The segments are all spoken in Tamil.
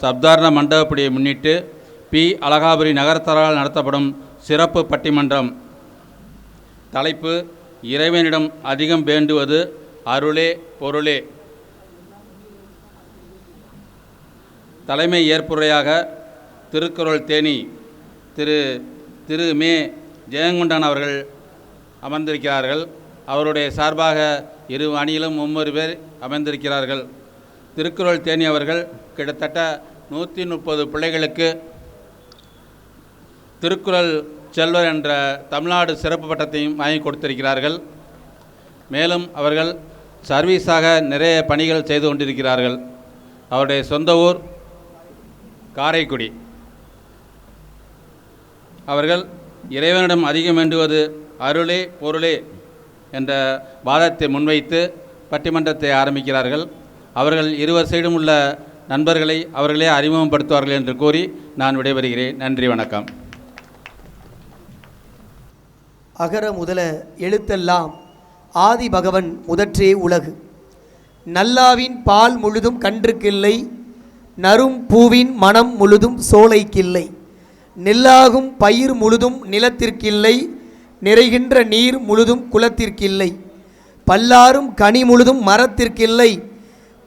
சப்தாரண மண்டபப்படியை முன்னிட்டு பி. அழகாபுரி நகரத்தாரால் நடத்தப்படும் சிறப்பு பட்டிமன்றம். தலைப்பு: இறைவனிடம் அதிகம் வேண்டுவது அருளே பொருளே. தலைமை ஏற்புரையாக திருக்குறள் தேனி திரு மே. ஜெயங்கொண்டன் அவர்கள் அமர்ந்திருக்கிறார்கள். அவருடைய சார்பாக இரு அணியிலும் 3 பேர் அமர்ந்திருக்கிறார்கள். திருக்குறள் தேனி அவர்கள் கிட்டத்தட்ட 130 பிள்ளைகளுக்கு திருக்குறள் செல்வர் என்ற தமிழ்நாடு சிறப்பு பட்டத்தையும் வாங்கி கொடுத்திருக்கிறார்கள். மேலும் அவர்கள் சர்வீஸாக நிறைய பணிகள் செய்து கொண்டிருக்கிறார்கள். அவருடைய சொந்த ஊர் காரைக்குடி. அவர்கள் இறைவனிடம் அதிகம் வேண்டுவது அருளே பொருளே என்ற வாதத்தை முன்வைத்து பட்டிமன்றத்தை ஆரம்பிக்கிறார்கள். அவர்கள் இருவர் சைடும் உள்ள நண்பர்களை அவர்களே அறிமுகப்படுத்துவார்கள் என்று கூறி நான் விடைபெறுகிறேன். நன்றி, வணக்கம். அகர முதல எழுத்தெல்லாம் ஆதி பகவன் முதற்றே உலகு. நல்லாவின் பால் முழுதும் கன்றுக்கில்லை, நறும் பூவின் மனம் முழுதும் சோலைக்கில்லை. நெல்லாகும் பயிர் முழுதும் நிலத்திற்கில்லை, நிறைகின்ற நீர் முழுதும் குலத்திற்கில்லை. பல்லாரும் கனி முழுதும் மரத்திற்கில்லை,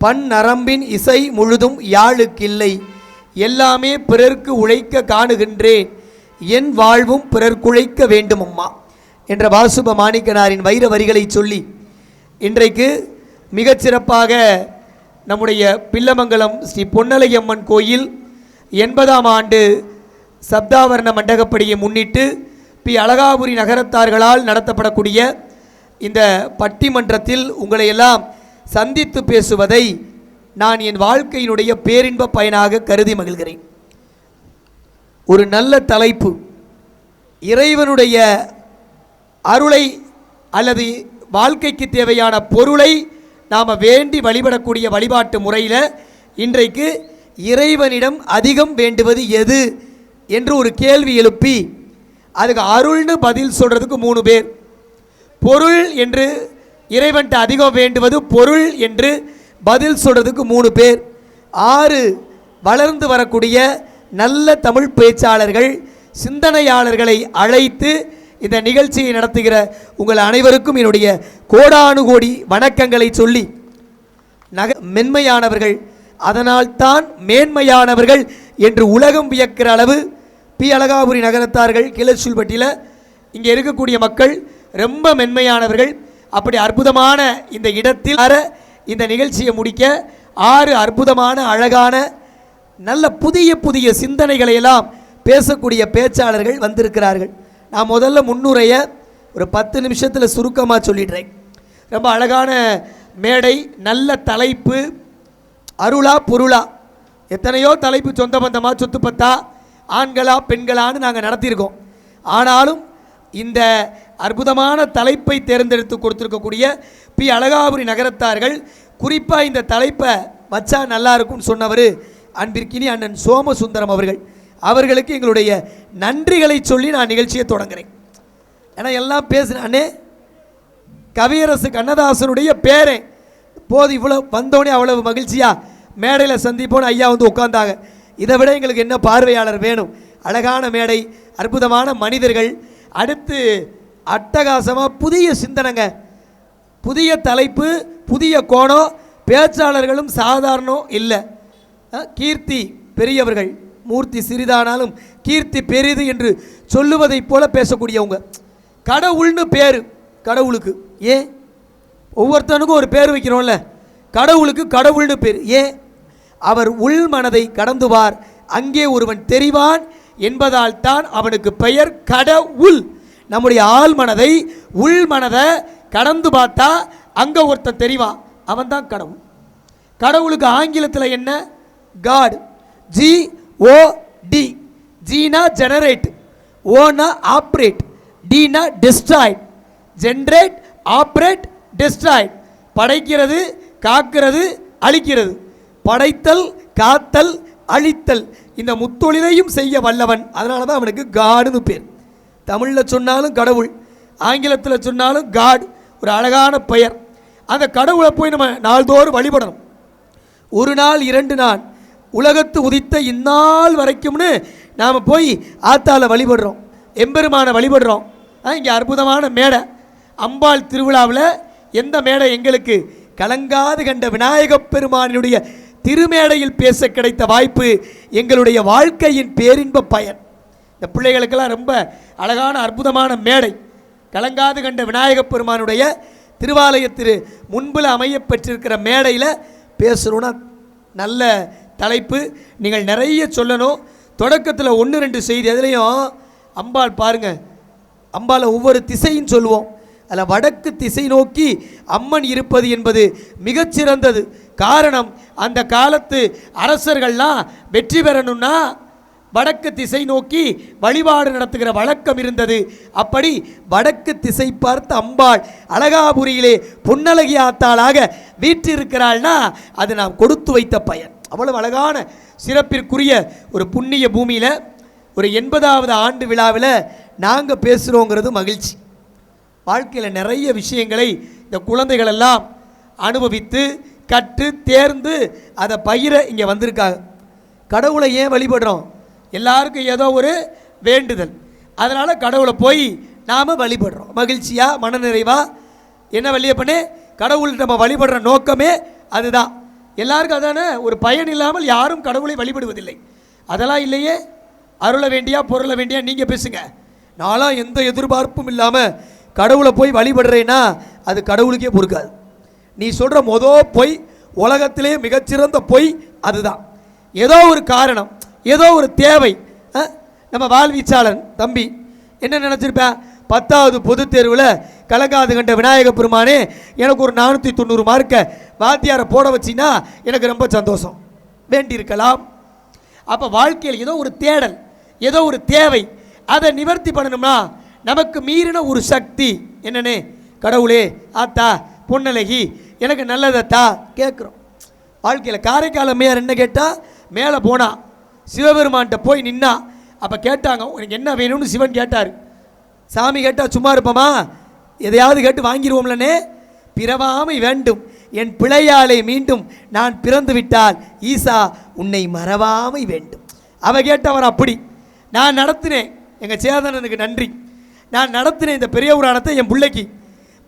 பன் நரம்பின் இசை முழுதும் யாழுக்கில்லை. எல்லாமே பிறர்க்கு உழைக்க காணுகின்றேன், என் வாழ்வும் பிறர்க்குழைக்க வேண்டுமம்மா என்ற வாசுப மாணிக்கனாரின் வைர வரிகளை சொல்லி இன்றைக்கு மிகச்சிறப்பாக நம்முடைய பில்லமங்கலம் ஸ்ரீ பொன்னலையம்மன் கோயில் 80ஆம் ஆண்டு சப்தாவரண மண்டகப்படியை முன்னிட்டு பி. அழகாபுரி நகரத்தார்களால் நடத்தப்படக்கூடிய இந்த பட்டிமன்றத்தில் உங்களை எல்லாம் சந்தித்து பேசுவதை நான் என் வாழ்க்கையினுடைய பேரின்ப பயனாக கருதி மகிழ்கிறேன். ஒரு நல்ல தலைப்பு, இறைவனுடைய அருளை அல்லது வாழ்க்கைக்கு தேவையான பொருளை நாம் வேண்டி வழிபடக்கூடிய வழிபாட்டு முறையில் இன்றைக்கு இறைவனிடம் அதிகம் வேண்டுவது எது என்று ஒரு கேள்வி எழுப்பி அதுக்கு அருள்னு பதில் சொல்கிறதுக்கு 3 பேர், பொருள் என்று இறைவன்ட்ட அதிகம் வேண்டுவது பொருள் என்று பதில் சொல்கிறதுக்கு 3 பேர், 6 வளர்ந்து வரக்கூடிய நல்ல தமிழ் பேச்சாளர்கள் சிந்தனையாளர்களை அழைத்து இந்த நிகழ்ச்சியை நடத்துகிற உங்கள் அனைவருக்கும் என்னுடைய கோடானு கோடி வணக்கங்களை சொல்லி, மென்மையானவர்கள் அதனால்தான் மேன்மையானவர்கள் என்று உலகம் வியக்கிற அளவு பி. அழகாபுரி நகரத்தார்கள் கிளச்சூல்பட்டியில் இங்கே இருக்கக்கூடிய மக்கள் ரொம்ப மென்மையானவர்கள். அப்படி அற்புதமான இந்த இடத்தில் இந்த நிகழ்ச்சியை முடிக்க 6 அற்புதமான அழகான நல்ல புதிய புதிய சிந்தனைகளை எல்லாம் பேசக்கூடிய பேச்சாளர்கள் வந்திருக்கிறார்கள். நான் முதல்ல முன்னுரையை ஒரு 10 நிமிஷத்தில் சுருக்கமாக சொல்லிடுறேன். ரொம்ப அழகான மேடை, நல்ல தலைப்பு, அருளா பொருளா, எத்தனையோ தலைப்பு, சொந்த பந்தமாக சொத்து பத்தா, ஆண்களா பெண்களான்னு நாங்கள் நடத்தியிருக்கோம். ஆனாலும் இந்த அற்புதமான தலைப்பை தேர்ந்தெடுத்து கொடுத்துருக்கக்கூடிய பி. அழகாபுரி நகரத்தார்கள் குறிப்பாக இந்த தலைப்பை வச்சா நல்லா இருக்கும்னு சொன்னவர் அன்பிற்கினி அண்ணன் சோமசுந்தரம் அவர்களுக்கு எங்களுடைய நன்றிகளை சொல்லி நான் நிகழ்ச்சியை தொடங்குறேன். ஏன்னா எல்லாம் பேசுனே கவியரசு கண்ணதாசனுடைய பேரே போது இவ்வளோ வந்தோடனே அவ்வளவு மகிழ்ச்சியாக மேடையில் சந்திப்போன்னு ஐயா வந்து உட்காந்தாங்க. இதை விட எங்களுக்கு என்ன பார்வையாளர் வேணும்? அழகான மேடை, அற்புதமான மனிதர்கள், அடுத்து அட்டகாசமாக புதிய சிந்தனைங்க, புதிய தலைப்பு, புதிய கோணம், பேச்சாளர்களும் சாதாரணம் இல்லை. கீர்த்தி பெரியவர்கள், மூர்த்தி சிறிதானாலும் கீர்த்தி பெரிது என்று சொல்லுவதைப் போல பேசக்கூடியவங்க. கடவுள்னு பேர், கடவுளுக்கு ஏன் ஒவ்வொருத்தனுக்கும் ஒரு பேர் வைக்கிறோம்ல, கடவுளுக்கு கடவுள்னு பேர் ஏன்? அவர் உள் மனதை கடந்துவார், அங்கே ஒருவன் தெரிவான் என்பதால் தான் அவனுக்கு பெயர் கடவுள். நம்முடைய ஆள் மனதை உள் மனதை கடந்து பார்த்தா அங்கே ஒருத்தன் தெரிவான், அவன் தான் கடவுள். கடவுளுக்கு ஆங்கிலத்தில் என்ன? காட். GOD. ஜீனா ஜெனரேட், ஓனா ஆப்ரேட், டீனா டிஸ்ட்ராய்ட். Generate, operate, destroy. படைக்கிறது, காக்கிறது, அழிக்கிறது. படைத்தல், காத்தல், அழித்தல், இந்த முத்தொழிலையும் செய்ய வல்லவன். அதனால தான் அவனுக்கு காடுன்னு பேர். தமிழில் சொன்னாலும் கடவுள், ஆங்கிலத்தில் சொன்னாலும் காட், ஒரு அழகான பெயர். அந்த கடவுளை போய் நம்ம நாள்தோறும் வழிபடணும். 1 நாள் 2 நாள் உலகத்து உதித்த இந்நாள் வரைக்கும்னு நாம் போய் ஆத்தால வழிபடுறோம், எம்பெருமானை வழிபடுறோம். இங்கே அற்புதமான மேடை அம்பாள் திருவிழாவில் எந்த மேடை எங்களுக்கு கலங்காது கண்ட விநாயகப் பெருமானினுடைய திருமேடையில் பேச கிடைத்த வாய்ப்பு எங்களுடைய வாழ்க்கையின் பேரின்ப பயன். இந்த பிள்ளைகளுக்கெல்லாம் ரொம்ப அழகான அற்புதமான மேடை கலங்காது கண்ட விநாயகப் பெருமானுடைய திருவாலயத்திரு முன்பில் அமைய பெற்றிருக்கிற மேடையில் பேசணுன்னா நல்ல தலைப்பு. நீங்கள் நிறைய சொல்லணும். தொடக்கத்தில் 1-2 செய்தி அதுலேயும் அம்பாள் பாருங்கள், அம்பாளை ஒவ்வொரு திசையும் சொல்லுவோம். அதில் வடக்கு திசை நோக்கி அம்மன் இருப்பது என்பது மிகச்சிறந்தது. காரணம், அந்த காலத்து அரசர்கள்லாம் வெற்றி பெறணும்னா வடக்கு திசை நோக்கி வழிபாடு நடத்துகிற வழக்கம் இருந்தது. அப்படி வடக்கு திசை பார்த்த அம்பாள் அழகாபுரியிலே பொன்னழகி ஆத்தாளாக வீற்றிருக்கிறாள்னா அது நாம் கொடுத்து வைத்த பயன். அவ்வளவு அழகான சிறப்பிற்குரிய ஒரு புண்ணிய பூமியில் ஒரு 80வது ஆண்டு விழாவில் நாங்கள் பேசுகிறோங்கிறது மகிழ்ச்சி. வாழ்க்கையில் நிறைய விஷயங்களை இந்த குழந்தைகள் எல்லாம் அனுபவித்து கற்று தேர்ந்து அதை பயிர இங்கே வந்திருக்காங்க. கடவுளை ஏன் வழிபடுறோம்? எல்லாருக்கும் ஏதோ ஒரு வேண்டுதல், அதனால் கடவுளை போய் நாம் வழிபடுறோம். மகிழ்ச்சியாக மனநிறைவாக என்ன வழியப்பண்ணே கடவுள் நம்ம வழிபடுற நோக்கமே அதுதான். எல்லாருக்கும் அதானே, ஒரு பயன் இல்லாமல் யாரும் கடவுளை வழிபடுவதில்லை. அதெல்லாம் இல்லையே. அருளை வேண்டியா பொருளை வேண்டியா நீங்கள் பேசுங்க. நான்லாம் எந்த எதிர்பார்ப்பும் இல்லாமல் கடவுளை போய் வழிபடுறேன்னா அது கடவுளுக்கே பொறுக்காது. நீ சொல்கிற பொய் உலகத்திலே மிகச்சிறந்த பொய் அதுதான். ஏதோ ஒரு காரணம், ஏதோ ஒரு தேவை. நம்ம வாழ்வீச்சாளன் தம்பி என்ன நினச்சிருப்பேன், 10வது பொதுத் தேர்வில் கலங்காது கண்ட விநாயக பெருமானே எனக்கு ஒரு 490 மார்க்கை வாத்தியாரை போட வச்சின்னா எனக்கு ரொம்ப சந்தோஷம் வேண்டியிருக்கலாம். அப்போ வாழ்க்கையில் ஏதோ ஒரு தேடல், ஏதோ ஒரு தேவை, அதை நிவர்த்தி பண்ணணும்னா நமக்கு மீறின ஒரு சக்தி என்னன்னே, கடவுளே ஆத்தா பொன்னழகி எனக்கு நல்லதத்தா கேட்குறோம். வாழ்க்கையில் காரைக்கால் அம்மையார் என்ன கேட்டால், மேலே போனா சிவபெருமான்கிட்ட போய் நின்னா. அப்போ கேட்டாங்க உனக்கு என்ன வேணும்னு சிவன் கேட்டார். சாமி கேட்டால் சும்மா இருப்போமா, எதையாவது கேட்டு வாங்கிடுவோம்லனே. பிறவாமை வேண்டும் என் பிழையாலை மீண்டும் நான் பிறந்து விட்டால் ஈசா உன்னை மறவாமை வேண்டும். அவ கேட்டவர் அப்படி. நான் நடத்தினேன், எங்கள் சேதனனுக்கு நன்றி, நான் நடத்தினேன் இந்த பெரிய புராணத்தை என் பிள்ளைக்கு.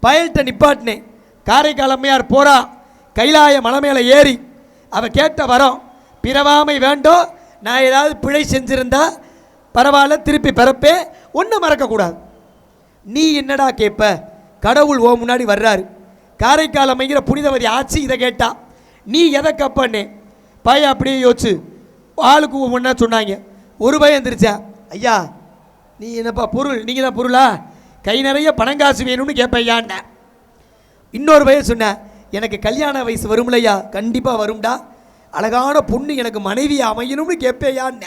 பயல்கிட்ட நிப்பாட்டினேன். காரைக்கால் அம்மையார் போகிறா, கைலாய மலை மேலே ஏறி அவள் கேட்ட வரோம், பிறவாமை வேண்டும், நான் ஏதாவது பிழை செஞ்சுருந்தா பரவாயில்ல திருப்பி பிறப்பே, ஒன்றும் மறக்கக்கூடாது. நீ என்னடா கேட்ப, கடவுள் ஓ முன்னாடி வர்றாரு, காரைக்கால் அமைங்கிற புனிதவதி ஆச்சு இதை கேட்டா நீ எதை கப்பண்ணே. பையன் அப்படியே யோசிச்சு ஆளுக்கு ஒன்றா சொன்னாங்க. ஒரு பையன் எந்திரிச்சா, ஐயா நீ என்னப்பா பொருள், நீங்கள் தான் பொருளா, கை நிறைய பணங்காசு வேணும்னு கேட்பையான்ன. இன்னொரு பையன் சொன்னேன், எனக்கு கல்யாண வயசு வரும்லையா, கண்டிப்பாக வரும்டா, அழகான பொண்ணு எனக்கு மனைவி அமையணும்னு கேட்பேயான்ன.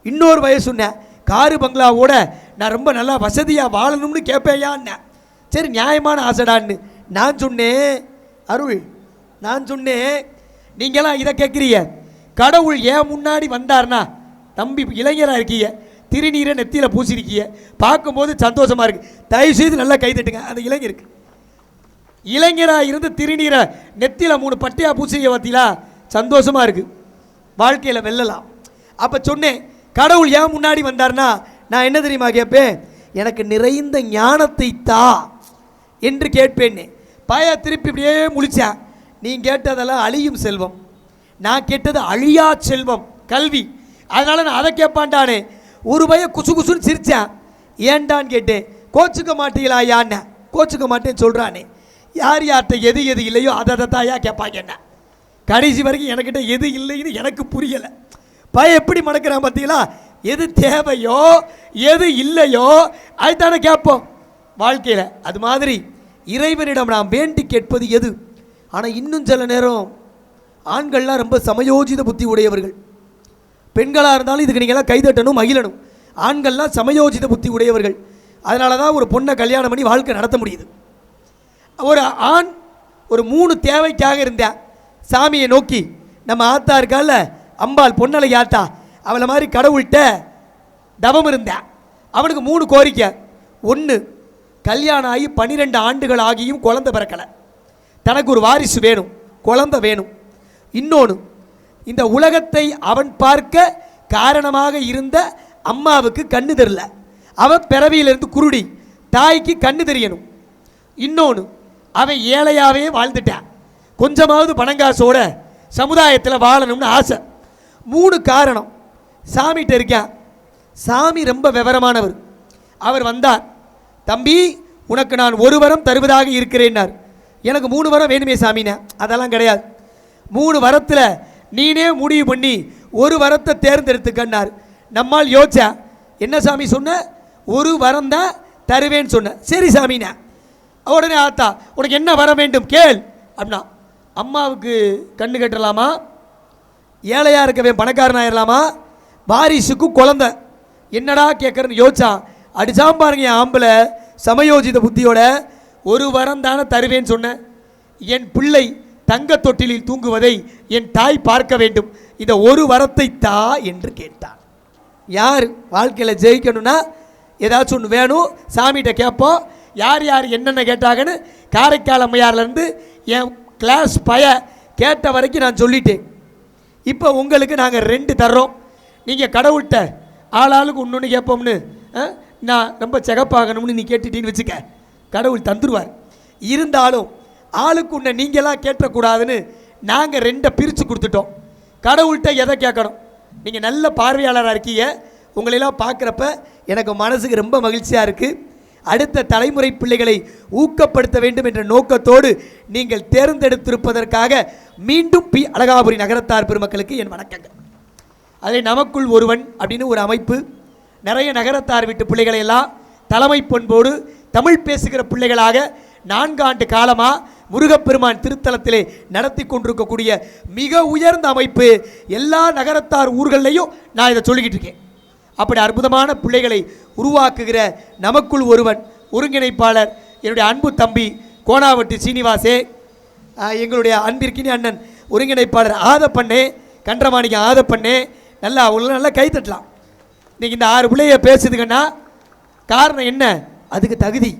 இன்னொரு பையன் சொன்னேன், காரு பங்களாவோட நான் ரொம்ப நல்லா வசதியாக வாழணும்னு கேட்பேயான்ன. சரி நியாயமான ஆசைடான்னு நான் சொன்னேன். அருள் நான் சொன்னேன், நீங்களாம் இதை கேட்குறீங்க, கடவுள் ஏன் முன்னாடி வந்தார்னா, தம்பி இளைஞராக இருக்கீங்க, திருநீரை நெத்தியில் பூசிருக்கீங்க, பார்க்கும்போது சந்தோஷமாக இருக்குது, தயவுசெய்து நல்லா கை தட்டுங்க. அந்த இளைஞருக்கு இளைஞராக இருந்து திருநீரை நெத்தியில் 3 பட்டையாக பூசிக்க பார்த்தீங்களா, சந்தோஷமாக இருக்குது, வாழ்க்கையில் வெல்லலாம். அப்போ சொன்னேன், கடவுள் ஏன் முன்னாடி வந்தார்னா நான் என்ன தெரியுமா கேட்பேன், எனக்கு நிறைந்த ஞானத்தை தா என்று கேட்பேன்னு. பய திருப்பி இப்படியே முழிச்சேன். நீ கேட்டதெல்லாம் அழியும் செல்வம், நான் கேட்டது அழியா செல்வம் கல்வி, அதனால் நான் அதை கேட்பான்டானே. ஒரு பய குசு குசுன்னு சிரித்தேன். ஏன்டான்னு கேட்டேன். கோச்சுக்க மாட்டீங்களா யான்னு. கோச்சுக்க மாட்டேன்னு சொல்கிறானே. யார் யார்கிட்ட எது எது இல்லையோ அதை தாயா கேட்பாங்க. என்ன கடைசி வரைக்கும் எனக்கிட்ட எது இல்லைன்னு எனக்கு புரியலை. பய எப்படி மடக்கிறான் பார்த்தீங்களா, எது தேவையோ எது இல்லையோ அதுதானே கேட்போம் வாழ்க்கையில். அது மாதிரி இறைவனிடம் நாம் வேண்டி கேட்பது எது. ஆனால் இன்னும் சில நேரம் ஆண்கள்லாம் ரொம்ப சமயோஜித புத்தி உடையவர்கள், பெண்களாக இருந்தாலும் இதுக்கு நீங்களாம் கைதட்டணும் மகிழணும். ஆண்கள்லாம் சமயோஜித புத்தி உடையவர்கள், அதனால தான் ஒரு பொண்ணை கல்யாணம் பண்ணி வாழ்க்கை நடத்த முடியுது. ஒரு ஆண் ஒரு 3 தேவைக்காக இருந்தேன், சாமியை நோக்கி நம்ம ஆத்தா இருக்கால அம்பாள் பொன்னழகி ஆத்தா, அவளை மாதிரி கடவுள்கிட்ட தவம் இருந்தேன். அவனுக்கு 3 கோரிக்கை. 1, கல்யாணம் ஆகி 12 ஆண்டுகள் ஆகியும் குழந்தை பிறக்கலை, தனக்கு ஒரு வாரிசு வேணும், குழந்தை வேணும். இன்னொன்று, இந்த உலகத்தை அவன் பார்க்க காரணமாக இருந்த அம்மாவுக்கு கண்ணு தெரியல, அவன் பிறவியிலிருந்து குருடி, தாய்க்கு கண்ணு தெரியணும். இன்னொன்று, அவன் ஏழையாகவே வாழ்ந்துட்டான், கொஞ்சமாவது பணங்காசோட சமுதாயத்தில் வாழணும்னு ஆசை. 3 காரணம். சாமிகிட்ட இருக்கான். சாமி ரொம்ப விவரமானவர். அவர் வந்தார், தம்பி உனக்கு நான் 1 வரம் தருவதாக இருக்கிறேன்னார். எனக்கு 3 வரம் வேணுமே சாமினா, அதெல்லாம் கிடையாது. 3 வரத்தில் நீனே முடிவு பண்ணி 1 வரத்தை தேர்ந்தெடுத்துக்கன்னார். நம்மால் யோசிச்சா, என்ன சாமி சொன்ன? 1 வரம் தான் தருவேன்னு சொன்ன. சரி சாமினா. உடனே ஆத்தா, உனக்கு என்ன வர வேண்டும் கேள் அப்படின்னா, அம்மாவுக்கு கண்ணு கட்டலாமா, ஏழையாக இருக்கவே பணக்காரன் ஆயிடலாமா, வாரிசுக்கு குழந்தை, என்னடா கேட்குறன்னு யோசிச்சான். அடிச்சாம் பாருங்க என் ஆம்பளை சமயோஜித புத்தியோட. 1 வரம் தானே தருவேன்னு சொன்னேன். என் பிள்ளை தங்க தொட்டிலில் தூங்குவதை என் தாய் பார்க்க வேண்டும், இந்த 1 வரத்தை தா என்று கேட்டான். யார் வாழ்க்கையில் ஜெயிக்கணும்னா ஏதாச்சும் ஒன்று வேணும், சாமிகிட்ட கேட்போம். யார் யார் என்னென்ன கேட்டாங்கன்னு காரைக்கால் அம்மையார்லேருந்து என் கிளாஸ் கேட்ட வரைக்கும் நான் சொல்லிட்டேன். இப்போ உங்களுக்கு நாங்கள் 2 தர்றோம். நீங்கள் கடவுள்கிட்ட ஆளாளுக்கு ஒன்று கேட்போம்னு நான் ரொம்ப செகப்பாகணும்னு நீ கேட்டுட்டீன்னு வச்சுக்க, கடவுள் தந்துடுவார். இருந்தாலும் ஆளுக்கு ஒன்று நீங்களாம் கேட்டக்கூடாதுன்னு நாங்கள் 2 பிரித்து கொடுத்துட்டோம். கடவுள்கிட்ட எதை கேட்கணும்? நீங்கள் நல்ல பார்வையாளராக இருக்கீங்க, உங்களெல்லாம் பார்க்குறப்ப எனக்கு மனசுக்கு ரொம்ப மகிழ்ச்சியாக இருக்குது. அடுத்த தலைமுறை பிள்ளைகளை ஊக்கப்படுத்த வேண்டும் என்ற நோக்கத்தோடு நீங்கள் தேர்ந்தெடுத்திருப்பதற்காக மீண்டும் பி. அழகாபுரி நகரத்தார் பெருமக்களுக்கு என் வணக்கங்கள். அதை நமக்குள் ஒருவன் அப்படின்னு ஒரு அமைப்பு, நிறைய நகரத்தார் வீட்டு பிள்ளைகளை எல்லாம் தலைமை பண்போடு தமிழ் பேசுகிற பிள்ளைகளாக 4 ஆண்டு காலமாக முருகப்பெருமான் திருத்தலத்திலே நடத்தி கொண்டிருக்கக்கூடிய மிக உயர்ந்த அமைப்பு. எல்லா நகரத்தார் ஊர்களையும் நான் இதை சொல்லிக்கிட்டு இருக்கேன். அப்படி அற்புதமான பிள்ளைகளை உருவாக்குகிற நமக்குள் ஒருவன் ஒருங்கிணைப்பாளர் என்னுடைய அன்பு தம்பி கோணாவட்டி சீனிவாசே, எங்களுடைய அன்பிற்கினி அண்ணன் ஒருங்கிணைப்பாளர் ஆதப்பண்ணே, கன்றமாணிக்க ஆதப்பண்ணே, நல்லா அவ்வளோ நல்லா கைத்தட்டலாம். இன்றைக்கி இந்த 6 பிள்ளைய பேசுதுங்கன்னா காரணம் என்ன? அதுக்கு தகுதி,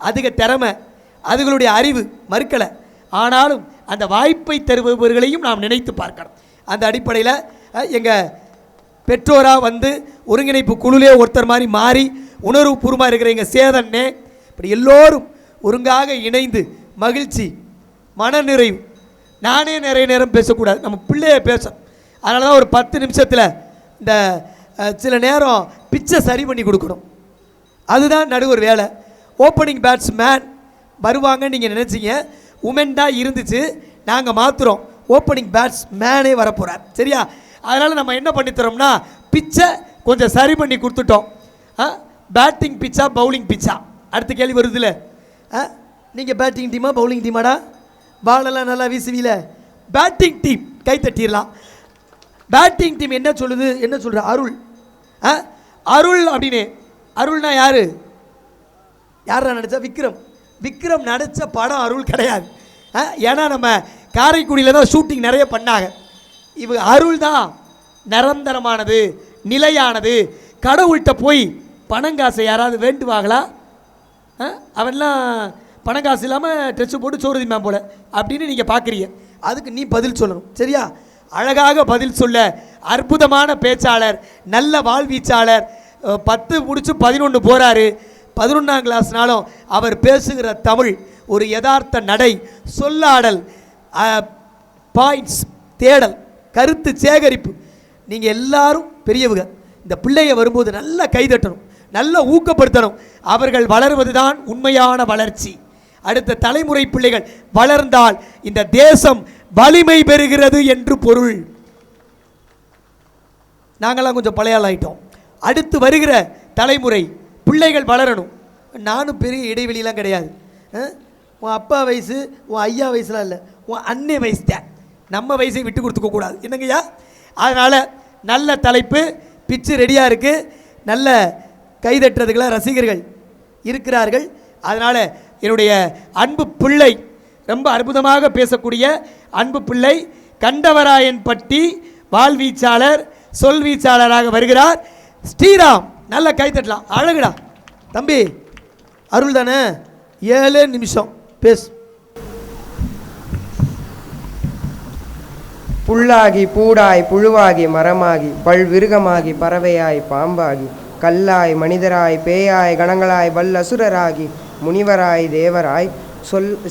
அதுக்கு திறமை, அதுகளுடைய அறிவு மறுக்கலை. ஆனாலும் அந்த வாய்ப்பை தருபவர்களையும் நாம் நினைத்து பார்க்கணும். அந்த அடிப்படையில் எங்கள் பெற்றோராக வந்து ஒருங்கிணைப்பு குழுலே ஒருத்தர் மாதிரி மாறி உணர்வுபூர்வமாக இருக்கிற எங்கள் சேதன்னே, இப்படி எல்லோரும் ஒருங்காக இணைந்து மகிழ்ச்சி மனநிறைவு. நானே நிறைய நேரம் பேசக்கூடாது, நம்ம பிள்ளைய பேச. அதனால தான் ஒரு 10 நிமிஷத்தில் இந்த சில நேரம் பிச்சை சரி பண்ணி கொடுக்கணும். அதுதான் நடுவர் வேலை. ஓப்பனிங் பேட்ஸ்மேன் வருவாங்கன்னு நீங்கள் நினச்சிங்க, உமன் தான் இருந்துச்சு, நாங்கள் மாற்றுறோம், ஓப்பனிங் பேட்ஸ்மேனே வரப்போகிறார். சரியா? அதனால் நம்ம என்ன பண்ணித்தரோம்னா பிச்சை கொஞ்சம் சரி பண்ணி கொடுத்துட்டோம். பேட்டிங் பிச்சா பவுலிங் பிச்சா? அடுத்த கேள்வி வருதுல்ல, நீங்கள் பேட்டிங் டீமா பவுலிங் டீமாடா? பாலெல்லாம் நல்லா வீசுவீல. பேட்டிங் டீம் கை தட்டிடலாம். பேட்டிங் டீம் என்ன சொல்லுது? என்ன சொல்கிற? அருள். அருள் அப்படின்னு, அருள்னா யார்? யாரா நடித்தா? விக்ரம். விக்ரம் நடித்த படம் அருள் கிடையாது. ஏன்னா நம்ம காரைக்குடியில் தான் ஷூட்டிங் நிறைய பண்ணாங்க. இவ அருள் தான் நிரந்தரமானது, நிலையானது. கடவுள்கிட்ட போய் பணங்காசை யாராவது வேண்டுவாங்களா? அவன்லாம் பணங்காசு இல்லாமல் ட்ரெஸ்ஸு போட்டு சோறு திம்பான் போல அப்படின்னு நீங்கள் பார்க்குறீங்க. அதுக்கு நீ பதில் சொல்லணும். சரியா? அழகாக பதில் சொல்ல அற்புதமான பேச்சாளர், நல்ல வாழ்வீச்சாளர். 10 முடிச்சு 11 போகிறாரு. 11ஆம் கிளாஸ்னாலும் அவர் பேசுகிற தமிழ் ஒரு யதார்த்த நடை, சொல்லாடல், பாயிண்ட்ஸ் தேடல், கருத்து சேகரிப்பு. நீங்கள் எல்லாரும் பெரியவங்க, இந்த பிள்ளைய வரும்போது நல்லா கைதட்டணும், நல்லா ஊக்கப்படுத்தணும். அவர்கள் வளர்வது தான் உண்மையான வளர்ச்சி. அடுத்த தலைமுறை பிள்ளைகள் வளர்ந்தால் இந்த தேசம் வலிமை பெறுகிறது என்று பொருள். நாங்களாம் கொஞ்சம் பழைய ஆள் ஆகிட்டோம். அடுத்து வருகிற தலைமுறை பிள்ளைகள் வளரணும். நானும் பெரிய இடைவெளியெலாம் கிடையாது. உன் அப்பா வயசு உன் ஐயா வயசுலாம் இல்லை, உன் அன்னை வயசு தான். நம்ம வயசை விட்டு கொடுத்துக்கக்கூடாது என்னங்கய்யா. அதனால் நல்ல தலைப்பு, பிச்சு ரெடியாக இருக்குது, நல்ல கைதட்டுறதுக்கெல்லாம் ரசிகர்கள் இருக்கிறார்கள். அதனால் என்னுடைய அன்பு பிள்ளை, ரொம்ப அற்புதமாக பேசக்கூடிய அன்பு பிள்ளை, கண்டவராயன்பட்டி வாழ்வீச்சாளர், சொல்வீச்சாளராக வருகிறார் ஸ்ரீராம். நல்ல கைதட்டலாம். அழகுடா தம்பி. அருள் தானே? 7 நிமிஷம் பேசு. புல்லாகி பூடாய் புழுவாகி மரமாகி பல்விருகமாகி பறவையாய் பாம்பாகி கல்லாய் மனிதராய் பேயாய் கணங்களாய் வல்லசுரராகி முனிவராய் தேவராய்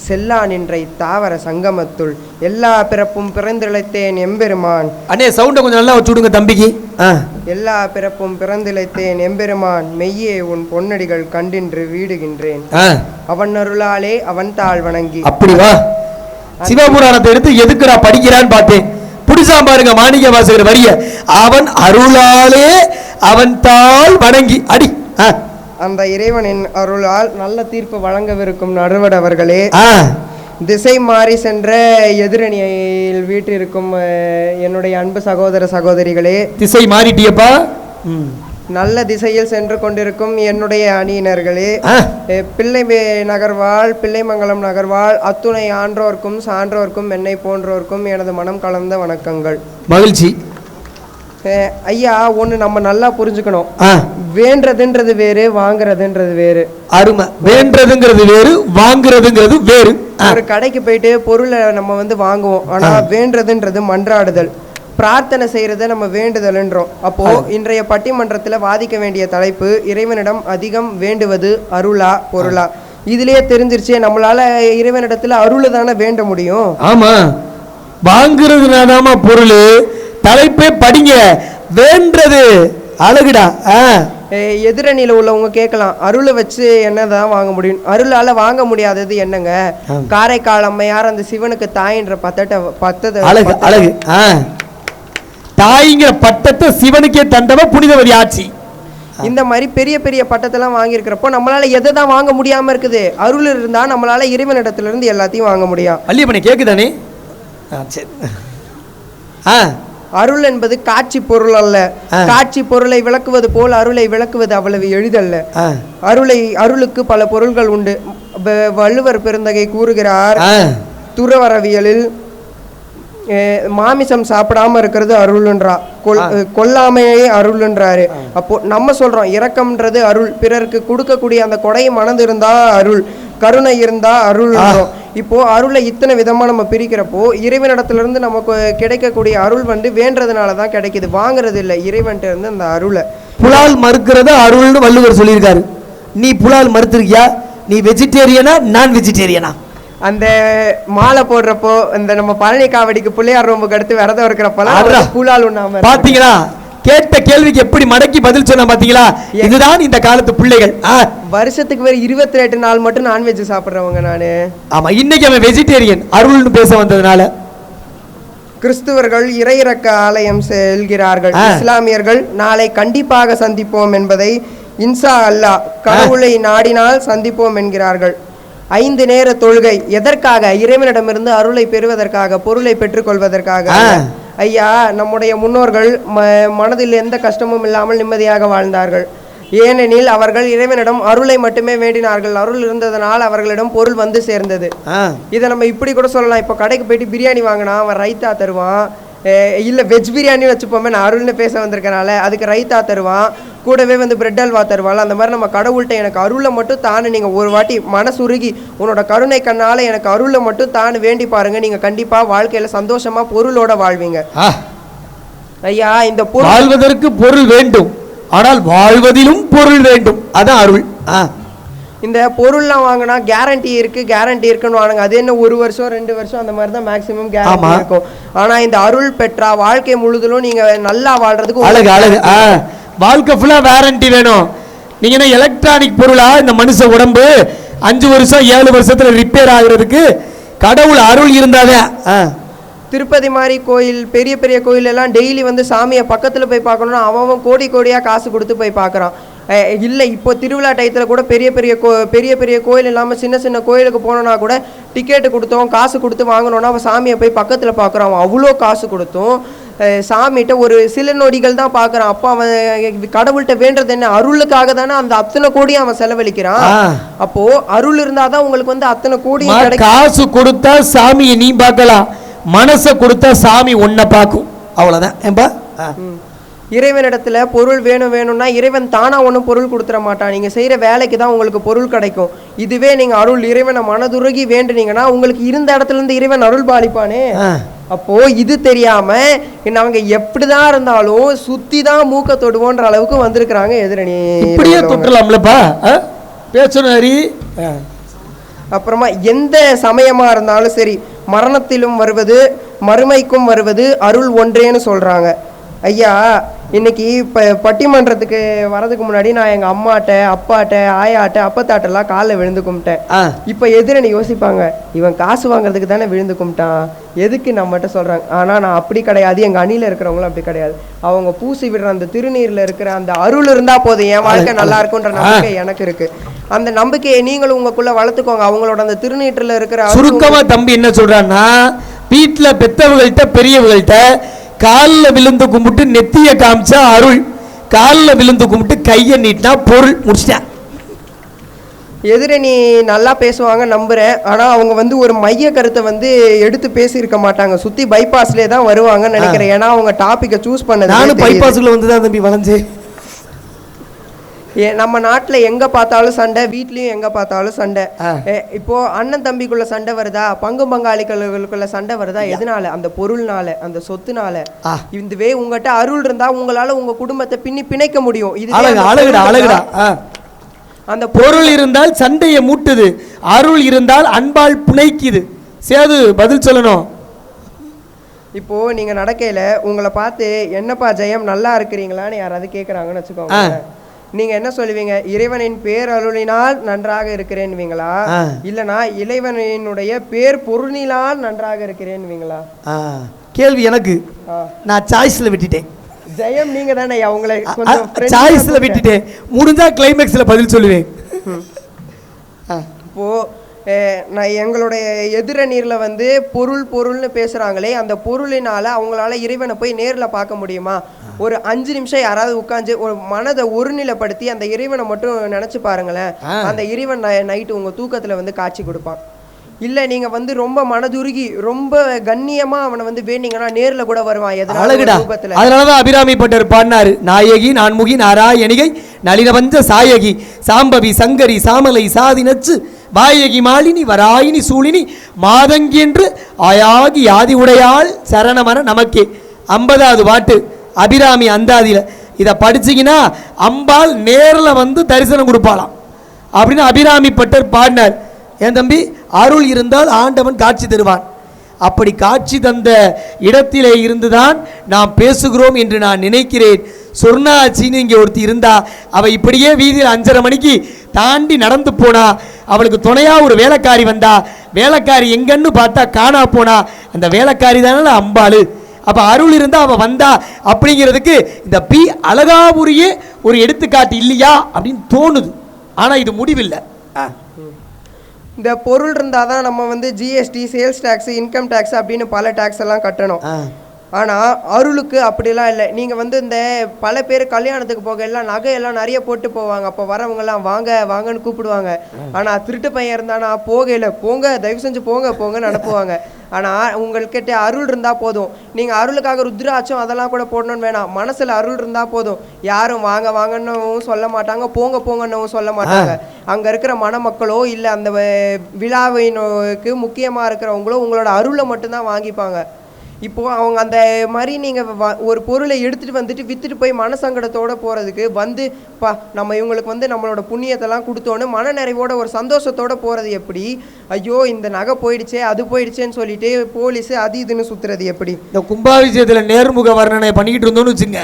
செல்லா நின்றை தாவர சங்கமத்துள் எல்லா பிறப்பும் பிறந்திழைத்தேன் எம்பெருமான். அண்ணே சவுண்டை கொஞ்சம் நல்லா வச்சு விடுங்க தம்பிக்கு. எல்லா பிறப்பும் பிறந்திழைத்தேன் எம்பெருமான் மெய்யே உன் பொன்னடிகள் கண்டின்று வீடுகின்றேன். அவன் அருளாலே அவன் தாழ் வணங்கி. அப்படி வா, சிவபுராணத்தை எடுத்து எதுக்குடா படிக்கிறான்னு பார்த்தேன். புடிசா பாருங்க மாணிக்க வாசகர் வரிய, அவன் அருளாலே அவன் தாழ் வணங்கி அடி. அந்த இறைவனின் அருளால் நல்ல தீர்ப்பு வழங்கவிருக்கும் நடுவர் அவர்களே, திசை மாறி சென்ற எதிரணியில் வீட்டிற்கும் என்னுடைய அன்பு சகோதர சகோதரிகளே, திசை மாறிட்டியப்பா, நல்ல திசையில் சென்று கொண்டிருக்கும் என்னுடைய அணியினர்களே, பிள்ளை நகர்வாழ் பிள்ளைமங்கலம் நகர்வாழ் அத்துணை ஆன்றோர்க்கும் சான்றோர்க்கும் என்னை போன்றோர்க்கும் எனது மனம் கலந்த வணக்கங்கள். மகிழ்ச்சி. ஐயா, ஒன்று நம்ம நல்லா புரிஞ்சுக்கணும். வேண்டதுன்றது வேறு, வாங்குறதுன்றது வேறு. அருமை. வேண்டதுங்கிறது வேறு, வாங்குறதுங்கிறது வேறு. ஒரு கடைக்கு போயிட்டு பொருளை நம்ம வாங்குவோம். ஆனா வேண்டதுன்றது மன்றாடுதல், பிரார்த்தனை செய்யறத நம்ம வேண்டுதல்ன்றோம். அப்போ இன்றைய பட்டிமன்றத்துல வாதிக்க வேண்டிய தலைப்பு இறைவனிடம் அதிகம் வேண்டுவது அருளா பொருளா. இதுலயே தெரிஞ்சிருச்சே, நம்மளால இறைவனிடத்துல அருளை தானே வேண்ட முடியும். ஆமா, வாங்குறதுனாதாமா பொருள். தலைப்பே படிங்க, வேண்டது அழகுடா. எதிரணியில உள்ளவங்க கேட்கலாம், அருளை வச்சு என்னதான் வாங்க முடியும்? அருளால வாங்க முடியாதது என்னங்க? காரைக்கால் அம்மையார் அந்த சிவனுக்கு தாயின்ற பத்தத்தை அழகு அழகு. தாய்ங்கிற பட்டத்தை சிவனுக்கே தந்தவ புனிதவதி ஆட்சி. இந்த மாதிரி பெரிய பெரிய பட்டத்தெல்லாம் வாங்கியிருக்கிறப்போ நம்மளால எதை தான் வாங்க முடியாம இருக்குது? அருள் இருந்தா நம்மளால இறைவனிடத்துல இருந்து எல்லாத்தையும் வாங்க முடியும். வள்ளியப்பனை கேக்குதானே? சரி. அருள் என்பது காட்சி பொருள் அல்ல. காட்சி பொருளை விளக்குவது போல் அருளை விளக்குவது அவ்வளவு எளிதல்ல. அருளுக்கு பல பொருள்கள் உண்டு. வள்ளுவர் பெருந்தகை கூறுகிறார், துறவரவியலில் மாமிசம் சாப்பிடாம இருக்கிறது அருள்ன்றா, கொல்லாமையே அருள்ன்றாரு. அப்போ நம்ம சொல்றோம் இரக்கம்ன்றது அருள், பிறருக்கு கொடுக்கக்கூடிய அந்த கொடை மனது இருந்தா அருள், கருணை இருந்தா அருள். இப்போ அருளை இத்தனை விதமா நம்ம பிரிக்கிறப்போ இறைவனிடத்துல இருந்து நமக்கு கிடைக்கக்கூடிய அருள் வேண்டதுனாலதான் கிடைக்குது, வாங்குறது இல்லை. இறைவன்ட்ட இருந்து அந்த அருளை புலால் மறுக்கிறது அருள்னு வள்ளுவர் சொல்லியிருக்காரு. நீ புலால் மறுத்திருக்கியா? நீ வெஜிடேரியனா நான் வெஜிடேரியனா? அந்த மாலை போடுறப்போ இந்த நம்ம பழனி காவடிக்கு பிள்ளையார் ரோம்புக்கு அடுத்து விரதம் இருக்கிறப்பெல்லாம் புலால் உண்ணாம பாத்தீங்களா? கேட்ட கேள்விக்கு எப்படி மடக்கி பதில் சொன்ன பாத்தீங்களா? இதுதான் இந்த காலத்து பிள்ளைகள். வருஷத்துக்கு வேற 28 நாள் மட்டும் நான்வெஜ் சாப்பிடுறவங்க நானு. ஆமா, இன்னைக்கு அவன் வெஜிடேரியன் அருள்னு பேச வந்ததுனால. கிறிஸ்துவர்கள் இறையிறக்க ஆலயம் செல்கிறார்கள். இஸ்லாமியர்கள் நாளை கண்டிப்பாக சந்திப்போம் என்பதை இன்சா அல்லாஹ் கடவுளை நாடினால் சந்திப்போம் என்கிறார்கள். 5 நேர தொழுகை எதற்காக? இறைவனிடமிருந்து அருளை பெறுவதற்காக, பொருளை பெற்றுக்கொள்வதற்காக. ஐயா, நம்முடைய முன்னோர்கள் மனதில் எந்த கஷ்டமும் இல்லாமல் நிம்மதியாக வாழ்ந்தார்கள். ஏனெனில் அவர்கள் இறைவனிடம் அருளை மட்டுமே வேண்டினார்கள். அருள் இருந்ததனால் அவர்களிடம் பொருள் வந்து சேர்ந்தது. இதை நம்ம இப்படி கூட சொல்லலாம். இப்போ கடைக்கு போயிட்டு பிரியாணி வாங்கினா அவன் ரைத்தா தருவான், இல்லை வெஜ் பிரியாணி வச்சுப்போமே, நான் அருள்னு பேச வந்திருக்கனால அதுக்கு ரைத்தா தருவான், கூடவே பிரெட் அல்வா தருவாள். அந்த மாதிரி நம்ம கடவுள்கிட்ட எனக்கு அருளை மட்டும் தானு, நீங்கள் ஒரு வாட்டி மனசுருகி உன்னோட கருணை கண்ணால் எனக்கு அருளை மட்டும் தானு வேண்டி பாருங்க, நீங்கள் கண்டிப்பாக வாழ்க்கையில் சந்தோஷமாக பொருளோட வாழ்வீங்க. ஐயா, இந்த வாழ்வதற்கு பொருள் வேண்டும், ஆனால் வாழ்வதிலும் பொருள் வேண்டும், அதான் அருள். இந்த பொருள்லாம் வாங்கினா கேரண்டி இருக்குன்னு வாங்க. அது என்ன 1 வருஷம் 2 வருஷம் அந்த மாதிரி தான் மேக்ஸிமம் கேரண்டி இருக்கும். ஆனா இந்த அருள் பெற்றா வாழ்க்கை முழுதிலும் நீங்க நல்லா வாழ்றதுக்கு அழகு அழகு. வாழ்க்கை ஃபுல்லா வாரண்டி வேணும். நீங்க என்ன எலக்ட்ரானிக் பொருளா? இந்த மனுஷ உடம்பு 5 வருஷம் 7 வருஷத்துல ரிப்பேர் ஆகுறதுக்கு கடவுள் அருள் இருந்தாதே. திருப்பதி மாதிரி கோயில், பெரிய பெரிய கோயில் எல்லாம் டெய்லி சாமியை பக்கத்துல போய் பார்க்கணும்னா அவன் கோடி கோடியா காசு கொடுத்து போய் பார்க்கறான். இல்லை, இப்போ திருவிழா டயத்தில் கூட பெரிய பெரிய கோயில் இல்லாமல் சின்ன சின்ன கோயிலுக்கு போனோன்னா கூட டிக்கெட்டு கொடுத்தோம், காசு கொடுத்து வாங்கினோன்னா அவன் சாமியை போய் பக்கத்தில் பார்க்குறான். அவன் அவ்வளோ காசு கொடுத்தோம் சாமிகிட்ட ஒரு சில நொடிகள் தான் பார்க்குறான். அப்போ அவன் கடவுள்கிட்ட வேண்டது என்ன? அருளுக்காக தானே அந்த அத்தனை கோடி அவன் செலவழிக்கிறான். அப்போ அருள் இருந்தாதான் உங்களுக்கு அத்தனை கோடி. காசு கொடுத்தா சாமியை நீ பார்க்கலாம், மனசை கொடுத்தா சாமி உன்னை பார்க்கும், அவ்வளோதான். ஏன்பா இறைவனிடத்துல பொருள் வேணும்னா இறைவன் தானா ஒன்றும் பொருள் கொடுத்துட மாட்டான். நீங்க செய்யற வேலைக்கு தான் உங்களுக்கு பொருள் கிடைக்கும். இதுவே நீங்க அருள் இறைவனை மனதுருகி வேண்டுனீங்கன்னா உங்களுக்கு இருந்த இடத்துல இருந்து இறைவன் அருள் பாலிப்பானே. அப்போ இது தெரியாம நாங்க எப்படிதான் இருந்தாலும் சுத்தி தான் மூக்க தொடுவோன்ற அளவுக்கு வந்திருக்கிறாங்க எதிரணி. இப்படியே தொட்டலாம்லப்பா பேசுனாரி. அப்புறமா எந்த சமயமா இருந்தாலும் சரி, மரணத்திலும் வருவது மறுமைக்கும் வருவது அருள் ஒன்றேன்னு சொல்றாங்க. ஐயா, இன்னைக்கு இப்போ பட்டிமன்றத்துக்கு வரதுக்கு முன்னாடி நான் எங்கள் அம்மாட்ட, அப்பாட்ட, ஆயாட்ட, அப்பத்தாட்டெல்லாம் காலில் விழுந்து கும்பிட்டேன். இப்போ எதிரணி யோசிப்பாங்க, இவன் காசு வாங்குறதுக்கு தானே விழுந்து கும்பிட்டான், எதுக்கு நம்மகிட்ட சொல்கிறாங்க. ஆனால் நான் அப்படி கிடையாது, எங்கள் அணியில் இருக்கிறவங்களும் அப்படி கிடையாது. அவங்க பூசி விடுற அந்த திருநீரில் இருக்கிற அந்த அருள் இருந்தால் போதும், என் வாழ்க்கை நல்லா இருக்குன்ற நம்பிக்கை எனக்கு இருக்கு. அந்த நம்பிக்கையை நீங்களும் உங்களுக்குள்ள வளர்த்துக்கோங்க. அவங்களோட அந்த திருநீற்றில் இருக்கிற சுருக்கமாக தம்பி என்ன சொல்றான்னா, வீட்டில் பெத்தவங்கள்ட்ட பெரியவங்கள்ட்ட காலில் விழுந்து கும்பிட்டு நெத்திய காமிச்சா அருள், காலில் விழுந்து கும்பிட்டு கையை நீட்டினா பொருள். முடிச்சிட்டேன். எதிரணி நல்லா பேசுவாங்க நம்புறேன். ஆனா அவங்க ஒரு மைய கருத்தை எடுத்து பேசியிருக்க மாட்டாங்க. சுத்தி பைபாஸ்லேயே தான் வருவாங்கன்னு நினைக்கிறேன். ஏன்னா அவங்க டாபிக்கை சூஸ் பண்ணது. நானும் பைபாஸ்ல தான் தம்பி வளைஞ்சு. நம்ம நாட்டில் எங்கே பார்த்தாலும் சண்டை, வீட்லேயும் எங்கே பார்த்தாலும் சண்டை. இப்போ அண்ணன் தம்பிக்குள்ள சண்டை வருதா, பங்கு பங்காளிகளுக்குள்ள சண்டை வருதா, எதனால? அந்த பொருள்னால, அந்த சொத்துனால. இதுவே உங்ககிட்ட அருள் இருந்தா உங்களால உங்க குடும்பத்தை பிணைக்க முடியும். இது அழகுடா. அந்த பொருள் இருந்தால் சண்டையை மூட்டுது, அருள் இருந்தால் அன்பால் பிணைக்குது. சேது பதில் சொல்லணும். இப்போ நீங்க நடக்கையில உங்களை பார்த்து என்னப்பா ஜெயம் நல்லா இருக்கிறீங்களான்னு யாராவது கேட்குறாங்கன்னு வச்சுக்கோங்க, நீங்க என்ன சொல்லுவீங்க? இறைவனின் பேரருளினால் நன்றாக இருக்கிறேன்னுவீங்களா, இல்லனா இறைவனினுடைய பேர் பொருளினால் நன்றாக இருக்கிறேன்னுவீங்களா? கேள்வி எனக்கு, நான் சாய்ஸ்ல விட்டுட்டேன். ஜெயம் நீங்க தானே உங்களை சாய்ஸ்ல விட்டுட்டேன். முடிஞ்சா கிளைமேக்ஸ்ல பதில் சொல்லுவேன். இப்போ நான் எங்களுடைய எதிரணியில் பொருள்னு பேசுகிறாங்களே, அந்த பொருளினால் அவங்களால இறைவனை போய் நேரில் பார்க்க முடியுமா? ஒரு 5 நிமிஷம் யாராவது உட்காந்து ஒரு மனதை ஒருநிலைப்படுத்தி அந்த இறைவனை மட்டும் நினச்சி பாருங்களேன். அந்த இறைவன் நைட்டு உங்கள் தூக்கத்தில் காட்சி கொடுப்பான். இல்லை நீங்கள் ரொம்ப மனதுருகி ரொம்ப கண்ணியமாக அவனை வேண்டிங்கன்னா நேரில் கூட வருவான். எதனால? அதனாலதான் அபிராமி பட்டர் பாடினாரு, நாயகி நான்முகி நாராயணிகை நளினவஞ்ச சாயகி சாம்பவி சங்கரி சாமலை சாதி நச்சு வாயகி மாலினி வராயினி சூழினி மாதங்கி என்று ஆயாகி ஆதி உடையாள் சரணமன நமக்கே. 50வது பாட்டு அபிராமி அந்தாதியில. இதை படிச்சிங்கன்னா அம்பாள் நேரில் தரிசனம் கொடுப்பாளாம் அப்படின்னு அபிராமி பட்டர் பாடினார். ஏன் தம்பி, அருள் இருந்தால் ஆண்டவன் காட்சி தருவான். அப்படி காட்சி தந்த இடத்திலே இருந்துதான் நாம் பேசுகிறோம் என்று நான் நினைக்கிறேன். சொர்ணாச்சின்னு இங்கே ஒருத்தி இருந்தா, அவள் இப்படியே வீதியில் 5:30 மணிக்கு தாண்டி நடந்து போனா, அவளுக்கு துணையா ஒரு வேலைக்காரி வந்தா, வேலைக்காரி எங்கன்னு பார்த்தா காணா போனா, அந்த வேலைக்காரி தானே அம்பாள். அப்ப அருள் இருந்தா அவ வந்தா அப்படிங்கிறதுக்கு இந்த பி அழகாபுரியே ஒரு எடுத்துக்காட்டு இல்லையா அப்படின்னு தோணுது. ஆனா இது முடிவில்லை. இந்த பொருள் இருந்தால் தான் நம்ம GST, sales tax, income tax அப்படின்னு பல டேக்ஸ் எல்லாம் கட்டணும். ஆனால் அருளுக்கு அப்படிலாம் இல்லை. நீங்கள் இந்த பல பேர் கல்யாணத்துக்கு போக எல்லாம் நகையெல்லாம் நிறைய போட்டு போவாங்க. அப்போ வரவங்கெல்லாம் வாங்க வாங்கன்னு கூப்பிடுவாங்க. ஆனால் திருட்டு பையன் இருந்தானா போகல, போங்க தயவு செஞ்சு போங்கன்னு அனுப்புவாங்க. ஆனால் உங்கள்கிட்ட அருள் இருந்தால் போதும். நீங்கள் அருளுக்காக ருத்ராட்சம் அதெல்லாம் கூட போடணும்னு வேணாம். மனசில் அருள் இருந்தால் போதும். யாரும் வாங்க வாங்கன்னு சொல்ல மாட்டாங்க, போங்கன்னு சொல்ல மாட்டாங்க. அங்கே இருக்கிற மணமக்களோ இல்லை அந்த விழாவினுக்கு முக்கியமாக இருக்கிறவங்களோ உங்களோட அருளை மட்டும்தான் வாங்கிப்பாங்க. இப்போ அவங்க அந்த மாதிரி நீங்கள் ஒரு பொருளை எடுத்துகிட்டு விற்றுட்டு போய் மனசங்கடத்தோடு போகிறதுக்கு நம்ம இவங்களுக்கு நம்மளோட புண்ணியத்தெல்லாம் கொடுத்தோன்னு மன நிறைவோட ஒரு சந்தோஷத்தோடு போகிறது எப்படி? ஐயோ இந்த நகை போயிடுச்சே அது போயிடுச்சேன்னு சொல்லிட்டு போலீஸு அது இதுன்னு சுற்றுறது எப்படி? இந்த கும்பாபிஷேகத்தில் நேர்முக வர்ணனை பண்ணிக்கிட்டு இருந்தோன்னு வச்சுங்க,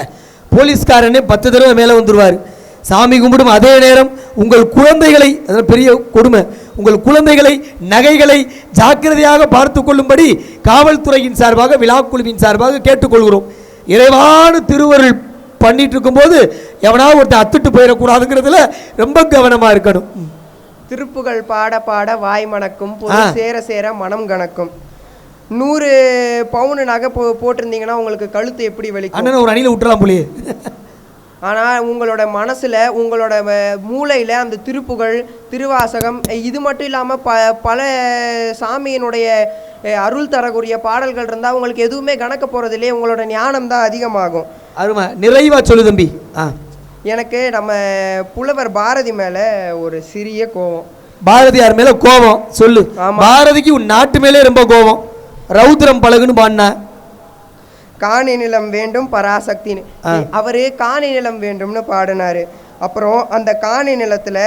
போலீஸ்காரனே 10 தடவை மேலே வந்துடுவார். சாமி கும்பிடும் அதே நேரம் உங்கள் குழந்தைகளை, அதனால் பெரிய கொடுமை, உங்கள் குழந்தைகளை நகைகளை ஜாக்கிரதையாக பார்த்து கொள்ளும்படி காவல்துறையின் சார்பாக விழாக்குழுவின் சார்பாக கேட்டுக்கொள்கிறோம். இறைவான திருவருள் பண்ணிட்டு இருக்கும்போது எவனாவது ஒருத்தர் அத்துட்டு போயிடக்கூடாதுங்கிறதுல ரொம்ப கவனமாக இருக்கணும். திருப்புகள் பாட பாட வாய் மணக்கும், பொருள் சேர சேர மனம் கணக்கும். 100 பவுன் நகை போட்டிருந்தீங்கன்னா உங்களுக்கு கழுத்து எப்படி வலிக்கும்? அண்ணன் ஒரு அணியில் விட்டுறலாம் போலியே. ஆனால் உங்களோட மனசில் உங்களோட மூளையில் அந்த திருப்புகள், திருவாசகம் இது மட்டும் இல்லாமல் பல சாமியினுடைய அருள் தரக்கூடிய பாடல்கள் இருந்தால் உங்களுக்கு எதுவுமே கணக்க போகிறதில்லையே, உங்களோட ஞானம் தான் அதிகமாகும். அருமை, நிறைவா சொல்லு தம்பி. எனக்கு நம்ம புலவர் பாரதி மேலே ஒரு சிறிய கோபம். பாரதியார் மேலே கோபம் சொல்லு. பாரதிக்கு உன் நாட்டு மேலே ரொம்ப கோபம். ரௌத்ரம் பழகுன்னு பாடின. காணி நிலம் வேண்டும் பராசக்தின்னு அவரு காணி நிலம் வேண்டும்னு பாடினாரு. அப்புறம் அந்த காணி நிலத்துல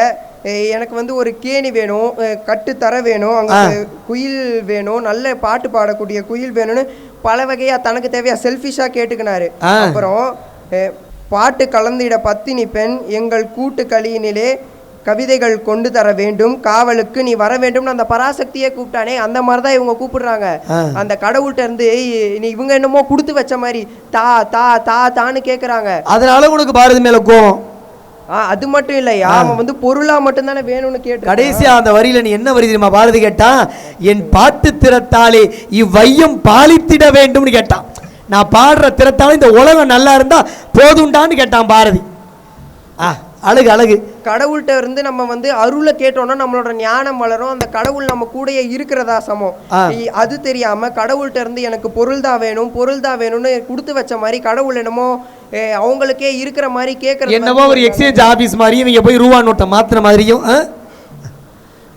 எனக்கு வந்து ஒரு கேணி வேணும், கட்டு தர வேணும், அங்க குயில் வேணும், நல்ல பாட்டு பாடக்கூடிய குயில் வேணும்னு பல வகையா தனக்கு தேவையா செல்ஃபிஷா கேட்டுக்கினாரு. அப்புறம் பாட்டு கலந்திட பத்தினி பெண் எங்கள் கூட்டு களியினிலே கவிதைகள் கொண்டு தர வேண்டும், காவலுக்கு நீ வர வேண்டும்னு அந்த பராசக்தியே கூப்பிட்டானே, அந்த மாதிரிதான் இவங்க கூப்பிடுறாங்க. அந்த கடவுள்கிட்ட இருந்து நீ இவங்க என்னமோ கொடுத்து வச்ச மாதிரி தா தா தா தான்னு கேக்குறாங்க. அதனால உனக்கு பாரதி மேல கோவம். அது மட்டும் இல்லையா, அவன் வந்து பொருளா மட்டும் தானே வேணும்னு கேட்டு கடைசியா அந்த வரியில நீ என்ன வரி தெரியுமா பாரதி கேட்டான்? என் பாட்டு திறத்தாலே இவ்வையம் பாலித்திட வேண்டும்னு கேட்டான். நான் பாடுற திறத்தாலே இந்த உலகம் நல்லா இருந்தா போதுண்டான்னு கேட்டான் பாரதி. அழகு அழகு. கடவுள்கிட்ட இருந்து நம்ம வந்து அருளை கேட்டோம்னா நம்மளோட ஞானம் வளரும், அந்த கடவுள் நம்ம கூடயே இருக்கிறதா சமம். அது தெரியாம கடவுள்கிட்ட இருந்து எனக்கு பொருள் தான் வேணும் பொருள் தான் வேணும்னு கொடுத்து வச்ச மாதிரி கடவுள் என்னமோ அவங்களுக்கே இருக்கிற மாதிரி கேட்கறது, என்னவோ ஒரு எக்ஸ்சேஞ்ச் ஆபீஸ் மாதிரி நீங்க போய் ரூபா நோட்டை மாத்திர மாதிரியும்.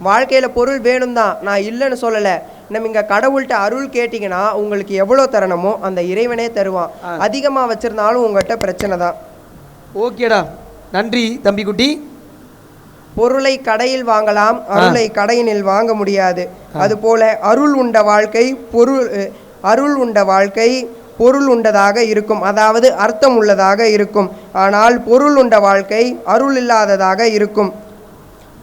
வாழ்க்கையில பொருள் வேணும் தான், நான் இல்லைன்னு சொல்லல. நம்ம இங்க கடவுள்கிட்ட அருள் கேட்டீங்கன்னா உங்களுக்கு எவ்வளவு தரணுமோ அந்த இறைவனே தருவான். அதிகமா வச்சிருந்தாலும் உங்கள்கிட்ட பிரச்சனை தான். ஓகேடா, நன்றி தம்பி குட்டி. பொருளை கடையில் வாங்கலாம், அருளை கடையினில் வாங்க முடியாது. அதுபோல அருள் உண்ட வாழ்க்கை பொருள் உண்டதாக இருக்கும், அதாவது அர்த்தம் உள்ளதாக இருக்கும். ஆனால் பொருள் உண்ட வாழ்க்கை அருள் இல்லாததாக இருக்கும்.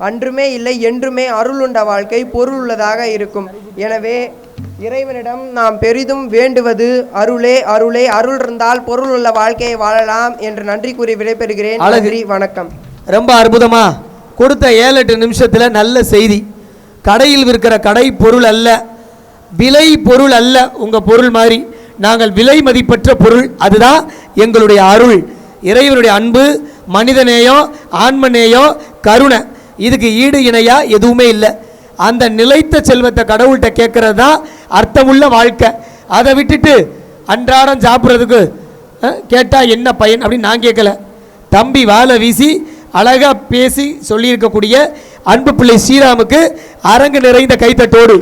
அன்றுமே இல்லை என்றுமே அருள் உண்ட வாழ்க்கை பொருள் உள்ளதாக இருக்கும். எனவே இறைவனிடம் நாம் பெரிதும் வேண்டுவது அருளே அருளே, அருள் இருந்தால் பொருள் உள்ள வாழ்க்கையை வாழலாம் என்று நன்றி கூறி விடைபெறுகிறேன். நன்றி, வணக்கம். ரொம்ப அற்புதமா கொடுத்த 7-8 நிமிஷத்துல நல்ல செய்தி. கடையில் விற்கிற கடை பொருள் அல்ல, விலை பொருள் அல்ல. உங்க பொருள் மாதிரி நாங்கள் விலை மதிப்பற்ற பொருள், அதுதான் எங்களுடைய அருள். இறைவனுடைய அன்பு, மனிதநேயம், ஆன்மநேயம், கருணை, இதுக்கு ஈடு இணையா எதுவுமே இல்லை. அந்த நிலைத்த செல்வத்தை கடவுள்கிட்ட கேட்கறது தான் அர்த்தமுள்ள வாழ்க்கை. அதை விட்டுட்டு அன்றாடம் சாப்பிட்றதுக்கு கேட்டால் என்ன பயன் அப்படின்னு நான் கேட்கல. தம்பி வாழை வீசி அழகாக பேசி சொல்லியிருக்கக்கூடிய அன்பு பிள்ளை ஸ்ரீராமுக்கு அரங்கு நிறைந்த கைத்தட்டோடு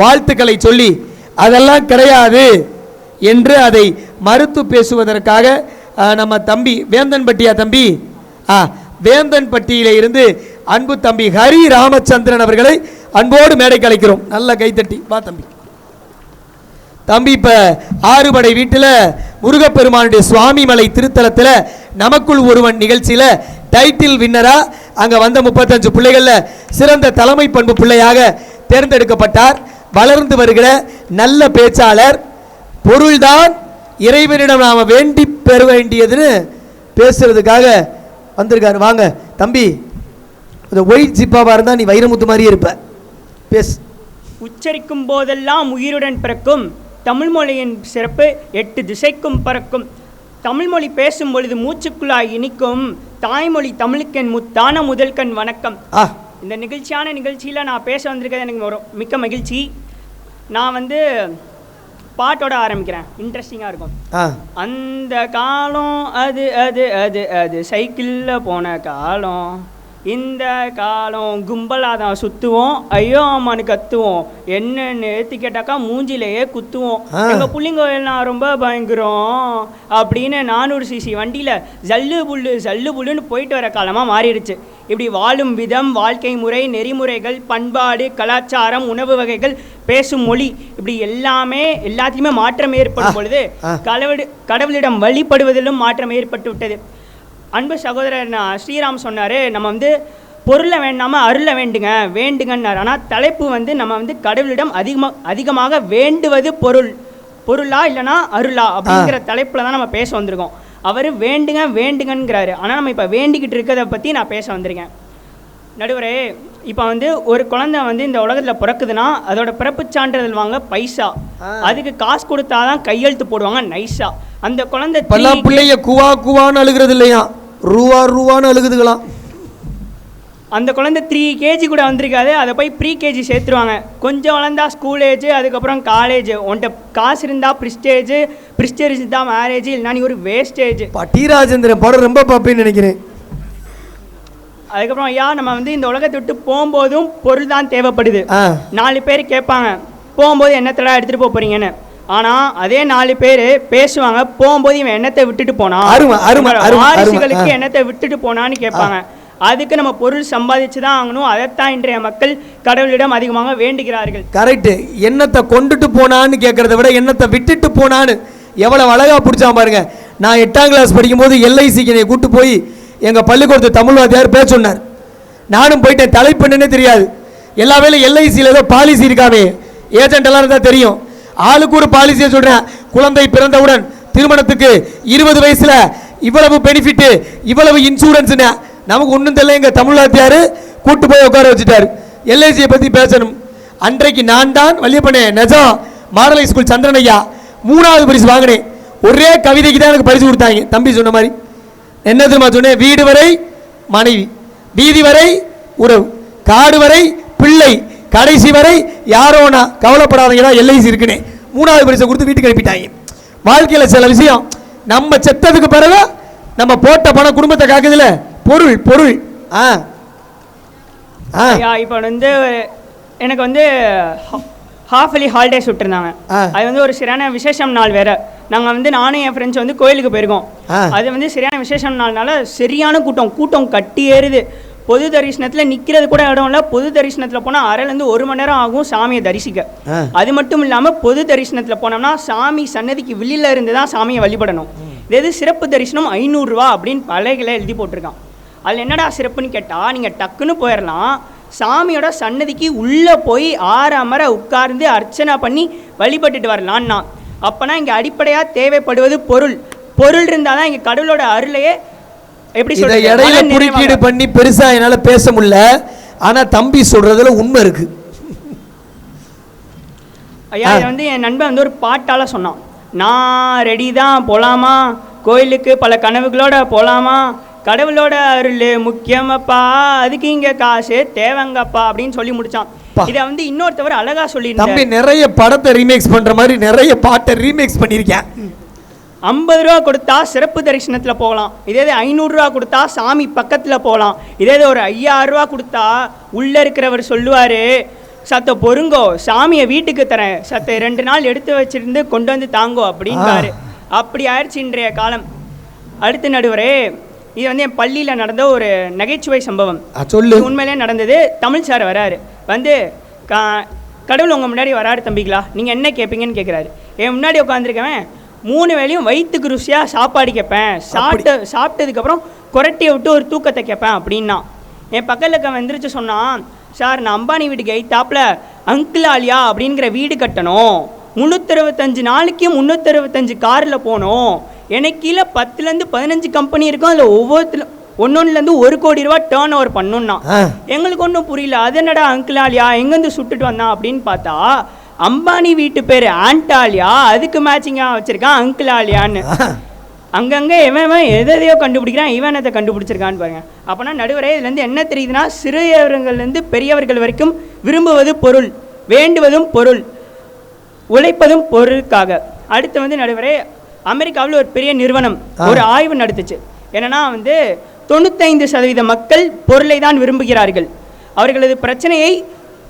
வாழ்த்துக்களை சொல்லி அதெல்லாம் கிடையாது என்று அதை மறுத்து பேசுவதற்காக நம்ம தம்பி வேந்தன்பட்டியா தம்பி வேந்தன்பட்டியில இருந்து அன்பு தம்பி ஹரி ராமச்சந்திரன் அவர்களை அன்போடு மேடைக்கு அழைக்கிறோம். நல்ல கைத்தட்டி வா தம்பி. தம்பி இப்ப ஆறுபடை வீட்டில் முருகப்பெருமானுடைய சுவாமிமலை திருத்தலத்தில் நமக்குள் ஒருவன் நிகழ்ச்சியில டைட்டில் வின்னரா அங்க வந்த 35 பிள்ளைகள்ல சிறந்த தலைமை பண்பு பிள்ளையாக தேர்ந்தெடுக்கப்பட்டார். வளர்ந்து வருகிற நல்ல பேச்சாளர். பொருள்தான் இறைவனிடம் நாம வேண்டி பெற வேண்டியதுன்னு பேசுறதுக்காக வந்திருக்காரு. வாங்க தம்பி, ஒயிட் ஜிப்பாவா இருந்தா நீ வைரமுத்து மாதிரியே இருப்ப. பேசு. உச்சரிக்கும் போதெல்லாம் உயிருடன் பிறக்கும் தமிழ் மொழியின் சிறப்பு 8 திசைக்கும் பறக்கும். தமிழ் மொழி பேசும் பொழுது மூச்சுக்குள்ளாய் இனிக்கும் தாய்மொழி தமிழுக்கென் முத்தான முதல்கண் வணக்கம். இந்த நிகழ்ச்சியில் நான் பேச வந்திருக்கிறது எனக்கு மிக்க மகிழ்ச்சி. நான் வந்து பாட்டோட ஆரம்பிக்கிறேன், இன்ட்ரெஸ்டிங்காக இருக்கும். அந்த காலம் அது அது அது அது சைக்கிளில் போன காலம், இந்த காலம் கும்பலாக தான் சுற்றுவோம், ஐயோ அம்மானு கத்துவோம், என்னன்னு ஏற்றி கேட்டாக்கா மூஞ்சிலேயே குத்துவோம், எங்கள் புள்ளிங்கோயில் ரொம்ப பயங்கரம் அப்படின்னு 400 cc வண்டியில் ஜல்லு புல்லுன்னு போயிட்டு வர காலமாக மாறிடுச்சு. இப்படி வாழும் விதம், வாழ்க்கை முறை, நெறிமுறைகள், பண்பாடு, கலாச்சாரம், உணவு வகைகள், பேசும் மொழி, இப்படி எல்லாத்தையுமே மாற்றம் ஏற்படும் பொழுது கடவுளிடம் வழிபடுவதிலும் மாற்றம் ஏற்பட்டு விட்டது. அன்பு சகோதரர் ஸ்ரீராம் சொன்னார், நம்ம வந்து பொருளை வேண்டாமல் அருளை வேண்டுங்கன்னார். ஆனால் தலைப்பு வந்து நம்ம வந்து கடவுளிடம் அதிகமாக வேண்டுவது பொருளா இல்லைனா அருளா அப்படிங்கிற தலைப்பில் தான் நம்ம பேச வந்திருக்கோம். அவர் வேண்டுங்கங்கிறாரு. ஆனால் நம்ம இப்போ வேண்டிக்கிட்டு இருக்கிறத பற்றி நான் பேச வந்திருக்கேன். நடுவரே, இப்போ வந்து ஒரு குழந்தை வந்து இந்த உலகத்தில் பிறக்குதுன்னா அதோட பிறப்பு சான்றிதழ் வாங்க பைசா, அதுக்கு காசு கொடுத்தாதான் கையெழுத்து போடுவாங்க நைஸா. அந்த குழந்தை பிள்ளைய குவான்னு அழுகிறது இல்லையா, ரூவான்னு அழுகுதுங்களாம். அந்த குழந்தை 3 kg கூட வந்திருக்காது, அதை போய் ப்ரீ கேஜி சேர்த்துருவாங்க. கொஞ்சம் வளர்ந்தா ஸ்கூல் ஏஜ், அதுக்கப்புறம் காலேஜ். உன்ட்ட காசு இருந்தால் ப்ரிஸ்டேஜ் இருந்தால் மேரேஜ், இல்லைனா நீ ஒரு வேஸ்டேஜ். டி ராஜேந்திரன் படம் ரொம்ப பார்ப்பேன்னு நினைக்கிறேன். அதுக்கப்புறம் ஐயா, நம்ம வந்து இந்த உலகத்தை விட்டு போகும்போதும் பொருள் தான் தேவைப்படுது. 4 பேர் கேட்பாங்க, போகும்போது என்னத்தடா எடுத்துகிட்டு போகிறீங்கன்னு. ஆனால் அதே 4 பேர் பேசுவாங்க, போகும்போது இவன் என்னத்தை விட்டுட்டு போனான், வாரிசுகளுக்கு என்னத்தை விட்டுட்டு போனான்னு கேட்பாங்க. அதுக்கு நம்ம பொருள் சம்பாதிச்சு தான் ஆகணும். அதைத்தான் இன்றைய மக்கள் கடவுளிடம் அதிகமாக வேண்டுகிறார்கள். கரெக்டு. என்னத்தை கொண்டுட்டு போனான்னு கேட்கறத விட என்னத்தை விட்டுட்டு போனான்னு எவ்வளவு அழகா பிடிச்சா பாருங்க. நான் 8ஆம் கிளாஸ் படிக்கும்போது எல்ஐசிக்கு என்னை கூட்டு போய் எங்கள் பள்ளிக்கூடத்து தமிழ் வாத்தியார் பேச சொன்னார். நானும் போயிட்டேன். தலைப்பு என்னன்னே தெரியாது. எல்லா வேலையும் எல்ஐசியில் ஏதோ பாலிசி இருக்காமே, ஏஜென்ட் எல்லாம் இருந்தால் தெரியும். ஆளுக்கு ஒரு பாலிசியை சொல்கிறேன். குழந்தை பிறந்தவுடன் திருமணத்துக்கு 20 வயசுல இவ்வளவு பெனிஃபிட், இவ்வளவு இன்சூரன்ஸ்னு நமக்கு ஒன்றும் தெரியல. எங்கள் தமிழ் வாத்தியார் கூட்டு போய் உட்கார வச்சுட்டாரு. எல்ஐசியை பற்றி பேசணும். அன்றைக்கு நான் தான் வள்ளியப்பனே நிஜம் மாடலை ஸ்கூல் சந்திரன் ஐயா 3வது பரிசு வாங்கினேன். ஒரே கவிதைக்கு தான் எனக்கு பரிசு கொடுத்தாங்க. தம்பி சொன்ன மாதிரி என்ன தெரியுமா சொன்னேன்? வீடு வரை மனைவி, வீதி வரை உறவு, காடு வரை பிள்ளை, கடைசி வரை யாரோனா கவலைப்படாதீங்க எல்ஐசி இருக்குன்னு 3வது பரிசை கொடுத்து வீட்டுக்கு அனுப்பிட்டாங்க. வாழ்க்கையில் சில விஷயம் நம்ம செத்ததுக்கு பிறகு நம்ம போட்ட பணம் குடும்பத்தை காக்குதுல. பொருள் பொருள் இப்போ வந்து எனக்கு வந்து ஹாஃப்லி ஹாலிடேஸ் விட்டுருந்தாங்க. அது வந்து ஒரு சரியான விசேஷம் நாள் வேற. நாங்கள் வந்து நானும் என் ஃப்ரெண்ட்ஸ் வந்து கோயிலுக்கு போயிருக்கோம். அது வந்து சரியான விசேஷம் நாள்னால சரியான கூட்டம் கட்டி ஏறுது. பொது தரிசனத்தில் நிற்கிறது கூட இடம் இல்லை. பொது தரிசனத்தில் போனால் அரைலேருந்து 1 மணி நேரம் ஆகும் சாமியை தரிசிக்க. அது மட்டும் இல்லாமல் பொது தரிசனத்தில் போனோம்னா சாமி சன்னதிக்கு வெளியில் இருந்து தான் சாமியை வழிபடணும். இது சிறப்பு தரிசனம் 500 ரூபா அப்படின்னு பலகைகளை எழுதி போட்டிருக்கான். அதில் என்னடா சிறப்புன்னு கேட்டால், நீங்கள் டக்குன்னு போயிடலாம், சாமியோட சன்னதிக்கு உள்ளே போய் 6 அமர உட்கார்ந்து அர்ச்சனை பண்ணி வழிபட்டுட்டு வரலான்னா. அப்போனா இங்கே அடிப்படையாக தேவைப்படுவது பொருள். பொருள் இருந்தால் தான் இங்கே கடவுளோட அருளையே எப்படி சொல்ற இடையில குறுக்கீடு பண்ணி பெருசா என்னால பேச முடியல. ஆனா தம்பி சொல்றதுல உண்மை இருக்கு. ஐயா இதை வந்து என் நண்பன் வந்து ஒரு பாட்டால சொன்னான். நான் ரெடி தான் போலாமா, கோயிலுக்கு பல கனவுகளோட போலாமா, கடவுளோட அருள் முக்கியமாப்பா, அதுக்கு இங்க காசு தேவைங்கப்பா அப்படின்னு சொல்லி முடிச்சான். இதை வந்து இன்னொருத்தவர் அழகா சொல்லி தம்பி நிறைய படத்தை ரீமேக்ஸ் பண்ற மாதிரி நிறைய பாட்டை ரீமேக்ஸ் பண்ணிருக்கேன். 50 ரூபா கொடுத்தா சிறப்பு தரிசனத்தில் போகலாம். இதே 500 ரூபா கொடுத்தா சாமி பக்கத்தில் போகலாம். இதே ஒரு 5000 ரூபா கொடுத்தா உள்ளே இருக்கிறவர் சொல்லுவார், சத்த பொறுங்கோ சாமியை வீட்டுக்கு தரேன், சத்த 2 நாள் எடுத்து வச்சிருந்து கொண்டு வந்து தாங்கோ அப்படிங்காரு. அப்படி ஆயிடுச்சு இன்றைய காலம். அடுத்து நடுவரே, இது வந்து என் பள்ளியில் நடந்த ஒரு நகைச்சுவை சம்பவம். சொல்லு. உண்மையிலே நடந்தது. தமிழ் சார் வராரு. வந்து கடவுள் உங்கள் முன்னாடி வராரு தம்பிங்களா, நீங்கள் என்ன கேட்பீங்கன்னு கேட்குறாரு. என் முன்னாடி உட்காந்துருக்கவன் 3 வேளையும் வயிற்றுக்கு ருசியாக சாப்பாடு கேட்பேன், சாப்பிட்டதுக்கப்புறம் குரட்டியை விட்டு ஒரு தூக்கத்தை கேட்பேன் அப்படின்னா. என் பக்கத்தில் வந்துருச்சு சொன்னான், சார் நான் அம்பானி வீட்டுக்கு எய்த்தாப்பில் அங்கிள் ஆலியா அப்படிங்கிற வீடு கட்டணும், 365 நாளைக்கு 365 காரில் போகணும், எனக்கு கீழே 10லேருந்து 15 கம்பெனி இருக்கும், அதில் ஒன்னொன்னுலேருந்து 1 கோடி ரூபா டேர்ன் ஓவர் பண்ணுன்னா. எங்களுக்கு ஒன்றும் புரியல. அது என்னடா அங்கிள் ஆலியா எங்கேருந்து சுட்டுட்டு வந்தான் அப்படின்னு பார்த்தா, அம்பானி வீட்டு பேர் ஆண்டாலியா, அதுக்கு மேட்சிங்காக வச்சுருக்கான் அங்கிள் ஆலியான்னு. அங்கங்கே இவன் எதையோ கண்டுபிடிக்கிறான், இவன் எதை கண்டுபிடிச்சிருக்கான்னு பாருங்க. அப்போனா நடுவரே இதுலேருந்து என்ன தெரியுதுன்னா, சிறியவர்கள்லேருந்து பெரியவர்கள் வரைக்கும் விரும்புவது பொருள், வேண்டுவதும் பொருள், உழைப்பதும் பொருளுக்காக. அடுத்து வந்து நடுவரே, அமெரிக்காவில் ஒரு பெரிய நிறுவனம் ஒரு ஆய்வு நடத்துச்சு. என்னன்னா வந்து 95% மக்கள் பொருளை தான் விரும்புகிறார்கள். அவர்களது பிரச்சனையை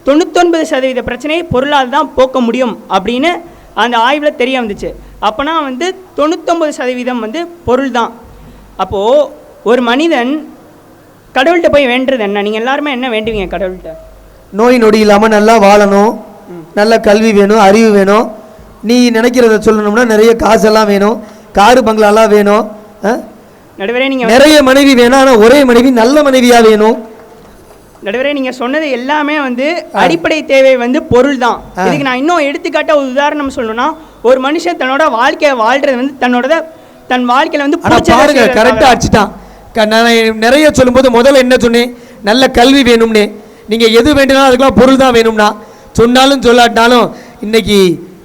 99% பிரச்சனையை பொருளால் தான் போக்க முடியும் அப்படின்னு அந்த ஆய்வில் தெரிய வந்துச்சு. அப்போனா வந்து 99% வந்து பொருள் தான். அப்போது ஒரு மனிதன் கடவுள்கிட்ட போய் வேண்டுறது என்ன? நீங்கள் எல்லாருமே என்ன வேண்டுவீங்க கடவுள்கிட்ட? நோய் நொடி இல்லாமல் நல்லா வாழணும், நல்ல கல்வி வேணும், அறிவு வேணும். நீ நினைக்கிறத சொல்லணும்னா நிறைய காசெல்லாம் வேணும், காரு பங்களாலாம் வேணும். நடுவரே நீங்கள் நிறைய மனைவி வேணும், ஆனால் ஒரே மனைவி நல்ல மனைவியாக வேணும். நடுவரே நீங்கள் சொன்னது எல்லாமே வந்து அடிப்படை தேவை வந்து பொருள் தான். இதுக்கு நான் இன்னும் எடுத்துக்காட்ட ஒரு உதாரணம் சொல்லணும்னா, ஒரு மனுஷன் தன்னோட வாழ்க்கையை வாழ்றது வந்து தன் வாழ்க்கையில வந்து பாருங்க கரெக்டாக அடிச்சுட்டான். நான் நிறைய சொல்லும்போது முதல்ல என்ன சொன்னேன், நல்ல கல்வி வேணும்னே. நீங்கள் எது வேண்டும்னாலும் அதுக்கெல்லாம் பொருள் தான் வேணும்னா சொன்னாலும் சொல்லாட்டினாலும் இன்னைக்கு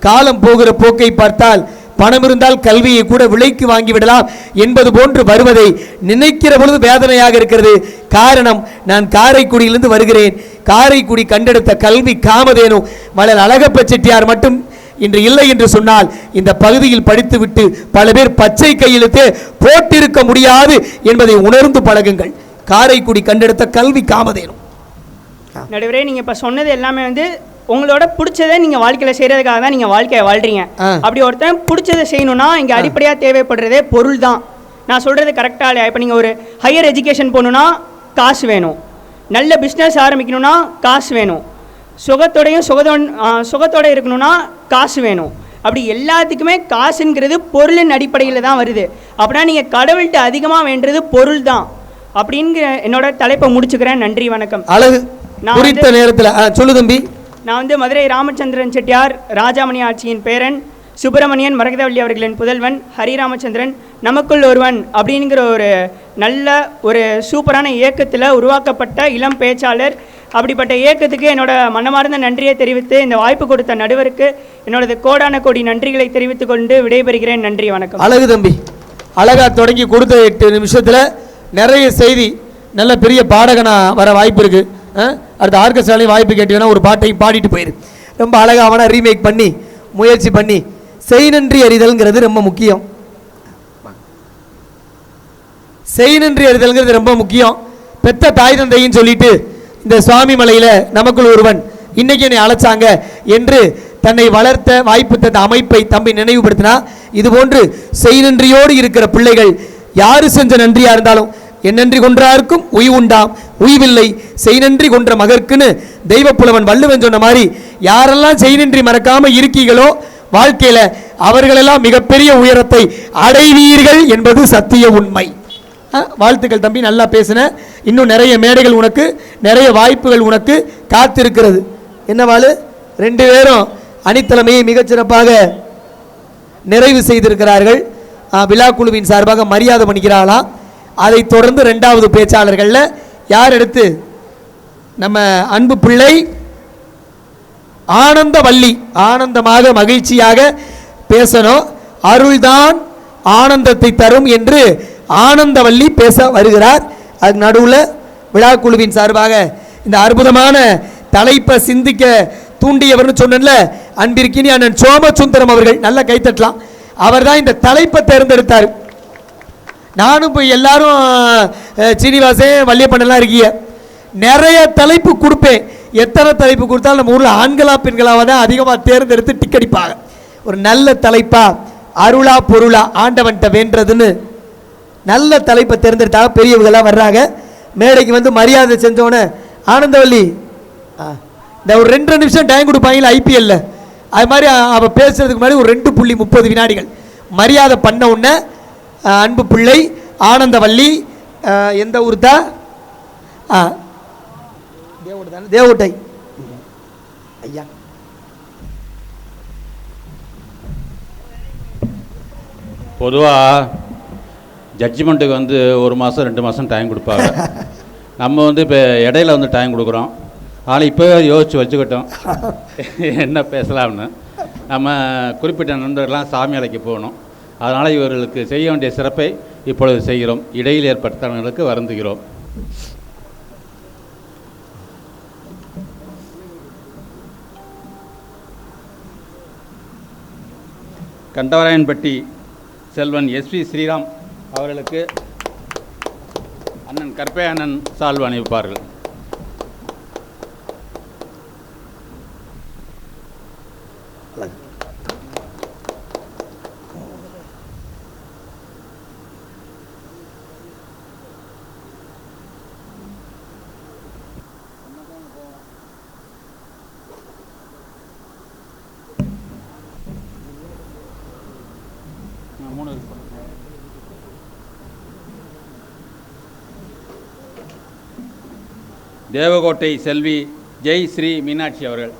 காலம் போகிற போக்கை பார்த்தால் பணம் இருந்தால் கல்வியை கூட விலைக்கு வாங்கிவிடலாம் என்பது போன்று வருவதை நினைக்கிற பொழுது வேதனையாக இருக்கிறது. காரணம், நான் காரைக்குடியிலிருந்து வருகிறேன். காரைக்குடி கண்டெடுத்த கல்வி காமதேனு மலர் அழகப்ப செட்டியார் மட்டும் இன்று இல்லை என்று சொன்னால் இந்த பகுதியில் படித்துவிட்டு பல பேர் பச்சை கையெழுத்து போட்டிருக்க முடியாது என்பதை உணர்ந்து பழகுங்கள். காரைக்குடி கண்டெடுத்த கல்வி காமதேனு. நடுவரே நீங்கள் இப்போ சொன்னது எல்லாமே வந்து உங்களோட பிடிச்சதை நீங்கள் வாழ்க்கையில் செய்கிறதுக்காக தான் நீங்கள் வாழ்க்கையை வாழ்கிறீங்க. அப்படி ஒருத்தன் பிடிச்சதை செய்யணும்னா இங்கே அடிப்படையாக தேவைப்படுறதே பொருள் தான். நான் சொல்கிறது கரெக்டாக இல்லையா? இப்போ நீங்கள் ஒரு ஹையர் எஜுகேஷன் போகணுன்னா காசு வேணும், நல்ல பிஸ்னஸ் ஆரம்பிக்கணும்னா காசு வேணும், சுகத்தோடு இருக்கணும்னா காசு வேணும். அப்படி எல்லாத்துக்குமே காசுங்கிறது பொருளின் அடிப்படையில் தான் வருது. அப்படின்னா நீங்கள் கடவுள்கிட்ட அதிகமாக வேண்டது பொருள் தான் அப்படிங்கிற என்னோட தலைப்பை முடிச்சுக்கிறேன். நன்றி, வணக்கம். அழகு. குறித்த நேரத்தில் சொல்லு தம்பி. நான் மதுரை ராமச்சந்திரன் செட்டியார் ராஜாமணி ஆட்சியின் பேரன், சுப்பிரமணியன் மரகதவள்ளி அவர்களின் புதல்வன், ஹரிராமச்சந்திரன் நமக்குள் ஒருவன் அப்படிங்கிற ஒரு நல்ல ஒரு சூப்பரான இயக்கத்தில் உருவாக்கப்பட்ட இளம் பேச்சாளர். அப்படிப்பட்ட இயக்கத்துக்கு என்னோட மனமார்ந்த நன்றியை தெரிவித்து இந்த வாய்ப்பு கொடுத்த நடுவருக்கு என்னோடது கோடான கோடி நன்றிகளை தெரிவித்துக் கொண்டு விடைபெறுகிறேன். நன்றி, வணக்கம். அழகு தம்பி, அழகா தொடங்கி கொடுத்த 8 நிமிஷத்தில் நிறைய செய்தி. நல்ல பெரிய பாடகனா வர வாய்ப்பு இருக்கு. அடுத்த ஆர்கெஸ்ட்ராலையும் வாய்ப்பு கேட்டீங்கன்னா ஒரு பாட்டையும் பாடிட்டு போயிரு. ரொம்ப அழகா அவனா ரீமேக் பண்ணி முயற்சி பண்ணி செய் நன்றி அறிதல்ங்கிறது ரொம்ப முக்கியம். செய் நன்றி அறிதல்ங்கிறது ரொம்ப முக்கியம். பெத்த தாய் தந்தைன்னு சொல்லிட்டு இந்த சுவாமி மலையில நமக்குள் ஒருவன் இன்னைக்கு என்னை அழைச்சாங்க என்று தன்னை வளர்த்த வாய்ப்பு தந்த அமைப்பை தம்பி நினைவுபடுத்தினா, இது போன்று செய் நன்றியோடு இருக்கிற பிள்ளைகள் யாரு செஞ்ச நன்றியா இருந்தாலும் என் நன்றி கொன்றார்க்கும் உய் உண்டாம் உய்வில்லை செய் நன்றி கொன்ற மகர்க்குன்னு தெய்வ புலவன் வள்ளுவன் சொன்ன மாதிரி யாரெல்லாம் செய் நன்றி மறக்காம இருக்கீங்களோ வாழ்க்கையில அவர்களெல்லாம் மிகப்பெரிய உயரத்தை அடைவீர்கள் என்பது சத்திய உண்மை. வாழ்த்துக்கள் தம்பி, நல்லா பேசின. இன்னும் நிறைய மேடைகள் உனக்கு, நிறைய வாய்ப்புகள் உனக்கு காத்திருக்கிறது. என்னவாளு 2 பேரும் அணித்தலைமையை மிகச்சிறப்பாக நிறைவு செய்திருக்கிறார்கள். விழா குழுவின் சார்பாக மரியாதை பண்ணிக்கிறாளாம். அதை தொடர்ந்து 2வது பேச்சாளர்களில் யார் எடுத்து நம்ம அன்பு பிள்ளை ஆனந்தவள்ளி ஆனந்தமாக மகிழ்ச்சியாக பேசணும். அருள்தான் ஆனந்தத்தை தரும் என்று ஆனந்தவள்ளி பேச வருகிறார். அது நடுவில் விழா குழுவின் சார்பாக இந்த அற்புதமான தலைப்பை சிந்திக்க தூண்டியவர்னு சொன்னல அன்பிற்கினி அண்ணன் சோமசுந்தரம் அவர்கள், நல்ல கைத்தட்டலாம். அவர் தான் இந்த தலைப்பை தேர்ந்தெடுத்தார். நானும் போய் எல்லாரும் சீனிவாசன் வள்ளியப்பண்ணெல்லாம் இருக்கீங்க, நிறைய தலைப்பு கொடுப்பேன். எத்தனை தலைப்பு கொடுத்தாலும் நம்ம ஊரில் ஆண்களா பெண்களாக தான் அதிகமாக தேர்ந்தெடுத்து டிக்கடிப்பாங்க. ஒரு நல்ல தலைப்பா அருளா பொருளா ஆண்டவன்கிட்ட வேண்டதுன்னு நல்ல தலைப்பை தேர்ந்தெடுத்தாக பெரியவங்களாம் வர்றாங்க. மேடைக்கு வந்து மரியாதை செஞ்சோன்னே ஆனந்தவள்ளி இந்த ஒரு 2 நிமிஷம் டைம் கொடுப்பாங்களா ஐபிஎல்ல, அது மாதிரி அவள் பேசுறதுக்கு முன்னாடி ஒரு 2.30 வினாடிகள் மரியாதை பண்ண உடனே அன்பு பிள்ளை ஆனந்தவள்ளி எந்த ஊர் தான்? தேவகோட்டை ஐயா. பொதுவாக ஜட்ஜ்மெண்ட்டுக்கு வந்து 1 மாதம் 2 மாதம் டைம் கொடுப்பாங்க. நம்ம வந்து இப்போ இடையில வந்து டைம் கொடுக்குறோம். ஆனால் இப்போ யோசித்து வச்சுக்கிட்டோம் என்ன பேசலாம்னு. நம்ம குறிப்பிட்ட நண்பர்கள்லாம் சாமி அலைக்கு போகணும். அதனால் இவர்களுக்கு செய்ய வேண்டிய சிறப்பை இப்பொழுது செய்கிறோம். இடையில் ஏற்பட்டவர்களுக்கு வருந்துகிறோம். கண்டவராயன்பட்டி செல்வன் எஸ்வி ஸ்ரீராம் அவர்களுக்கு அண்ணன் கற்பை அண்ணன் சால்வு அணிவிப்பார்கள். தேவகோட்டை செல்வி ஜெய் ஸ்ரீ மீனாட்சி அவர்கள்.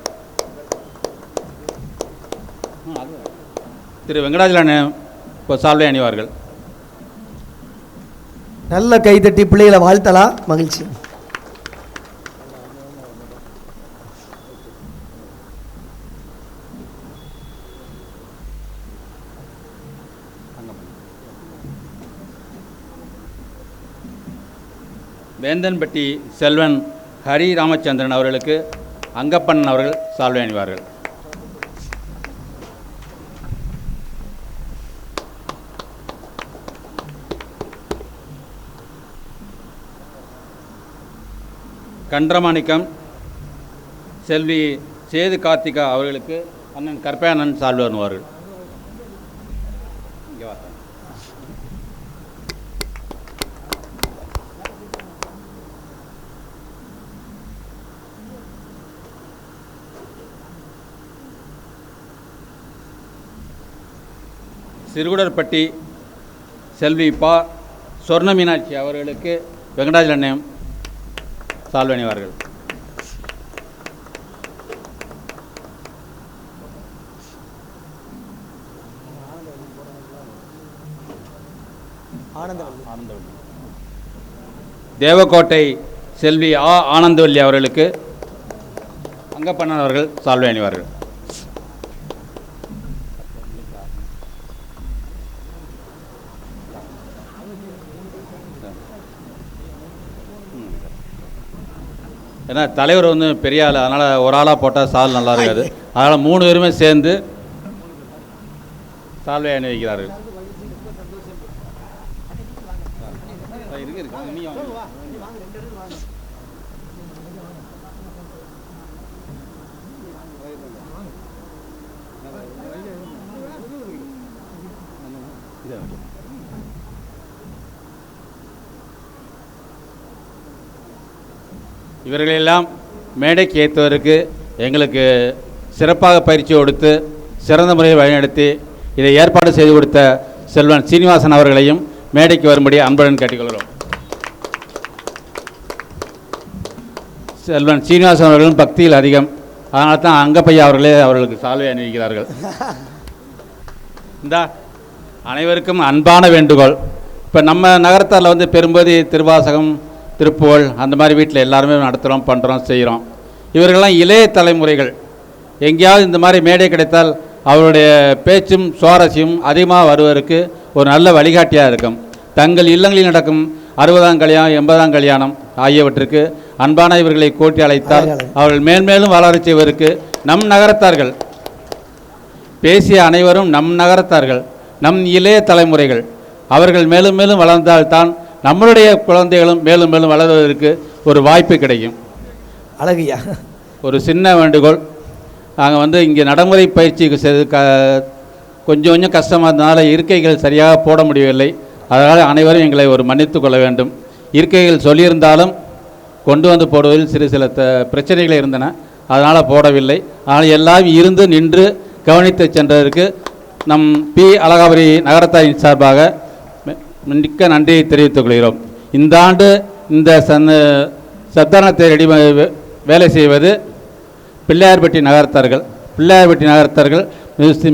திரு வெங்கடாஜலன் சால்வை அணிவார்கள். நல்ல கைதட்டி பிள்ளைகளை வாழ்த்தலாம். மகிழ்ச்சி. வேந்தன்பட்டி செல்வன் ஹரி ராமச்சந்திரன் அவர்களுக்கு அங்கப்பன் அவர்கள் சால்வை அணிவார்கள். கன்றமாணிக்கம் செல்வி சேது கார்த்திகா அவர்களுக்கு அண்ணன் கற்பையானன் சால்வை வருவார்கள். இங்கே வா. சிறுகுடற்பட்டி செல்வி பா சொர்ண மீனாட்சி அவர்களுக்கு வெங்கடாஜல அண்ணன் சால்வை அணிவார்கள். தேவக்கோட்டை செல்வி ஆனந்தவல்லி அவர்களுக்கு அங்கப்பண்ணன் அவர்கள் சால்வை அணிவார்கள். ஏன்னா தலைவர் வந்து பெரிய ஆள், அதனால் ஒரு ஆளாக போட்டால் சால் நல்லா இருக்காது. அதனால் 3 பேருமே சேர்ந்து சால்வை அணிவிக்கிறார்கள். இவர்களெல்லாம் மேடைக்கு ஏற்றுவதற்கு எங்களுக்கு சிறப்பாக பயிற்சி கொடுத்து சிறந்த முறையில் வழிநடத்தி இதை ஏற்பாடு செய்து கொடுத்த செல்வன் சீனிவாசன் அவர்களையும் மேடைக்கு வரும்படி அன்புடன் கேட்டுக்கொள்கிறோம். செல்வன் சீனிவாசன் அவர்களும் பக்தியில் அதிகம், அதனால தான் அங்கப்பையா அவர்களே அவர்களுக்கு சால்வை அணிவிக்கிறார்கள். இந்த அனைவருக்கும் அன்பான வேண்டுகோள். இப்போ நம்ம நகரத்தாரில் வந்து பெரும்பதி திருவாசகம் திருப்புகழ் அந்த மாதிரி வீட்டில் எல்லாருமே நடத்துகிறோம், பண்ணுறோம், செய்கிறோம். இவர்களெல்லாம் இளைய தலைமுறைகள். எங்கேயாவது இந்த மாதிரி மேடை கிடைத்தால் அவருடைய பேச்சும் சுவாரஸ்யம் அதிகமாக வருவதற்கு ஒரு நல்ல வழிகாட்டியாக இருக்கும். தங்கள் இல்லங்களில் நடக்கும் 60ஆம் கல்யாணம் 80ஆம் கல்யாணம் ஆகியவற்றுக்கு அன்பான இவர்களை கூட்டி அழைத்தால் அவர்கள் மேன்மேலும் வளரச் செய்வதற்கு நம் நகரத்தார்கள் பேசிய அனைவரும் நம் நகரத்தார்கள், நம் இளைய தலைமுறைகள். அவர்கள் மேலும் மேலும் வளர்ந்தால்தான் நம்மளுடைய குழந்தைகளும் மேலும் மேலும் வளர்வதற்கு ஒரு வாய்ப்பு கிடைக்கும். அழகியா ஒரு சின்ன வேண்டுகோள். நாங்கள் வந்து இங்கே நடைமுறை பயிற்சிக்கு கொஞ்சம் கொஞ்சம் கஷ்டமாக இருந்தனால இருக்கைகள் சரியாக போட முடியவில்லை. அதனால் அனைவரும் எங்களை ஒரு மன்னித்து கொள்ள வேண்டும். இருக்கைகள் சொல்லியிருந்தாலும் கொண்டு வந்து போடுவதில் சில பிரச்சனைகள் இருந்தன, அதனால் போடவில்லை. ஆனால் எல்லாரும் இருந்து நின்று கவனித்து சென்றதற்கு நம் பி அழகாபுரி நகரத்தாரின் சார்பாக மிக்க நன்றியை தெரிவித்துக் கொள்கிறோம். இந்த ஆண்டு இந்த சத்தானத்தை ரெடி வேலை செய்வது பிள்ளையார்பட்டி நகரத்தார்கள். பிள்ளையார்பட்டி நகரத்தார்கள்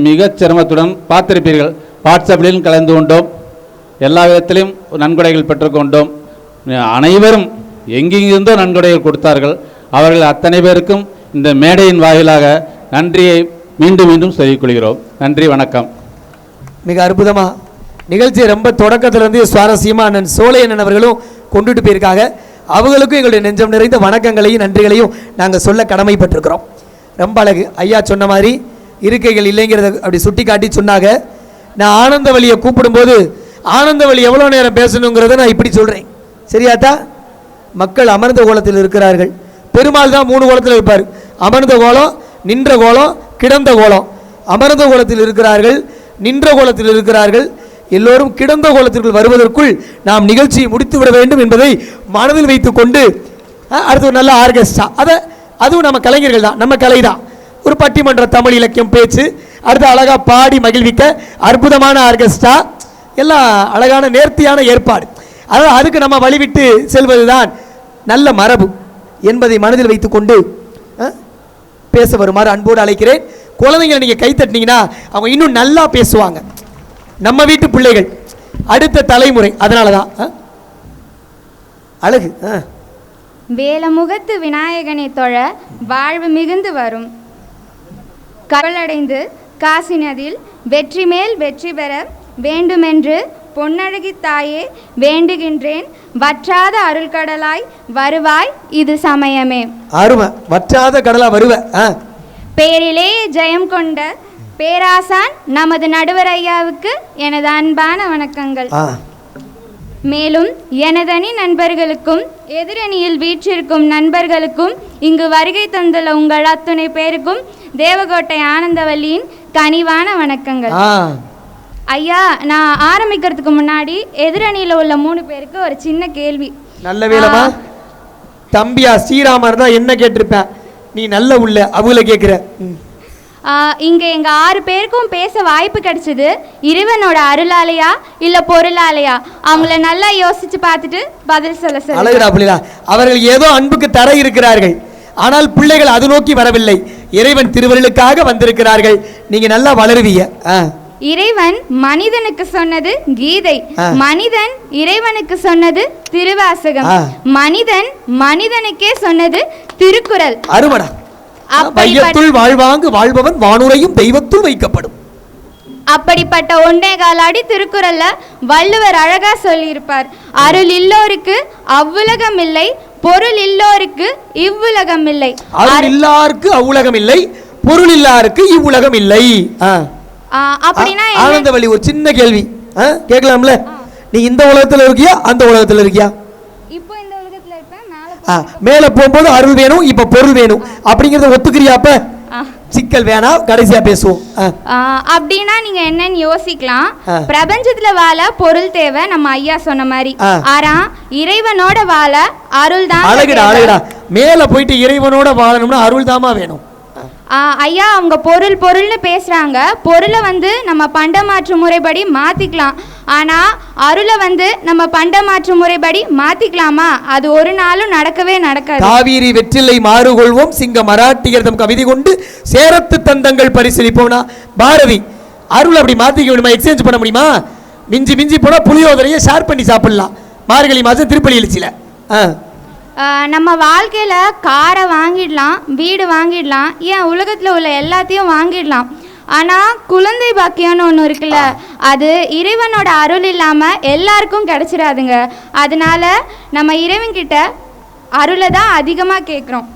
மிகச் சிரமத்துடன் பார்த்திருப்பீர்கள். வாட்ஸ்அப்பிலும் கலந்து கொண்டோம், எல்லா விதத்திலும் நன்கொடைகள் பெற்றுக்கொண்டோம். அனைவரும் எங்கெங்கிருந்தோ நன்கொடைகள் கொடுத்தார்கள். அவர்கள் அத்தனை பேருக்கும் இந்த மேடையின் வாயிலாக நன்றியை மீண்டும் மீண்டும் சொல்லிக் கொள்கிறோம். நன்றி, வணக்கம். மிக அற்புதமாக நிகழ்ச்சியை ரொம்ப தொடக்கத்திலிருந்து சுவாரஸ்யமாக அண்ணன் சோலையண்ணன் அவர்களும் கொண்டுட்டு போயிருக்காங்க. அவங்களுக்கும் எங்களுடைய நெஞ்சம் நிறைந்த வணக்கங்களையும் நன்றிகளையும் நாங்கள் சொல்ல கடமைப்பட்டிருக்கிறோம். ரொம்ப அழகு. ஐயா சொன்ன மாதிரி இருக்கைகள் இல்லைங்கிறத அப்படி சுட்டி காட்டி சொன்னாங்க. நான் ஆனந்தவழியை கூப்பிடும்போது ஆனந்தவழி எவ்வளோ நேரம் பேசணுங்கிறத நான் இப்படி சொல்கிறேன். சரியாத்தா? மக்கள் அமர்ந்த கோலத்தில் இருக்கிறார்கள். பெருமாள் தான் 3 கோலத்தில் இருப்பார். அமர்ந்த கோலம், நின்ற கோலம், கிடந்த கோலம். அமர்ந்த கோலத்தில் இருக்கிறார்கள், நின்ற கோலத்தில் இருக்கிறார்கள். எல்லோரும் கிடந்த கோலத்திற்குள் வருவதற்குள் நாம் நிகழ்ச்சியை முடித்து விட வேண்டும் என்பதை மனதில் வைத்துக் கொண்டு அடுத்து ஒரு நல்ல ஆர்கெஸ்ட்ரா, அதுவும் நம்ம கலைஞர்கள் தான், நம்ம கலை தான். ஒரு பட்டிமன்ற தமிழ் இலக்கியம் பேச்சு, அடுத்து அழகாக பாடி மகிழ்விக்க அற்புதமான ஆர்கெஸ்ட்ரா, எல்லாம் அழகான நேர்த்தியான ஏற்பாடு. அதாவது அதுக்கு நம்ம வழிவிட்டு செல்வது தான் நல்ல மரபு என்பதை மனதில் வைத்துக்கொண்டு பேச வருமாறு அன்போடு அழைக்கிறேன். குழந்தைங்களை நீங்கள் கைத்தட்டினீங்கன்னா அவங்க இன்னும் நல்லா பேசுவாங்க. நம்ம வீட்டு பிள்ளைகள், அடுத்த தலைமுறை. அதனால தான் அழகு. வேலமுகத்து விநாயகனை தொழ வாழ்வு மிகுந்து வரும். கவலடைந்து காசினதில் வெற்றி மேல் வெற்றி பெற வேண்டுமென்று பொன்னழகி தாயே வேண்டுகின்றேன். வற்றாத அருள்கடலாய் வருவாய் இது சமயமே. அருமை. வற்றாத கடலா வருவ. பேரிலே ஜெயம் கொண்ட பேராசான் நமது நடுவர் ஐயாவுக்கு எனது அன்பான வணக்கங்கள். மேலும் எனதனி நண்பர்களுக்கும் எதிரணியில் வீற்றிருக்கும் நண்பர்களுக்கும் இங்கு வருகை தந்துள்ள உங்கள் அத்துணை பேருக்கும் தேவகோட்டை ஆனந்தவல்லியின் கனிவான வணக்கங்கள். ஐயா, நான் ஆரம்பிக்கிறதுக்கு முன்னாடி எதிரணியில் உள்ள 3 பேருக்கு ஒரு சின்ன கேள்வி. நல்ல வேலைமா தம்பியா ஸ்ரீராமர் தான் என்ன கேட்டிருப்பேன், நீ நல்ல உள்ள அவங்கள கேட்குற. இங்கே எங்கள் 6 பேருக்கும் பேச வாய்ப்பு கிடைச்சது இறைவனோட அருளாலையா இல்லை பொருளாலையா? அவங்கள நல்லா யோசிச்சு பார்த்துட்டு பதில் சொல்ல சொல்லுங்க. அழகுடா புள்ளிடா. அவர்கள் ஏதோ அன்புக்கு தர இருக்கிறார்கள், ஆனால் பிள்ளைகள் அது நோக்கி வரவில்லை. இறைவன் திருவருளுக்காக வந்திருக்கிறார்கள். நீங்க நல்லா வளருவீங்க. இறைவன் மனிதனுக்கு சொன்னது கீதை, மனிதன் இறைவனுக்கு சொன்னது திருவாசகம், மனிதன் மனிதனுக்கே சொன்னது திருக்குறள். அருமடா. வையத்துள் வாழ்வாங்கு வாழ்பவன் வானுரையும் தெய்வத்துள் வைக்கப்படும். அப்படிப்பட்ட 1.25 அடி திருக்குறள்ல வள்ளுவர் அழகா சொல்லியிருப்பார், அருள் இல்லோருக்கு அவ்வுலகம் இல்லை, பொருள் இல்லோருக்கு இவ்வுலகம் இல்லை. அருள் இல்லாருக்கு அவ்வுலகம் இல்லை, பொருள் இல்லாருக்கு இவ்வுலகம் இல்லை. அப்படின்னா ஆனந்தவல்லி ஒரு சின்ன கேள்வி கேட்கலாம்ல? நீ இந்த உலகத்துல இருக்கியா அந்த உலகத்துல இருக்கியா? இப்போ இந்த உலகத்துல இருப்பேன். மேல போகும்போது அருள் வேணும், இப்ப பொருள் வேணும் அப்படிங்கறத ஒத்துக்கிறியா? அப்ப சிக்கல் வேணாம், கடைசியா பேசுவோம். அப்படின்னா நீங்க என்னன்னு யோசிக்கலாம். பிரபஞ்சத்துல வாழ பொருள் தேவை, நம்ம ஐயா சொன்ன மாதிரி. ஆனா இறைவனோட வாழ அருள் தான். அழகுடா அழகுடா. மேல போயிட்டு இறைவனோட வாழணும்னா அருள் தாமா வேணும். ஐயா, அவங்க பொருள்னு பேசுறாங்க. பொருளை நம்ம பண்டமாற்று முறைப்படி மாத்திக்கலாம். ஆனா அருளை நம்ம பண்டமாற்று முறைப்படி மாத்திக்கலாமா? அது ஒரு நாளும் நடக்கவே நடக்காது. காவிரி வெற்றிலை மாறுகொள்வோம் சிங்க மராட்டியர்தம் கவிதை கொண்டு சேரத்து தந்தங்கள் பரிசீலிப்போம்னா பாரதி அருள் அப்படி மாத்திக்க முடியுமா? எக்ஸ்சேஞ்ச் பண்ண முடியுமா? மிஞ்சி போனா புளியோதரையை ஷேர் பண்ணி சாப்பிடலாம். மார்கழி மாசம் திருப்பலி எழுச்சியில நம்ம வாழ்க்கையில் காரை வாங்கிடலாம், வீடு வாங்கிடலாம், ஏன் உலகத்தில் உள்ள எல்லாத்தையும் வாங்கிடலாம். ஆனால் குழந்தை பாக்கியம்னு ஒன்று இருக்குல்ல, அது இறைவனோட அருள் இல்லாமல் எல்லாருக்கும் கிடைச்சிடாதுங்க. அதனால நம்ம இறைவன்கிட்ட அருளை தான் அதிகமாக கேட்குறோம்.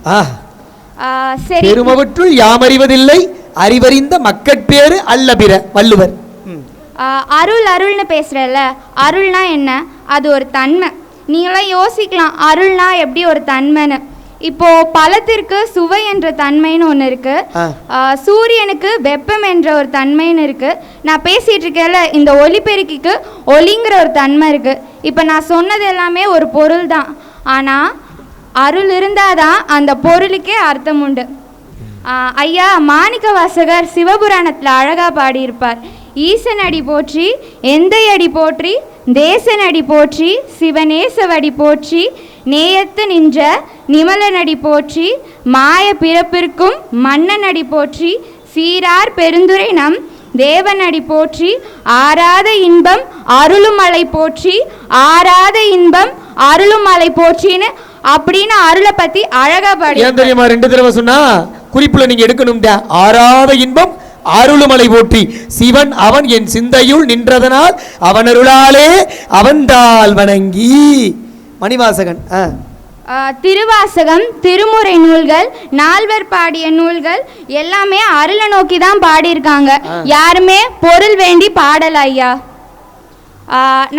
சரி, பெருமவற்றுள் யாமறிவதில்லை அறிவறிந்த மக்கட்பேறு அல்ல பிற வள்ளுவர். அருள்னு பேசுகிறல்ல, அருள்னா என்ன? அது ஒரு தன்மை. நீங்களாம் யோசிக்கலாம், அருள்னா எப்படி ஒரு தன்மைன்னு. இப்போ பழத்திற்கு சுவை என்ற தன்மைன்னு ஒன்று இருக்கு, சூரியனுக்கு வெப்பம் என்ற ஒரு தன்மைன்னு இருக்கு. நான் பேசிட்டு இருக்கேன்ல, இந்த ஒலிபெருக்கிக்கு ஒலிங்கிற ஒரு தன்மை இருக்கு. இப்போ நான் சொன்னது எல்லாமே ஒரு பொருள் தான், ஆனால் அருள் இருந்தாதான் அந்த பொருளுக்கே அர்த்தம் உண்டு. ஐயா, மாணிக்க வாசகர் சிவபுராணத்தில் அழகா பாடியிருப்பார், ஈசனடி போற்றி எந்தையடி போற்றி தேசனடி போற்றி சிவநேசவடி போற்றி நேயத்து நின்ற நிமலனடி போற்றி மாய பிறப்பிற்கும் மன்னனடி போற்றி சீரார் பெருந்துரை நம் தேவனடி போற்றி ஆராத இன்பம் அருளுமலை போற்றி ஆராத இன்பம் அருளுமலை போற்றின்னு அப்படின்னு அருளை பத்தி அழகா பாடி. ஏன் தெரியுமா 2 தடவை சொன்னா? குறிப்புல நீங்க எடுக்கணும். ஆராத இன்பம் அருளுமலை போற்றி சிவன் அவன் என் சிந்தையுள் நின்றதனால் அவன் அருளாலே அவன்தால் வணங்கி. மணிவாசகன். திருவாசகம், திருமுறை நூல்கள், நால்வர் பாடிய நூல்கள் எல்லாமே அருளை நோக்கி தான் பாடியிருக்காங்க. யாருமே பொருள் வேண்டி பாடல. ஐயா,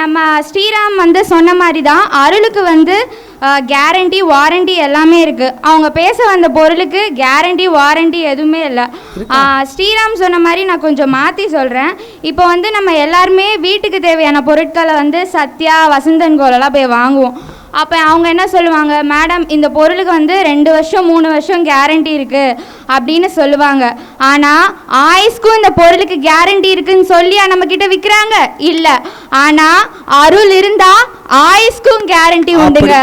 நம்ம ஸ்ரீராம் சொன்ன மாதிரி தான் அருளுக்கு கேரண்டி வாரண்டி எல்லாமே இருக்குது. அவங்க பேச வந்த பொருளுக்கு கேரண்டி வாரண்டி எதுவுமே இல்லை. ஸ்ரீராம் சொன்ன மாதிரி நான் கொஞ்சம் மாற்றி சொல்கிறேன். இப்போ நம்ம எல்லாருமே வீட்டுக்கு தேவையான பொருட்களை சத்யா வசந்தன் கோலெல்லாம் போய் வாங்குவோம். அப்போ அவங்க என்ன சொல்லுவாங்க, மேடம் இந்த பொருளுக்கு 2 வருஷம் 3 வருஷம் கேரண்டி இருக்குது அப்படின்னு சொல்லுவாங்க. ஆனால் ஆயுஸ்க்கும் இந்த பொருளுக்கு கேரண்டி இருக்குன்னு சொல்லி நம்மக்கிட்ட விற்கிறாங்க இல்லை. ஆனால் அருள் இருந்தால் ஆயுஸ்க்கும் கேரண்டி உண்டுங்க.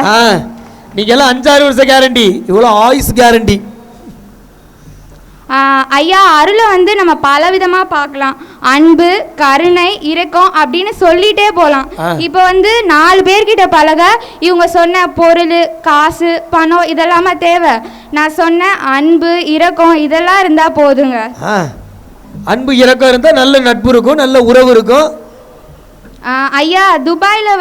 நீங்க எல்லாம் 5-6 வருஷம் கேரண்டி, இவ்வளோ ஆயுஸ் கேரண்டி. ஐயா, அருளை நம்ம பலவிதமாக பார்க்கலாம். அன்பு, கருணை, இரக்கம் அப்படின்னு சொல்லிட்டே போகலாம். இப்போ 4 பேர்கிட்ட பழக இவங்க சொன்ன பொருள், காசு, பணம் இதெல்லாமா தேவை? நான் சொன்ன அன்பு, இரக்கம் இதெல்லாம் இருந்தால் போதுங்க. அன்பு இரக்கம் இருந்தால் நல்ல நட்பு இருக்கும், நல்ல உறவு இருக்கும். ஐயா, துபாயில்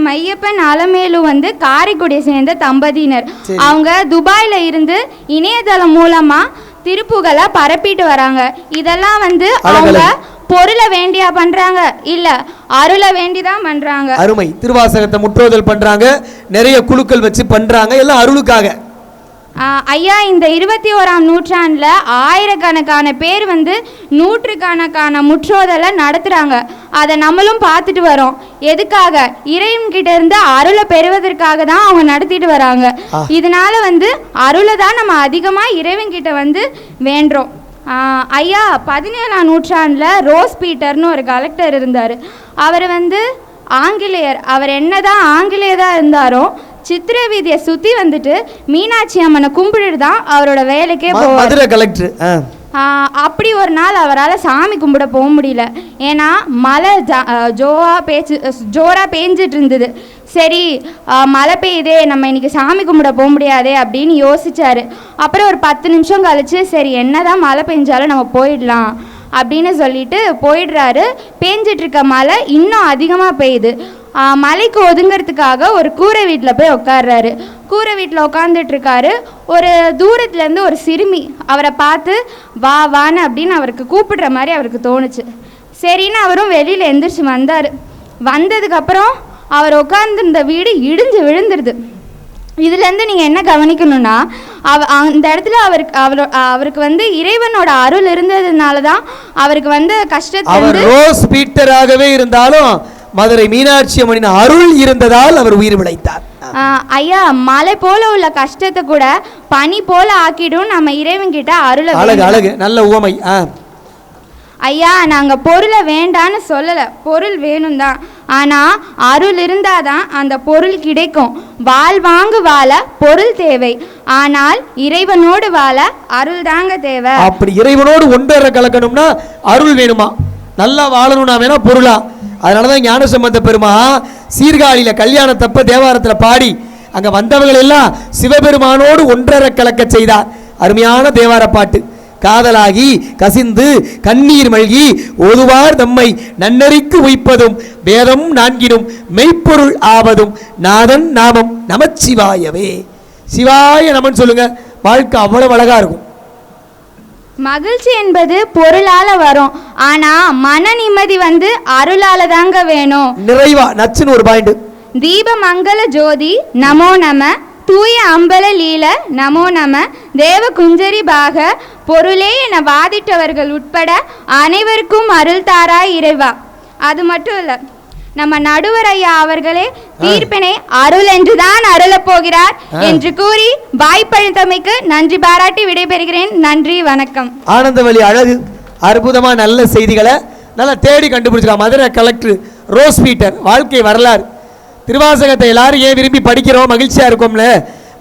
மையப்பன் அலமேலு காரைக்குடியை சேர்ந்த தம்பதியினர். அவங்க துபாயில் இருந்து இணையதளம் மூலமாக திருப்புகளை பரப்பிட்டு வராங்க. இதெல்லாம் அவங்க பொருளை வேண்டியா பண்றாங்க, இல்ல அருளை வேண்டிதான் பண்றாங்க. அருமை. திருவாசகத்தை முற்றோதல் பண்றாங்க, நிறைய குழுக்கள் வச்சு பண்றாங்க, எல்லாம் அருளுக்காக. ஐயா, இந்த 21ஆம் நூற்றாண்டில் ஆயிரக்கணக்கான பேர் நூற்றுக்கணக்கான முற்றோதலை நடத்துகிறாங்க. அதை நம்மளும் பார்த்துட்டு வரோம். எதுக்காக? இறைவன்கிட்ட இருந்து அருளை பெறுவதற்காக தான் அவங்க நடத்திட்டு வராங்க. இதனால அருளை தான் நம்ம அதிகமாக இறைவன்கிட்ட வேண்டுறோம். ஐயா, 17ஆம் நூற்றாண்டில் ரோஸ் பீட்டர்னு ஒரு கலெக்டர் இருந்தார். அவர் ஆங்கிலேயர். அவர் என்னதான் ஆங்கிலேயராக இருந்தாரோ சித்திரை வீதியை சுற்றி மீனாட்சி அம்மனை கும்பிடுட்டு தான் அவரோட வேலைக்கே மதுரை கலெக்டர். அப்படி ஒரு நாள் அவரால் சாமி கும்பிட போக முடியல. ஏன்னா மழை ஜோராக பேஞ்சிட்டு இருந்தது. சரி, மழை பெய்யுதே, நம்ம இன்னைக்கு சாமி கும்பிட போக முடியாதே அப்படின்னு யோசிச்சாரு. அப்புறம் ஒரு 10 நிமிஷம் கழிச்சு, சரி என்னதான் மழை பெஞ்சாலும் நம்ம போயிடலாம் அப்படின்னு சொல்லிட்டு போயிடுறாரு. பேஞ்சிட்டு இருக்க மழை இன்னும் அதிகமாக பெய்யுது. மலைக்கு ஒதுங்கிறதுக்காக ஒரு கூரை வீட்டில் போய் உட்கார்றாரு. கூரை வீட்டில் உட்காந்துட்டு இருக்காரு. ஒரு தூரத்துலேருந்து ஒரு சிறுமி அவரை பார்த்து வா வான்னு அப்படின்னு அவருக்கு கூப்பிடுற மாதிரி அவருக்கு தோணுச்சு. சரின்னு அவரும் வெளியில் எந்திரிச்சு வந்தார். வந்ததுக்கப்புறம் அவர் உட்காந்துருந்த வீடு இடிஞ்சு விழுந்துருது. இதுலேருந்து நீங்கள் என்ன கவனிக்கணும்னா, அந்த இடத்துல அவருக்கு இறைவனோட அருள் இருந்ததுனால தான் அவருக்கு கஷ்டத்தை ரோஸ் பீட்டராகவே இருந்தாலும் மதுரை மீனாட்சி அம்மனின் அருள் இருந்ததால் அவர் உயிர் பிழைத்தார். ஐயா, மலை போல உள்ள கஷ்டத்தை கூட பனி போல ஆக்கிடும் நம்ம இறைவன் கிட்ட அருளை. அழகு அழகு, நல்ல உவமை. ஐயா, நாங்கள் பொருளை வேண்டான்னு சொல்லலை, பொருள் வேணும் தான். ஆனால் அருள் இருந்தாதான் அந்த பொருள் கிடைக்கும். வாழ்வாங்கு வாழ பொருள் தேவை, ஆனால் இறைவனோடு வாழ அருள் தாங்க தேவை. அப்படி இறைவனோடு ஒன்றரை கலக்கணும்னா அருள் வேணுமா? நல்லா வாழணும்னா வேணா பொருளா? அதனாலதான் ஞானசம்பந்த பெருமா சீர்காழியில கல்யாணத்தப்ப தேவாரத்தில் பாடி அங்க வந்தவர்கள் எல்லாம் சிவபெருமானோடு ஒன்றரை கலக்க செய்தார். அருமையான தேவார பாட்டு. காதலாகி கசிந்து கண்ணீர் மல்கி ஓதுவார் தம்மை நன்னறிக்கு உய்ப்பதும் வேதம் நான்கினும் மெய்ப்பொருள் ஆவதும் நாதன் நாமம் நமச்சிவாயவே. சிவாய நமன் சொல்லுங்க. வாழ்க்கை அவ்வளவு அழகா இருக்கும். மகிழ்ச்சி என்பது பொருளால வரும், ஆனா மன நிம்மதி அருளால தாங்க வேணும். நிறைவா நச்சுன்னு ஒரு பாயிண்ட். தீப மங்கள ஜோதி நமோ நம, தூய அம்பல லீல நமோ நம, தேவ குஞ்சரி பாக பொருளே என வாதிட்டவர்கள் உட்பட அனைவருக்கும் அருள் தாராய் இறைவா. அது மட்டும் இல்ல, நம்ம நடுவர் ஐயா அவர்களே தீர்ப்பினை அருள் என்றுதான் அருளப் போகிறார் என்று கூறி வாய்ப்பளித்தமைக்கு நன்றி பாராட்டி விடைபெறுகிறேன். நன்றி, வணக்கம். ஆனந்தவழி அழகு. அற்புதமா நல்ல செய்திகளை நல்லா தேடி கண்டுபிடிச்சிருக்கா மதுரை கலெக்டர் ரோஸ் பீட்டர். வாழ்க்கை வரலாறு. திருவாசகத்தை எல்லாரும் ஏன் விரும்பி படிக்கிறோம், மகிழ்ச்சியா இருக்கும்ல.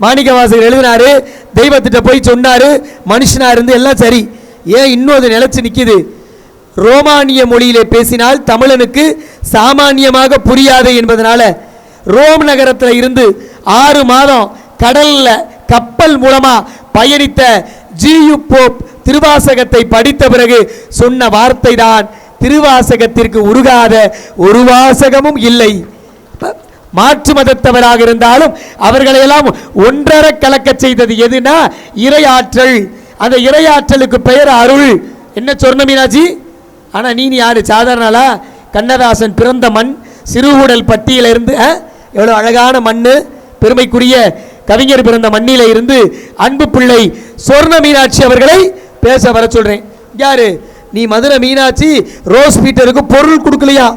மாணிக்க வாசகர் எழுதினாரு, தெய்வத்திட்ட போய் சொன்னாரு, மனுஷனா இருந்து எல்லாம் சரி. ஏன் இன்னும் அது நிலைச்சு நிக்குது? ரோமானிய மொழியிலே பேசினால் தமிழனுக்கு சாமானியமாக புரியாது என்பதனால ரோம் நகரத்தில் இருந்து 6 மாதம் கடல்ல கப்பல் மூலமா பயணித்த ஜியு போப் திருவாசகத்தை படித்த பிறகு சொன்ன வார்த்தை தான், திருவாசகத்திற்கு உருகாத ஒரு வாசகமும் இல்லை. மாற்று மதத்தவராக இருந்தாலும் அவர்களையெல்லாம் ஒன்றரை கலக்க செய்தது எதுனா இறையாற்றல். அந்த இறையாற்றலுக்கு பெயர் அருள். என்ன சொன்ன மீனாட்சி? ஆனா நீ யாரு? சாதாரணா? கண்ணதாசன் பிறந்த மண் சிறுகுடல் பட்டியல இருந்து எவ்வளவு அழகான மண்ணு. பெருமைக்குரிய கவிஞர் பிறந்த மண்ணில இருந்து அன்பு பிள்ளை சொர்ண மீனாட்சி அவர்களை பேச வர சொல்றேன். யாரு நீ? மதுரை மீனாட்சி ரோஸ் பீட்டருக்கு பொருள் கொடுக்கலையா?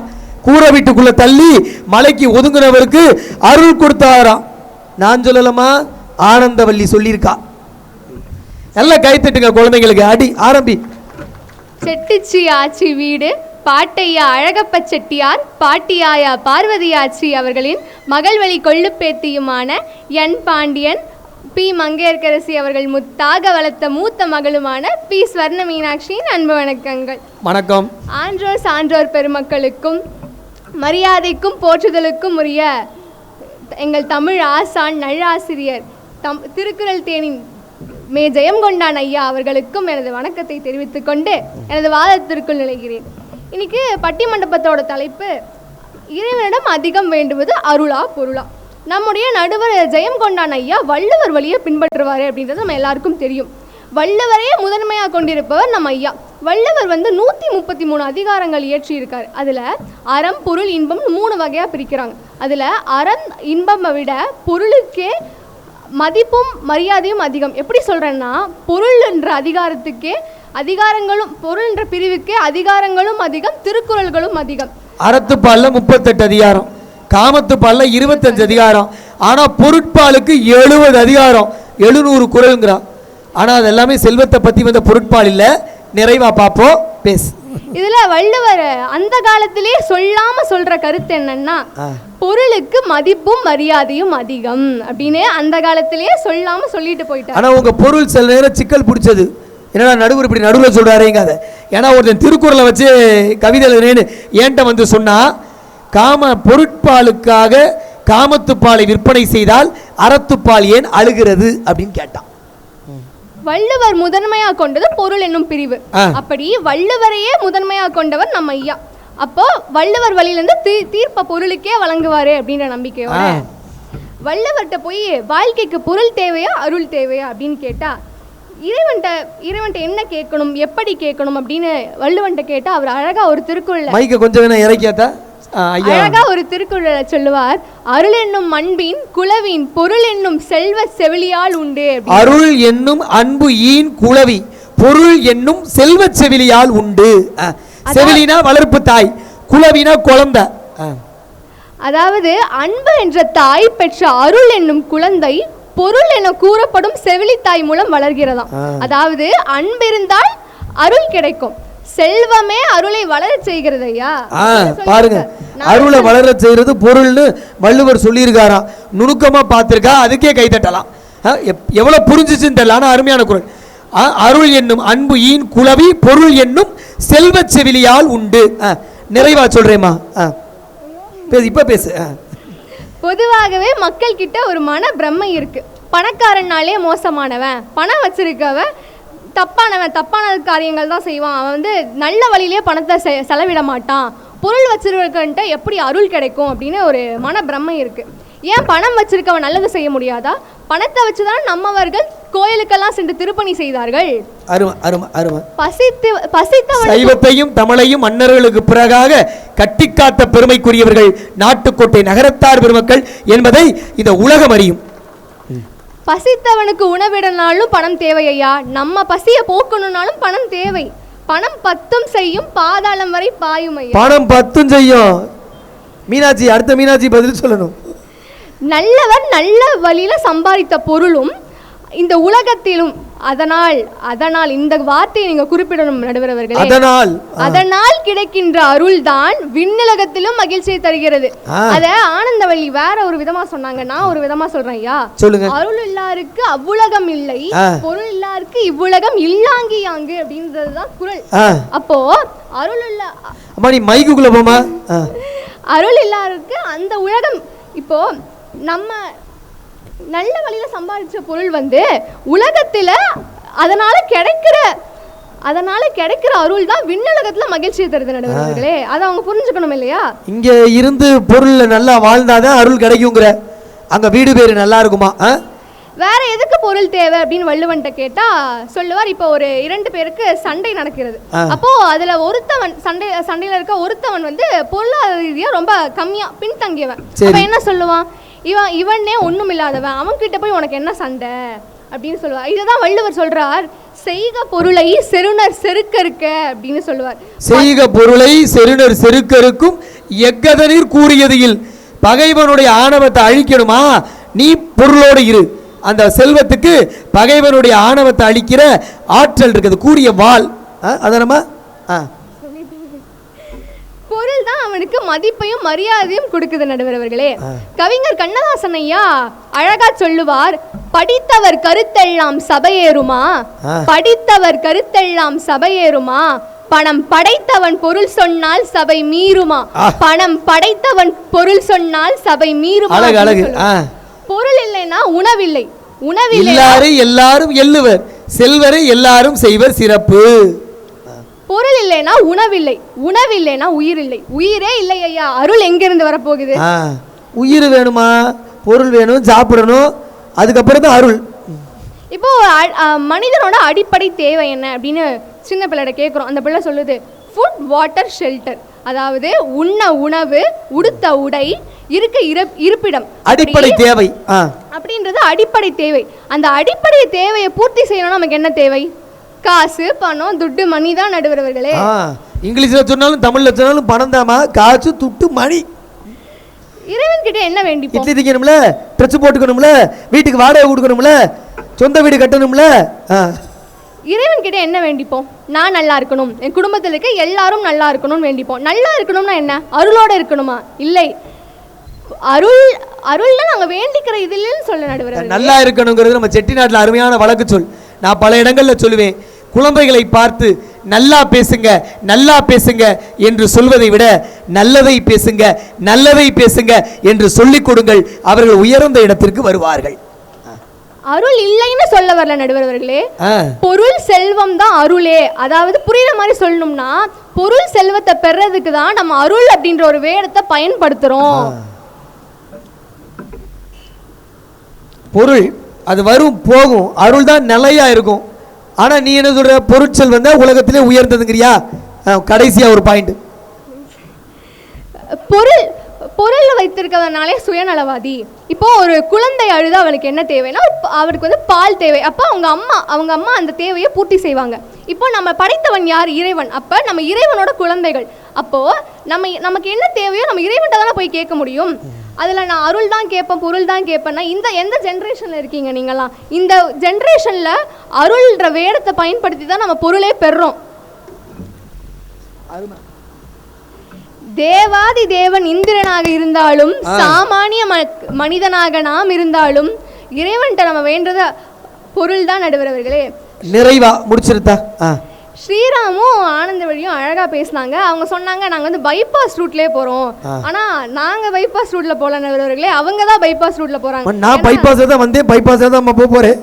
கூரை வீட்டுக்குள்ள தள்ளி மலைக்கு ஒதுங்கினவருக்கு அருள் கொடுத்தாராம். நான் சொல்லலாமா? ஆனந்தவல்லி சொல்லியிருக்கா. எல்லாம் கைத்தட்டுங்க குழந்தைங்களுக்கு. அடி ஆரம்பி. செட்டிச்சி ஆச்சி வீடு பாட்டையா அழகப்ப செட்டியார் பாட்டியாயா பார்வதியாச்சி அவர்களின் மகள் வழி கொள்ளுப்பேத்தியுமான என் பாண்டியன் பி மங்கையர்கரசி அவர்கள் முத்தாக வளர்த்த மூத்த மகளுமான பி ஸ்வர்ண மீனாட்சியின் அன்பு வணக்கங்கள். வணக்கம். ஆன்றோர் சான்றோர் பெருமக்களுக்கும் மரியாதைக்கும் போற்றுதலுக்கும் உரிய எங்கள் தமிழ் ஆசான் நல்லாசிரியர் திருக்குறள் தேனின் மே ஜெயங்கொண்டான் ஐயா அவர்களுக்கும் எனது வணக்கத்தை தெரிவித்துக் கொண்டு எனது வாதத்திற்குள் நுழைகிறேன். இன்னைக்கு பட்டிமண்டபத்தோட தலைப்பு இறைவனிடம் அதிகம் வேண்டுவது அருளா பொருளா. நம்முடைய நடுவர் ஜெயங்கொண்டான் ஐயா வள்ளுவர் வழியை பின்பற்றுவார் அப்படின்றது நம்ம எல்லாருக்கும் தெரியும். வள்ளுவரையே முதன்மையாக கொண்டிருப்பவர் நம்ம ஐயா. வள்ளுவர் வந்து 133 அதிகாரங்கள் இயற்றி இருக்காரு. அதுல அறம், பொருள், இன்பம் 3 வகையா பிரிக்கிறாங்க. அதுல அறம் இன்பமை விட பொருளுக்கே மதிப்பும் மரியாதையும் அதிகம். எப்படி சொல்றேன்னா, பொருள் என்ற அதிகாரத்துக்கே அதிகாரங்களும், பொருள் என்ற பிரிவுக்கே அதிகாரங்களும் அதிகம், திருக்குறள்களும் அதிகம். அறத்துப்பால்ல 38 அதிகாரம், காமத்துப்பால்ல 25 அதிகாரம், ஆனா பொருட்பாலுக்கு 70 அதிகாரம், 700 குறள்ங்கிறான். ஆனா அது எல்லாமே செல்வத்தை பத்தி வந்த பொருட்பால் இல்ல. நிறைவா பாப்போம், பேசு. இதுல வள்ளுவர் அந்த காலத்திலே சொல்லாம சொல்ற கருத்து என்னன்னா, பொருளுக்கு மதிப்பும் மரியாதையும் அதிகம் அப்படின்னு அந்த காலத்திலேயே சொல்லாம சொல்லிட்டு போயிட்டார். ஆனா உங்க பொருள் சில நேரம் சிக்கல் பிடிச்சது. என்னடா நடுவர் இப்படி நடுவில் சொல்றாருங்க. அதை ஏன்னா ஒருத்தன் திருக்குறளை வச்சு கவிதை எழுதுறேன்னு ஏன்ட்ட வந்து சொன்னா, காம பொருட்பாலுக்காக காமத்துப்பாலை விற்பனை செய்தால் அறத்துப்பால் ஏன் அழுகிறது அப்படின்னு கேட்டான். வள்ளுவர் முதன்மையா கொண்டது பொருள் என்னும் பிரிவு. அப்படி வள்ளுவரையே முதன்மையா கொண்டவர் நம்ம ஐயா. அப்போ வள்ளுவர் வழியிலிருந்து தீர்ப்ப பொருளுக்கே வழங்குவாரு அப்படின்ற நம்பிக்கையோட வள்ளுவர்கிட்ட போய் வாழ்க்கைக்கு பொருள் தேவையா அருள் தேவையா அப்படின்னு கேட்டா, இறைவன்ட்ட என்ன கேட்கணும், எப்படி கேட்கணும் அப்படின்னு வள்ளுவன்ட்ட கேட்டா அவர் அழகா ஒரு திருக்குறள் கொஞ்சம் இறக்கியாத்தா அழகா ஒரு திருக்குறளை சொல்லுவார். அருள் என்னும் அன்பின் குலவின் பொருள் என்னும் செல்வ செவிலியால் உண்டு. அருள் என்னும் அன்பு ஈன் குலவி, பொருள் என்னும் செல்வ செவிலியால் உண்டு. செவிலினா வளர்ப்பு தாய், குலவினா குழந்தை. அதாவது அன்பு என்ற தாய் பெற்ற அருள் என்னும் குழந்தை பொருள் என கூறப்படும் செவிலித்தாய் மூலம் வளர்கிறதாம். அதாவது அன்பிருந்தால் அருள் கிடைக்கும், செல்வமே அருளை வளர செய்கிறது. ஐயா பாருங்க, அருளை வளர செய்யறது பொருள்னு வள்ளுவர் சொல்லியிருக்காராம். நுணுக்கமா பார்த்திருக்கா, அதுக்கே கை தட்டலாம். எவ்வளவு புரிஞ்சிச்சுன்னு தெரியல, ஆனா அருமையான குறள். அருள் என்னும் அன்பு ஈன் குலவி, பொருள் என்னும் செல்வ செவிலியால் உண்டு. நிறைவா சொல்றேம்மா, இப்ப பேசு. பொதுவாகவே மக்கள் கிட்ட ஒரு மன பிரம்மை இருக்கு. பணக்காரனாலே மோசமானவன், பணம் வச்சிருக்கவன் தப்பானவன், தப்பான காரியங்கள் தான் செய்வான், அவன் வந்து நல்ல வழியிலே பணத்தை செலவிட மாட்டான், பொருள் வச்சிருக்கன்ட்ட எப்படி அருள் கிடைக்கும் அப்படின்னு ஒரு மன பிரம்மை இருக்கு. ஏன் பணம் வச்சிருக்கவன் நல்லது செய்ய முடியாதா? பணத்தை வச்சுதான் நம்மவர்கள் கோயிலுக்கெல்லாம் சென்று திருப்பணி செய்தார்கள். சைவத்தையும் தமிழையும் மன்னர்களுக்கு பிறகாக கட்டிக்காத்த பெருமைக்குரியவர்கள் நாட்டுக்கோட்டை நகரத்தார் பெருமக்கள் என்பதை இந்த உலகம் அறியும். பசித்தவனுக்கு உணவிடனாலும் பணம் தேவை ஐயா, நம்ம பசியை போக்கணும்னாலும் பணம் தேவை. பணம் 10 செய்யும், பாதாளம் வரை பாயும் ஐயா. பணம் 10 செய்யும். மீனாட்சி, அடுத்த மீனாட்சி பதில் சொல்லணும். நல்லவர் நல்ல வழியில சம்பாதித்த பொருளும் இந்த உலகத்திலும், அதனால் இந்த வார்த்தையை நீங்க குறிப்பிடணும் நடுவர் அவர்களே. அதனால் கிடைக்கின்ற அருள் தான் விண்ணுலகத்திலும் மகிழ்ச்சியை தருகிறது. அத ஆனந்தவள்ளி வேற ஒரு விதமா சொன்னாங்க, நான் ஒரு விதமா சொல்றேன் ஐயா. அருள் இல்லாருக்கு அவ்வுலகம் இல்லை, பொருள் இல்லாருக்கு இவ்வுலகம் இல்லாங்கி யாங்கு அப்படின்றதுதான் குறள். அப்போ அருள் இல்ல, நீ மைக்குள்ள போமா, அருள் இல்லாருக்கு அந்த உலகம். இப்போ நம்ம நல்ல வழியில சம்பாதிச்ச பொருள் வந்து உலகத்துல அதனால கிடைக்கிற அருள் தான் விண்ணுலகத்துல மகிழ்ச்சியை தருது நடுவர்களே. அதை அவங்க புரிஞ்சுக்கணும் இல்லையா? இங்க இருந்து பொருள் நல்லா வாழ்ந்தாதான் அருள் கிடைக்குங்கிற, அங்க வீடு பேரு நல்லா இருக்குமா? வேற எதுக்கு பொருள் தேவை அப்படின்னு வள்ளுவன்ட்ட கேட்டா சொல்லுவார். இப்போ ஒரு 2 பேருக்கு சண்டை நடக்கிறது. அப்போ அதுல ஒருத்தவன் சண்டையில இருக்க ஒருத்தவன் வந்து பொருளாதார ரீதியா ரொம்ப கம்மியா பின்தங்கியவன். அப்ப என்ன சொல்லுவான்? இவனே ஒண்ணும் இல்லாதவன், அவன் கிட்ட போய் உனக்கு என்ன சண்டை அப்படின்னு சொல்லுவார். இதுதான் வள்ளுவர் சொல்றார், செய்க பொருளை செருணர் செருக்கருக்க அப்படின்னு சொல்லுவார். செய்க பொருளை செருணர் செருக்கருக்கும் எக்கதனிர் கூறியதில். பகைவனுடைய ஆணவத்தை அழிக்கணுமா, நீ பொருளோடு இரு. அந்த செல்வத்துக்கு பகைவனுடைய ஆணவத்தை அழிக்கிற ஆற்றல் இருக்குது, கூறிய வாள். அதனமா பொருள் தான் அவனுக்கு மதிப்பையும் மரியாதையும் கொடுக்குது நடுவர் அவர்களே. கவிஞர் கண்ணதாசன் ஐயா அழகா சொல்லுவார், படித்தவர் கருத்தெல்லாம் சபையேறுமா, படித்தவர் கருத்தெல்லாம் சபையேறுமா, பணம் படைத்தவன் பொருள் சொன்னால் சபை மீறுமா, பணம் படைத்தவன் பொருள் சொன்னால் சபை மீறுமா. பொருள் இல்லைன்னா உணவில்லை, உணவில்லை எல்லாரும் எள்ளுவர், செல்வரை எல்லாரும் செய்வர் சிறப்பு. பொருள் இல்லைன்னா உணவில்லை, உணவில்லைன்னா உயிர் இல்லை, உயிரே இல்லை ஐயா. அருள் எங்கிருந்து வரப்போகுது? உயிர் வேணுமா, பொருள் வேணும், சாப்பிடணும், அதுக்கப்புறம் தான் அருள். இப்போ மனிதனோட அடிப்படை தேவை என்ன அப்படின்னு சின்ன பிள்ளைகிட்ட கேட்குறோம். அந்த பிள்ளை சொல்லுது ஃபுட் வாட்டர் ஷெல்டர், அதாவது உண்ண உணவு, உடுத்த உடை, இருக்க இருப்பிடம், அடிப்படை தேவை அப்படின்றது அடிப்படை தேவை. அந்த அடிப்படை தேவையை பூர்த்தி செய்யணும்னா நமக்கு என்ன தேவை? காசு, பணம், துட்டு, மணி தான் நடுவர் அவர்களே. இங்கிலீஷ்ல சொன்னாலும் தமிழ்ல சொன்னாலும் பணம் தாமா, காசு, துட்டு, மணி. இறைவன் கிட்ட என்ன வேண்டிப்போம்? இட்லி திங்கணும்ல, ட்ரெஸ் போட்டுக்கணும்ல, வீட்டுக்கு வாடகை கொடுக்கணும்ல, சொந்த வீடு கட்டணும்ல. இறைவன் கிட்ட என்ன வேண்டிப்போம்? நான் நல்லா இருக்கணும், என் குடும்பத்தில் இருக்க எல்லாரும் நல்லா இருக்கணும்னு வேண்டிப்போம். நல்லா இருக்கணும்னா என்ன? அருளோட இருக்கணுமா? இல்லை, அருள்ல நாங்க வேண்டிக்கிற இது இல்லைன்னு சொல்ல நடுவர். நல்லா இருக்கணுங்கிறது நம்ம செட்டிநாட்டில் அருமையான வழக்கு சொல். நான் பல இடங்கள்ல சொல்லுவேன், குழந்தைகளை பார்த்து நல்லா பேசுங்க நல்லா பேசுங்க என்று சொல்வதை விட நல்லதை பேசுங்க நல்லதை பேசுங்க என்று சொல்லிக் கொடுங்கள், அவர்கள் உயர்ந்த இடத்திற்கு வருவார்கள். அருள் இல்லைன்னு சொல்ல வரல நடுவர் அவர்களே. பொருள் செல்வம் தான் அருளே. அதாவது புரியுற மாதிரி சொல்லணும்னா, பொருள் செல்வத்தை பெறதுக்கு தான் நம்ம அருள் அப்படின்ற ஒரு வேடத்தை பயன்படுத்துறோம். பொருள் அது வரும் போகும், அருள் தான் நிலையா இருக்கும். ஆனா நீ என்ன சொல்ற? பொருட்செல்வம் தான் உலகத்திலே உயர்ந்ததுங்கிறியா? கடைசியா ஒரு பாயிண்ட், பொருள் வைத்திருக்கிறதுனாலே சுயநலவாதி. இப்போ ஒரு குழந்தை அழுது அவளுக்கு என்ன தேவைன்னா, அவருக்கு வந்து பால் தேவை. அப்போ அவங்க அம்மா அந்த தேவையை பூர்த்தி செய்வாங்க. இப்போ நம்ம படைத்தவன் யார்? இறைவன். அப்போ நம்ம இறைவனோட குழந்தைகள். அப்போ நமக்கு என்ன தேவையோ நம்ம இறைவன்கிட்ட தானே போய் கேட்க முடியும். அதில் நான் அருள் தான் கேட்பேன், பொருள் தான் கேட்பேன்னா எந்த ஜென்ரேஷனில் இருக்கீங்க நீங்களாம்? இந்த ஜென்ரேஷனில் அருள்ன்ற வேடத்தை பயன்படுத்தி தான் நம்ம பொருளே பெறுறோம். தேவாதி தேவன் இந்திரனாக இருந்தாலும், சாமானிய மனிதனாக நாம் இருந்தாலும், இறைவன்கிட்ட நம்ம வேண்டத பொருள் தான் நடுவர் அவர்களே. நிறைவா முடிச்சிருத்தா? ஸ்ரீராமும் ஆனந்த வழியும் அழகா பேசினாங்க. அவங்க சொன்னாங்க, நாங்க வந்து பைபாஸ் ரூட்லயே போறோம். ஆனா நாங்க பைபாஸ் ரூட்ல போல நடுவர்களே, அவங்க தான் பைபாஸ் ரூட்ல போறாங்க. நான் பைபாஸ் தான் வந்தேன், பைபாஸ் தான் போறேன்.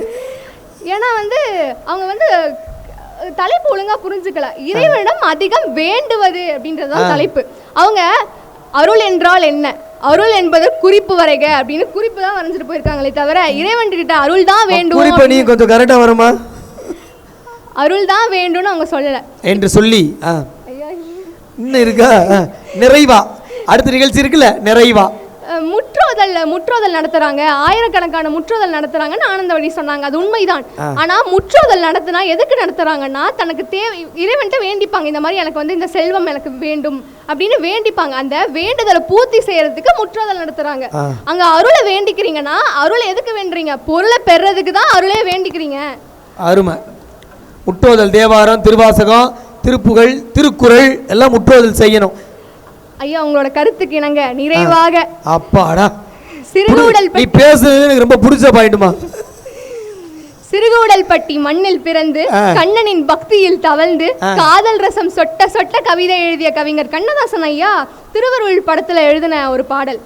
ஏன்னா வந்து அவங்க வந்து தலைப்பு ஒழுங்கா புரிஞ்சுக்கல. இறைவனிடம் அதிகம் வேண்டுவது அப்படின்றதுதான் தலைப்பு. அவங்க அருள் என்றால் என்ன, அருள் என்பது குறிப்பு வரைக அப்படின்னு குறிப்பு தான் வரைஞ்சிட்டு போயிருக்காங்களே தவிர இறைவன் கிட்ட அருள் தான் வேண்டும். நீ கொஞ்சம் கரெக்டா வருமா? அருள் தான் வேண்டும்னு அவங்க சொல்லல என்று சொல்லி இன்னும் இருக்கா? நிறைவா அடுத்த நிகழ்ச்சி இருக்குல்ல, நிறைவா முற்றோதல் நடத்துறாங்க. ஆயிரக்கணக்கான முற்றோதல் நடத்துறாங்கன்னு ஆனந்தவழி சொன்னாங்க. அது உண்மைதான். ஆனா முற்றோதல் நடத்தினா எதுக்கு நடத்துறாங்கன்னா, தனக்கு தேவை இறைவன்ட்ட வேண்டிப்பாங்க. இந்த மாதிரி எனக்கு வந்து இந்த செல்வம் எனக்கு வேண்டும் அப்படின்னு வேண்டிப்பாங்க. அந்த வேண்டுதலை பூர்த்தி செய்யறதுக்கு முற்றோதல் நடத்துறாங்க. அங்க அருளை வேண்டிக்கிறீங்கன்னா, அருளை எதுக்கு வேண்டுறீங்க? பொருளை பெறதுக்கு தான் அருளே வேண்டிக்கிறீங்க. அருமை. முற்றோதல் தேவாரம், திருவாசகம், திருப்புகழ், திருக்குறள் எல்லாம் முற்றோதல் செய்யணும். ஐயா உங்களோட கருத்துக்கு இணங்க நிறைவாக அப்பாடா சிறுகூடல்பட்டி, நீ பேசுறது எனக்கு ரொம்ப பிடிச்ச பாயிண்ட்மா. சிறுகூடல்பட்டி மண்ணில் பிறந்து கண்ணனின் பக்தியில் தவழ்ந்து காதல் ரசம் சொட்ட சொட்ட கவிதை எழுதிய கவிஞர் கண்ணதாசன் ஐயா திருவருள் படத்துல எழுதின ஒரு பாடல்.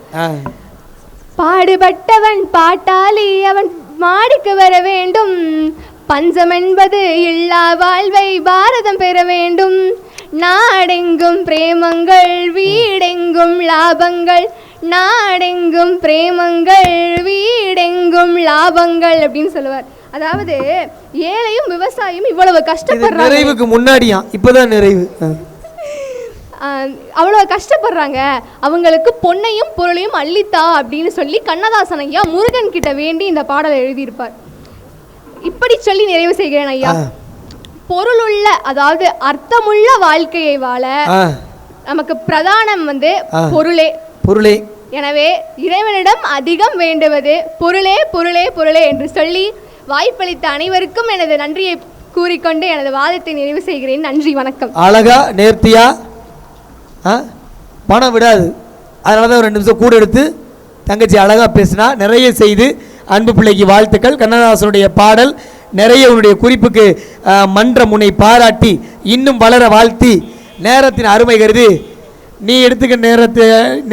பாடுபட்டவன் பாட்டாளி, அவன் மாடிக்கு வர வேண்டும், பஞ்சம் என்பது இல்லா வாழ்வை பாரதம் பெற வேண்டும், நாடெங்கும் பிரேமங்கள் வீடெங்கும் லாபங்கள், நாடெங்கும் பிரேமங்கள் வீடெங்கும் லாபங்கள் அப்படின்னு சொல்லுவார். அதாவது ஏழையும் விவசாயியும் இவ்வளவு கஷ்டப்படுறாங்க. நிறைவுக்கு முன்னாடியா இப்பதான் நிறைவு. அவ்வளவு கஷ்டப்படுறாங்க, அவங்களுக்கு பொன்னையும் பொருளையும் அள்ளித்தா அப்படின்னு சொல்லி கண்ணதாசன் ஐயா முருகன் கிட்ட வேண்டி இந்த பாடலை எழுதியிருப்பார். இப்படி சொல்லி நிறைவு செய்கிறேன் ஐயா. பொருளுள்ள, அதாவது அர்த்தமுள்ள வாழ்க்கையை வாழ நமக்கு பிரதானம் வந்து பொருளே. எனவே இறைவனிடம் அதிகம் வேண்டுவது பொருளே பொருளே பொருளே என்று சொல்லி வாய்ப்பளித்த அனைவருக்கும் எனது நன்றியை கூறிக்கொண்டு எனது வாதத்தை நிறைவு செய்கிறேன். நன்றி, வணக்கம். அழகா நேர்த்தியா பணம் விடாது, அதனாலதான் 2 நிமிஷம் கூட எடுத்து தங்கச்சி அழகா பேசினா. நிறைய செய்து அன்பு பிள்ளைக்கு வாழ்த்துக்கள். கண்ணதாசனுடைய பாடல் நிறைய உன்னுடைய குறிப்புக்கு மன்ற முனை பாராட்டி இன்னும் வளர வாழ்த்தி, நேரத்தின் அருமை கருதி நீ எடுத்துக்க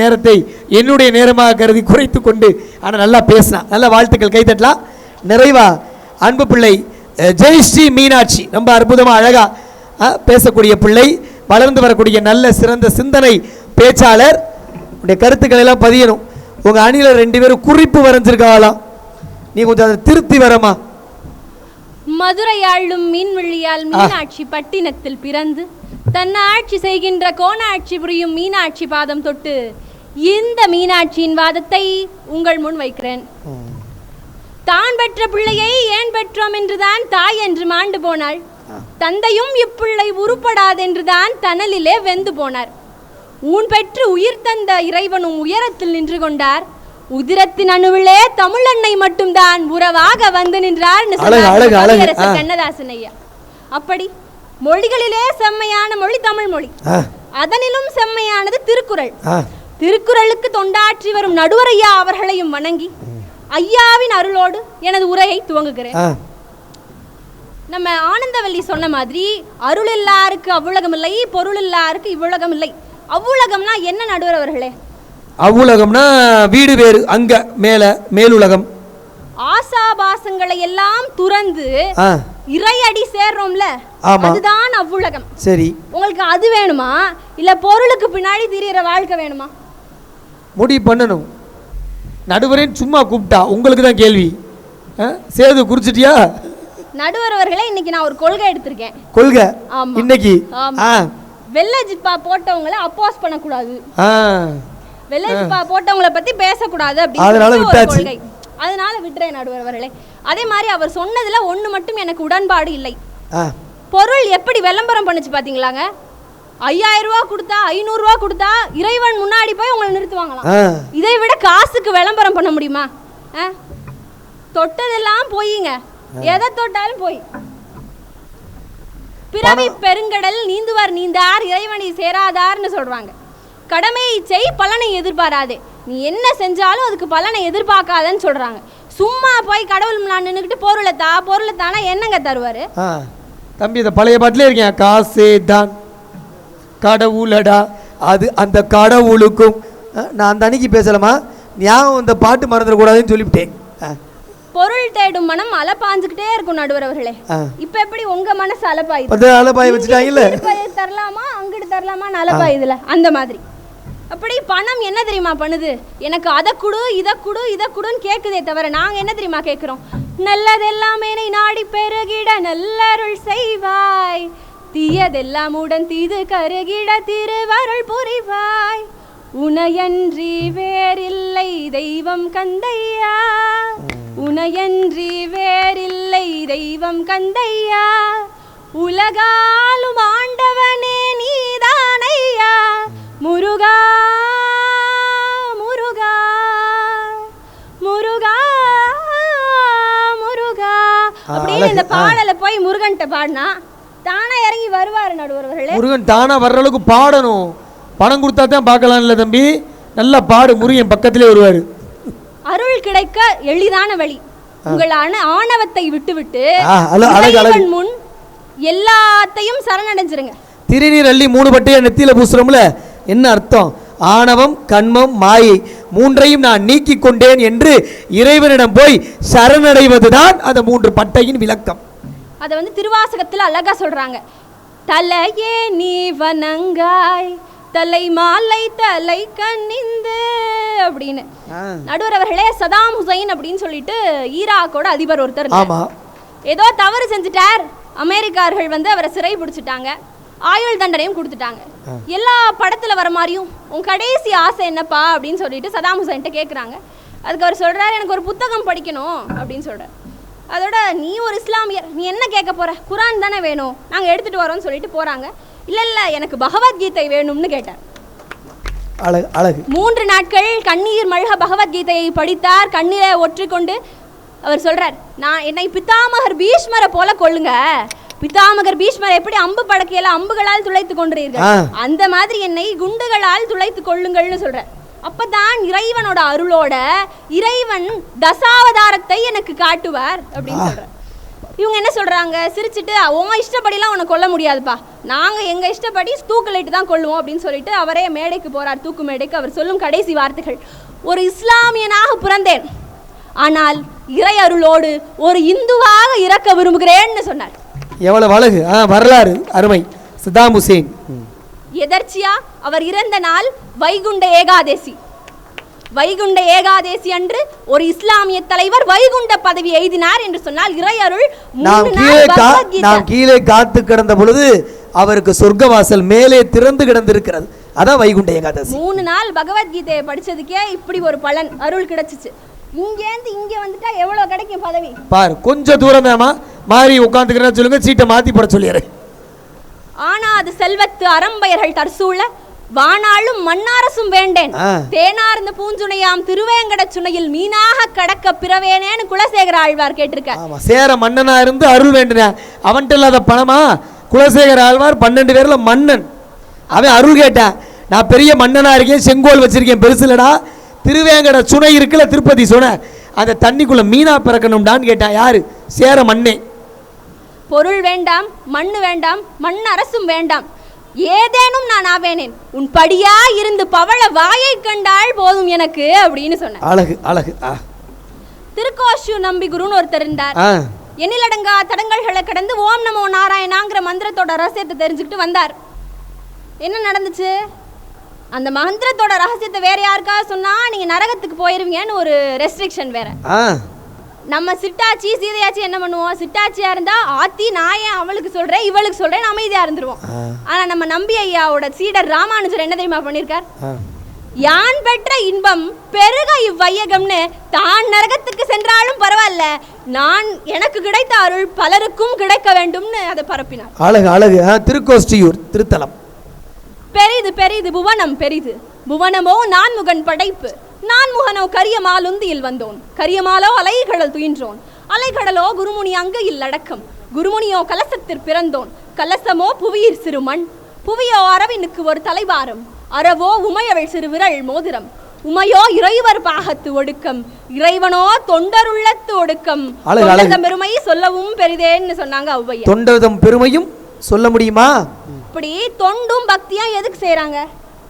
நேரத்தை என்னுடைய நேரமாக கருதி குறைத்து கொண்டு ஆனால் நல்லா பேசினா. நல்ல வாழ்த்துக்கள், கைத்தட்டலாம். நிறைவா அன்பு பிள்ளை ஜெயஸ்ரீ மீனாட்சி ரொம்ப அற்புதமாக அழகாக பேசக்கூடிய பிள்ளை, வளர்ந்து வரக்கூடிய நல்ல சிறந்த சிந்தனை பேச்சாளர். உடைய கருத்துக்களை எல்லாம் பதியணும். உங்கள் அணியில் 2 பேரும் குறிப்பு வரைஞ்சிருக்காங்களாம், நீ கொஞ்சம் அதை திருத்தி வரமா. மதுரையாளும் மீன்விழியால் மீனாட்சி பட்டினத்தில் பிறந்து தன்னாட்சி செய்கின்ற கோணாட்சி புரியும் மீனாட்சி பாதம் தொட்டு இந்த மீனாட்சியின் வாதத்தை உங்கள் முன் வைக்கிறேன். தான் பெற்ற பிள்ளையை ஏன் பெற்றோம் என்றுதான் தாய் என்று மாண்டு போனாள். தந்தையும் இப்பிள்ளை உருப்படாதென்றுதான் தணலிலே வெந்து போனார். ஊன் பெற்று உயிர் தந்த இறைவனும் உயரத்தில் நின்று கொண்டார். உதிரத்தின் அணுவிலே தமிழன்னை மட்டும்தான் உறவாக வந்து நின்றார் கண்ணதாசன் ஐயா. அப்படி மொழிகளிலே செம்மையான மொழி தமிழ் மொழி, அதனிலும் செம்மையானது திருக்குறள். திருக்குறளுக்கு தொண்டாற்றி வரும் நடுவர் ஐயா அவர்களையும் வணங்கி ஐயாவின் அருளோடு எனது உரையை துவங்குகிறேன். நம்ம ஆனந்தவல்லி சொன்ன மாதிரி அருள் இல்லாருக்கு அவ்வுலகம் இல்லை, பொருள் இல்லாருக்கு இவ்வுலகம் இல்லை. அவ்வுலகம்னா என்ன நடுவர் அவர்களே? அவ்வுலகம்னா வீடு வேறு, அங்க மேலுலகம். ஆசாபாசங்களை எல்லாம் துறந்து இறையடி சேர்றோம்ல, அதுதான் அவ்வுலகம். சரி, உங்களுக்கு அது வேணுமா இல்ல பொருளுக்கு பின்னாடி திரியற வாழ்க்கை வேணுமா? முடிவு பண்ணணும். நடுவரேன் சும்மா கூப்பிட்டா உங்களுக்கு தான் கேள்வி. சேது குறிச்சிட்டியா? நடுவர் அவர்களே, இன்னைக்கு நான் ஒரு கொள்கை எடுத்திருக்கேன். கொள்கை? இன்னைக்கு வெள்ளை ஜிப்பா போட்டவங்களை அப்போஸ் பண்ணக்கூடாது, வெள்ளை ஜிப்பா போட்டவங்களை பத்தி பேசக்கூடாது அப்படின்னு கொள்கை. அதனால விட்டுறேன் நடுவர் அவர்களே. அதே மாதிரி அவர் சொன்னதுல ஒண்ணு மட்டும் எனக்கு உடன்பாடு இல்லை. பொருள் எப்படி விளம்பரம் பண்ணுச்சு பாத்தீங்களாங்க? 5000 ரூபாய் கொடுத்தா 500 ரூபாய் கொடுத்தா இறைவன் முன்னாடி போய் உங்களை நிறுத்துவாங்களாம். இதை விட காசுக்கு விளம்பரம் பண்ண முடியுமா? தொட்டதெல்லாம் போயிங்க, எதை தொட்டாலும் போய். பிறவி பெருங்கடல் நீந்துவார் நீந்தார் இறைவனை சேராதார்னு சொல்றாங்க. கடமையை செய், பலனை எதிர்பாராதே. நீ என்ன செஞ்சாலும் அதுக்கு பலனை எதிர்பார்க்காதன்னு சொல்றாங்க. சும்மா போய் கடவுள் முன்னாடி நின்னுக்கிட்டு பொருளை தானா என்னங்க தருவாரு? தம்பி, இந்த பழைய பாட்டிலே இருக்கேன், காசே தான் கடவுளடா, அது அந்த கடவுளுக்கும். நான் அந்த அன்னைக்கு பேசலாமா, ஞாபகம் இந்த பாட்டு மறந்துடக்கூடாதுன்னு சொல்லிவிட்டேன். பொருள் தேடும் மனம் அலப்பாஞ்சுக்கிட்டே இருக்கும் நடுவர் அவர்களே. இப்ப எப்படி உங்க மனசு அலப்பாயுது? அலப்பாய் வச்சுட்டாங்கல்ல, தரலாமா அங்கிட்டு தரலாமான்னு அலப்பாயுதுல, அந்த மாதிரி. அப்படி பணம் என்ன தெரியுமா பண்ணுது? எனக்கு அதை குடு இதை குடு இதை குடுன்னு கேட்குதே தவிர நாங்க என்ன தெரியுமா கேட்கிறோம்? நல்லதெல்லாம் என்னை நாடி பெருகிட நல்லருள் செய்வாய், தீயதெல்லாம் உடன் தீது கருகிட திருவருள் புரிவாய், உனையன்றி வேறில்லை தெய்வம் கந்தையா, உனையன்றி வேறில்லை தெய்வம் கந்தையா, உலகாலும் ஆண்டவனே நீதானையா, முருகா முருகா முருகா முருகா அப்படின்னு இந்த பாடலை போய் முருகன்ட்ட பாடினா தானா இறங்கி வருவாரு நடுவர்களே. முருகன் தானா வர்ற அளவுக்கு பாடணும். பணம் கொடுத்தா தான் பார்க்கலாம் இல்ல தம்பி, நல்லா பாடு, முருகன் பக்கத்திலே வருவாரு. அருள் கிடைக்க எளிதான வழி, உங்கள் ஆணவத்தை விட்டுவிட்டு முன் எல்லாத்தையும் சரணடைஞ்சிருங்க. திருநீர் அள்ளி 3 பட்டையை நெத்தியில பூசுறோம்ல, என்ன அர்த்தம்? ஆணவம், கண்மம், மாயை மூன்றையும் நான் நீக்கி கொண்டேன் என்று இறைவனிடம் போய் சரணடைவதுதான் அந்த 3 பட்டையின் விளக்கம். அதை திருவாசகத்தில் அழகா சொல்றாங்க. தலையே நீ வணங்காய் தலை மாலை தலை கண்ணிந்து அப்படின்னு. நடுவர் அவர்களே, சதாம் ஹுசைன் அப்படின்னு சொல்லிட்டு ஈராக்கோட அதிபர் ஒருத்தர் ஏதோ தவறு செஞ்சுட்டார். அமெரிக்கர்கள் அவரை சிறை பிடிச்சிட்டாங்க, ஆயுள் தண்டனையும் கொடுத்துட்டாங்க. எல்லா படத்துல வர மாதிரியும் உன் கடைசி ஆசை என்னப்பா அப்படின்னு சொல்லிட்டு சதாம் ஹுசைன்ட்ட கேட்குறாங்க. அதுக்கு அவர் சொல்றாரு, எனக்கு ஒரு புத்தகம் படிக்கணும் அப்படின்னு சொல்றாரு. அதோட நீ ஒரு இஸ்லாமியர், நீ என்ன கேட்க போற? குரான் தானே வேணும், நாங்கள் எடுத்துட்டு வரோம்னு சொல்லிட்டு போறாங்க. இல்ல எனக்கு பகவத்கீதை வேணும்னு கேட்டார். 3 நாட்கள் கண்ணீர் மல்க பகவத்கீதையை படித்தார். கண்ணீரை ஒற்றிக்கொண்டு அவர் சொல்றார், நான் என்னை பிதாமகர் பீஷ்மரை போல கொள்ளுங்க. பிதாமகர் பீஷ்மர் எப்படி அம்பு படக்கையில அம்புகளால் துளைத்து கொண்டிருக்கிறார், அந்த மாதிரி என்னை குண்டுகளால் துளைத்து கொள்ளுங்கள்னு சொல்றார். அப்பதான் இறைவனோட அருளோட இறைவன் தசாவதாரத்தை எனக்கு காட்டுவார் அப்படின்னு சொல்றார். இவங்க என்ன சொல்றாங்க, சிரிச்சுட்டு உன் இஷ்டப்படிலாம் உன்னை கொல்ல முடியாதுப்பா, நாங்க எங்க இஷ்டப்படி தூக்குலைட்டு தான் கொள்ளுவோம் அப்படின்னு சொல்லிட்டு அவரே மேடைக்கு போறார், தூக்கு மேடைக்கு. அவர் சொல்லும் கடைசி வார்த்தைகள், ஒரு இஸ்லாமியனாக பிறந்தேன், ஆனால் இறை அருளோடு ஒரு இந்துவாக இறக்க விரும்புகிறேன்னு சொன்னார். எவ்வளவு அழகு வரலாறு, அருமை. சதாம் ஹுசேன் எதர்ச்சியா அவர் இறந்த நாள் வைகுண்ட ஏகாதேசி. வைகுண்ட ஏகாதேசி அன்று ஒரு இஸ்லாமிய தலைவர் வைகுண்ட பதவி எய்தினார் என்று சொன்னால் இறையருள் நாம் கீழே காத்து கிடந்த பொழுது அவருக்கு சொர்க்கவாசல் மேலே திறந்து கிடந்திருக்கிறது. அதான் வைகுண்ட ஏகாதசி. 3 நாள் பகவத்கீதையை படிச்சதுக்கே இப்படி ஒரு பலன் அருள் கிடைச்சிச்சு. இங்கேருந்து இங்க வந்துட்டா எவ்வளவு கிடைக்கும் பதவி பாரு. கொஞ்சம் தூரம் தாமா மாறி உட்காந்துக்கிறேன் சொல்லுங்க, சீட்டை மாத்தி போட சொல்லிடுற. ஆனா அது செல்வத்து அறம்பயர்கள் தற்சூழ வானாளும் மண்ணாரசும் வேண்டேன் தேனார்ந்த பூஞ்சுனையாம் திருவேங்கட சுனையில் மீனாக கடக்க பிறவேனேன்னு குலசேகர ஆழ்வார் கேட்டிருக்கார். ஆமா, சேர மன்னனா இருந்து அருள் வேண்டின அவன்கிட்ட இல்லாத பணமா? குலசேகர ஆழ்வார் 12 பேர்ல மன்னன். அவன் அருள் கேட்டான். நான் பெரிய மன்னனா இருக்கேன், செங்கோல் வச்சிருக்கேன், பெருசுலடா. திருவேங்கட சுனை இருக்குல்ல, திருப்பதி சுனை, அந்த தண்ணிக்குள்ள மீனா பிறக்கணும்டான்னு கேட்டான். யாரு? சேர மன்னே. பொருள் வேண்டாம், மண்ணு வேண்டாம், மண் அரசும் வேண்டாம், ஏதேனும் நான் ஆவேனேன், உன் படியா இருந்து பவள வாயை கண்டால் போதும் எனக்கு அப்படின்னு சொன்ன. அழகு அழகு. திருக்கோஷு நம்பி குருன்னு ஒருத்தர் இருந்தார். எண்ணிலடங்கா தடங்கல்களை கடந்து ஓம் நமோ நாராயணாங்கிற மந்திரத்தோட ரகசியத்தை தெரிஞ்சுக்கிட்டு வந்தார். என்ன நடந்துச்சு? அந்த மந்திரத்தோட ரகசியத்தை வேற யாருக்காவது சொன்னா நீங்க நரகத்துக்கு போயிருவீங்கன்னு ஒரு ரெஸ்ட்ரிக்ஷன் வேற. நம்ம சிட்டாச்சி சீதையாச்சி என்ன பண்ணுவோம்? சிட்டாச்சியா இருந்தா ஆத்தி நான் ஏன் அவளுக்கு சொல்றேன் இவளுக்கு சொல்றேன் அமைதியா இருந்துருவோம். ஆனா நம்ம நம்பி ஐயாவோட சீடர் ராமானுஜர் என்ன தெரியுமா பண்ணிருக்கார்? யான் பெற்ற இன்பம் பெருக இவ்வையகம்னு தான் நரகத்துக்கு சென்றாலும் பரவாயில்ல, நான் எனக்கு கிடைத்த அருள் பலருக்கும் கிடைக்க வேண்டும்னு அதை பரப்பினார். அழகு அழகு. திருக்கோஷ்டியூர் திருத்தலம். பெரிது பெரிது புவனம் பெரிது, புவனமோ நான்முகன் படைப்பு, நான்முகனோ கரியமாலுந்தியில் வந்தோன், கரியமாலோ அலைகடல் துயின்றோன், அலைகடலோ குருமுனி அங்கையில் அடக்கம், குருமுனியோ கலசத்தில் பிறந்தோன், கலசமோ புவியிற் சிறுமண், புவியோ அரவினுக்கு ஒரு தலைவாரம், அறவோ உமையவள் சிறு விரல் மோதிரம், உமையோ இறைவர் பாகத்து ஒடுக்கம், இறைவனோ தொண்டருள்ளத்து ஒடுக்கம், தொண்டதம் பெருமை சொல்லவும் பெரிதேன்னு சொன்னாங்க ஔவையா. தொண்டதம் பெருமையும் சொல்ல முடியுமா? இப்படி தொண்டும் பக்தியும் எதுக்கு செய்யறாங்க?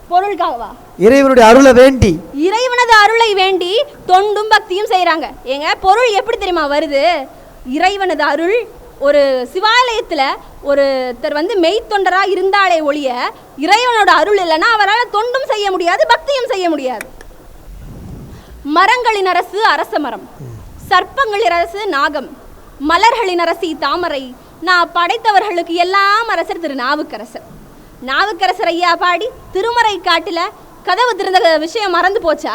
பொருளுக்காகவா? இறைவனுடைய அருளை வேண்டி, இறைவனது அருளை வேண்டி தொண்டும் பக்தியும் செய்யறாங்க. ஏங்க பொருள் எப்படி தெரியுமா வருது? இறைவனது அருள். ஒரு சிவாலயத்துல ஒருத்தர் மெய்த்தொண்டரா இருந்தாலே ஒழிய இறைவனோட அருள் இல்லைன்னா அவரால் தொண்டும் செய்ய முடியாது, பக்தியும் செய்ய முடியாது. மரங்களின் அரசு அரச மரம், சர்ப்பங்களின் அரசு நாகம், மலர்களின் அரசி தாமரை, நான் படைத்தவர்களுக்கு எல்லாம் அரசர் திரு நாவுக்கரசர். நாவுக்கரசர் ஐயா பாடி திருமறை காட்டுல கதவு திறந்த விஷயம் மறந்து போச்சா?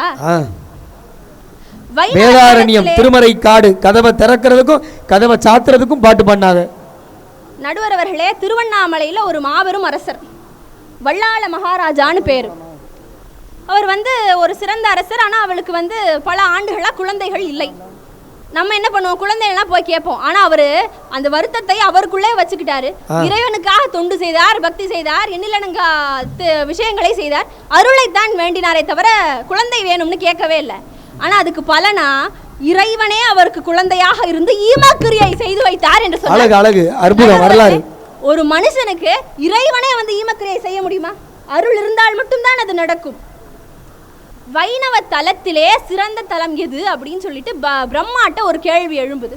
வேதாரண்யம் திருமறை காடு கதவை திறக்கிறதுக்கும் கதவை சாத்துறதுக்கும் பாட்டு பண்ணாத. நடுவர் அவர்களே, திருவண்ணாமலையில ஒரு மாபெரும் அரசர் வல்லாள மகாராஜான்னு பேரு. அவர் ஒரு சிறந்த அரசர். ஆனா அவளுக்கு பல ஆண்டுகளா குழந்தைகள் இல்லை. நம்ம என்ன பண்ணுவோம்? குழந்தைகள்லாம் போய் கேட்போம். ஆனா அவரு அந்த வருத்தத்தை அவருக்குள்ளே வச்சுக்கிட்டாரு. இறைவனுக்காக தொண்டு செய்தார், பக்தி செய்தார், எண்ணிலடங்கா விஷயங்களை செய்தார், அருளைத்தான் வேண்டினாரே தவிர குழந்தை வேணும்னு கேட்கவே இல்லை. ஆனா அதுக்கு பலனா இறைவனே அவருக்கு குழந்தையாக இருந்து ஈமக்கிரியை செய்து வைத்தார் என்று சொன்னார். அழகு அற்புதம் வரலாறு. ஒரு மனுஷனுக்கு இறைவனே ஈமக்கிரியை செய்ய முடியுமா? அருள் இருந்தால் மட்டும்தான் அது நடக்கும். வைணவ தலத்திலே சிறந்த தலம் எது அப்படின்னு சொல்லிட்டு பிரம்மாட்ட ஒரு கேள்வி எழும்புது.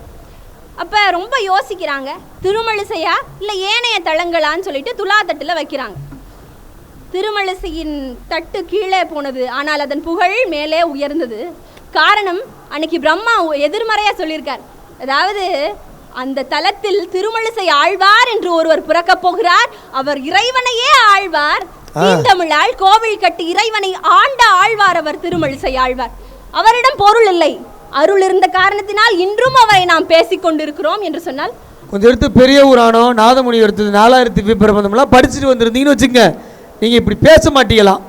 அப்ப ரொம்ப யோசிக்கிறாங்க. திருமழிசையா இல்ல ஏனைய தலங்களான்னு சொல்லிட்டு துலா தட்டுல வைக்கிறாங்க. திருமழிசையின் தட்டு கீழே போனது, ஆனால் அதன் புகழ் மேலே உயர்ந்தது. காரணம், அன்னைக்கு பிரம்மா எதிர்மறையா சொல்லியிருக்கார். அதாவது அந்த தலத்தில் திருமழிசை ஆழ்வார் என்று ஒருவர் பிறக்க போகிறார், அவர் இறைவனையே ஆழ்வார், தீண்டமிழால் கோவில் கட்டி இறைவனை ஆண்ட ஆழ்வார் அவர் திருமழிசை ஆழ்வார். அவரிடம் பொருள் இல்லை, அருள் இருந்த காரணத்தினால் இன்றும் அவரை நாம் பேசிக் கொண்டிருக்கிறோம் என்று சொன்னால் கொஞ்சம் எடுத்து பெரிய ஊரானோ நாதமுனி எடுத்தது 4000 பிரபந்தம்லாம் படிச்சுட்டு வந்திருந்தீங்கன்னு வச்சுங்க, நீங்க இப்படி பேச மாட்டீங்களாம்.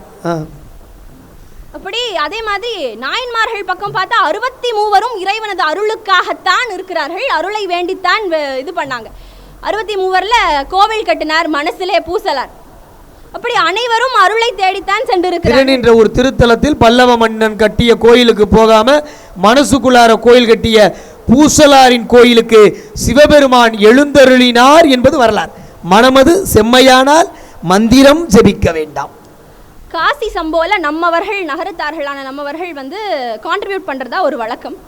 அப்படி அதே மாதிரி நாயன்மார்கள் பக்கம் பார்த்தா 63 இறைவனது அருளுக்காகத்தான் இருக்கிறார்கள், அருளை வேண்டித்தான் இது பண்ணாங்க. 63 கோவில் கட்டினார், மனசிலே பூசலார். அப்படி அனைவரும் அருளை தேடித்தான் சென்றிருக்கிறார். என்ற ஒரு திருத்தலத்தில் பல்லவ மன்னன் கட்டிய கோயிலுக்கு போகாம மனசுக்குள்ளார கோயில் கட்டிய பூசலாரின் கோயிலுக்கு சிவபெருமான் எழுந்தருளினார் என்பது வரலாறு. மனமது செம்மையானால் மந்திரம் ஜெபிக்க வேண்டாம். காசி சம்போல நம்மவர்கள் நகரத்தார்களான நம்மவர்கள் கான்ட்ரிபியூட் பண்றதா ஒரு வழக்கம்.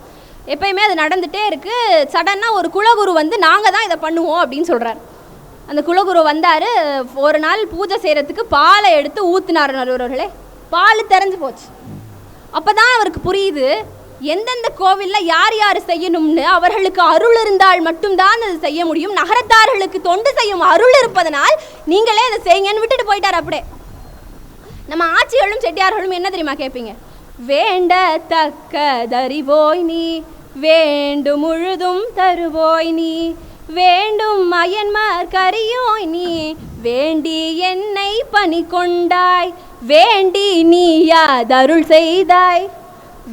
எப்பயுமே அது நடந்துட்டே இருக்கு. சடனா ஒரு குலகுரு நாங்க தான் இதை பண்ணுவோம் அப்படின்னு சொல்றாரு. அந்த குலகுரு வந்தாரு. ஒரு நாள் பூஜை செய்யறதுக்கு பாலை எடுத்து ஊத்தினார். நடுவர்களே, பால் தெரிஞ்சு போச்சு. அப்பதான் அவருக்கு புரியுது எந்தெந்த கோவிலில் யார் யார் செய்யணும்னு. அவர்களுக்கு அருள் இருந்தால் மட்டும்தான் அது செய்ய முடியும். நகரத்தார்களுக்கு தொண்டு செய்யும் அருள் இருப்பதனால் நீங்களே அதை செய்யுங்கன்னு விட்டுட்டு போயிட்டார். அப்படியே நம்ம ஆட்சிகளும் செட்டியார்களும் என்ன தெரியுமா கேட்பீங்க? வேண்ட தக்கதறிவோய் நீ, வேண்டு முழுதும் தருவோய் நீ, வேண்டும் அயன்மார் கரியோய் நீ, வேண்டி என்னை பணி கொண்டாய், வேண்டி நீ யாதருள் செய்தாய்,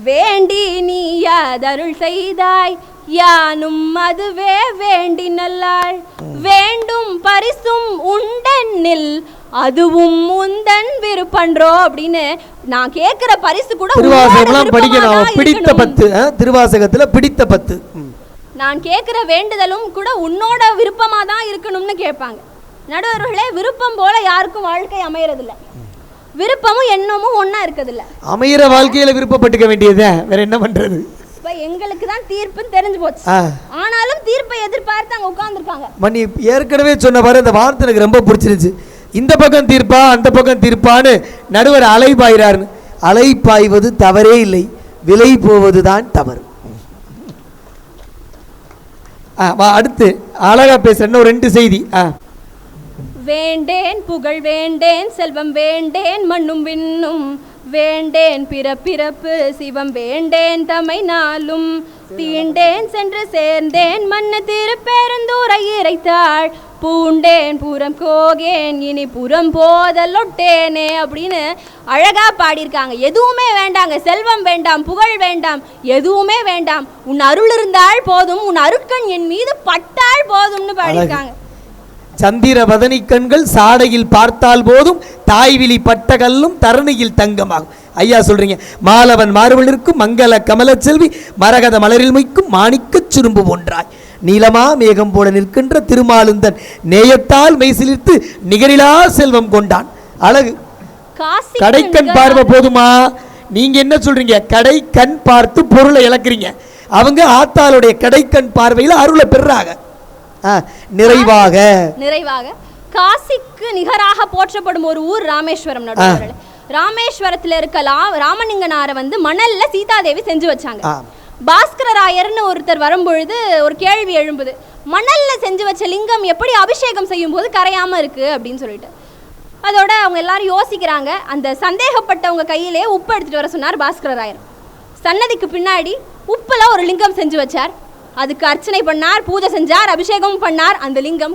வேண்டி நீ யாதருள் செய்தாய், யானும் அதுவே வேண்டி நல்லாள், வேண்டும் பரிசும் உண்டென்னில் அதுவும் முந்தன் விருப்பன்றோ அப்படின்னு. நான் கேட்கிற பரிசு கூட திருவாசகம் படிக்கணும். பிடித்த 10 திருவாசகத்துல பிடித்த 10. நான் கேட்கிற வேண்டுதலும் கூட உன்னோட விருப்பமா தான் இருக்கணும்னு கேட்பாங்க. நடுவர்களே, விருப்பம் போல யாருக்கும் வாழ்க்கை அமையறதில்ல. விருப்பமும் எண்ணமும் ஒன்னா இருக்கதில்ல. அமையிற வாழ்க்கையில விருப்பப்பட்டுக்க வேண்டியது, வேற என்ன பண்றது? இப்ப எங்களுக்கு தான் தீர்ப்புன்னு தெரிஞ்சு போச்சு. ஆனாலும் தீர்ப்பை எதிர்பார்த்து அங்க உட்கார்ந்துருக்காங்க. மணி ஏற்கனவே சொன்ன பாரு, இந்த வார்த்தை எனக்கு ரொம்ப பிடிச்சிருச்சு. இந்த பக்கம் தீர்ப்பா அந்த பக்கம் தீர்ப்பான்னு நடுவர் அலைபாயிறாருன்னு. அலைப்பாய்வது தவறே இல்லை, விலை போவதுதான் தவறு. அடுத்து அழகா பேசுறேன்னு ஒரு 2 செய்தி. வேண்டேன் புகழ் வேண்டேன் செல்வம் வேண்டேன் மண்ணும் விண்ணும், வேண்டேன் பிறப்பிறப்பு சிவம் வேண்டேன் தமை நாளும், தீண்டேன் சென்று சேர்ந்தேன் மண்ணு திருப்பெருந்தூரை இறைத்தாள், பூண்டேன் புறம் கோகேன் இனி புறம் போதலொட்டேனே அப்படின்னு அழகா பாடியிருக்காங்க. எதுவுமே வேண்டாங்க, செல்வம் வேண்டாம், புகழ் வேண்டாம், எதுவுமே வேண்டாம், உன் அருள் இருந்தால் போதும், உன் அருட்கண் என் மீது பட்டால் போதும்னு பாடியிருக்காங்க. சந்திர வதனி கண்கள் சாடையில் பார்த்தால் போதும், தாய்விழி பட்டகல்லும் தரணியில் தங்கமாகும். ஐயா சொல்றீங்க, மாலவன் மார்பிலிருக்கும் மங்கள கமல செல்வி மரகத மலரில் மொய்க்கும் மாணிக்க சுரும்பு போன்றாய், நீலமா மேகம் போல நிற்கின்ற திருமாலுந்தன் நேயத்தால் மெய்சிலிர்த்து நிகரிலா செல்வம் கொண்டான். அழகு. கடைக்கண் பார்வை போதுமா? நீங்க என்ன சொல்றீங்க? கடைக்கண் பார்த்து பொருளை இழக்கிறீங்க. அவங்க ஆத்தாளுடைய கடைக்கண் பார்வையில் அருளை பெறாங்க. நிறைவாக நிறைவாக காசிக்கு நிகராக போற்றப்படும் ஒரு ஊர் ராமேஸ்வரம். நடுவர்களே, ராமேஸ்வரத்தில் இருக்கலாம் ராமலிங்கனாரை வந்து மணல்ல சீதாதேவி செஞ்சு வச்சாங்க. பாஸ்கரராயர்னு ஒருத்தர் வரும்பொழுது ஒரு கேள்வி எழும்புது, மணல்ல செஞ்சு வச்ச லிங்கம் எப்படி அபிஷேகம் செய்யும் போது கரையாம இருக்கு அப்படின்னு சொல்லிட்டு. அதோட அவங்க எல்லாரும் யோசிக்கிறாங்க. அந்த சந்தேகப்பட்டவங்க கையிலே உப்பு எடுத்துட்டு வர சொன்னார் பாஸ்கரராயர். சன்னதிக்கு பின்னாடி உப்புல ஒரு லிங்கம் செஞ்சு வச்சார். அதுக்கு அர்ச்சனை பண்ணார், பூஜை செஞ்சார், அபிஷேகம் பண்ணார். அந்த லிங்கம்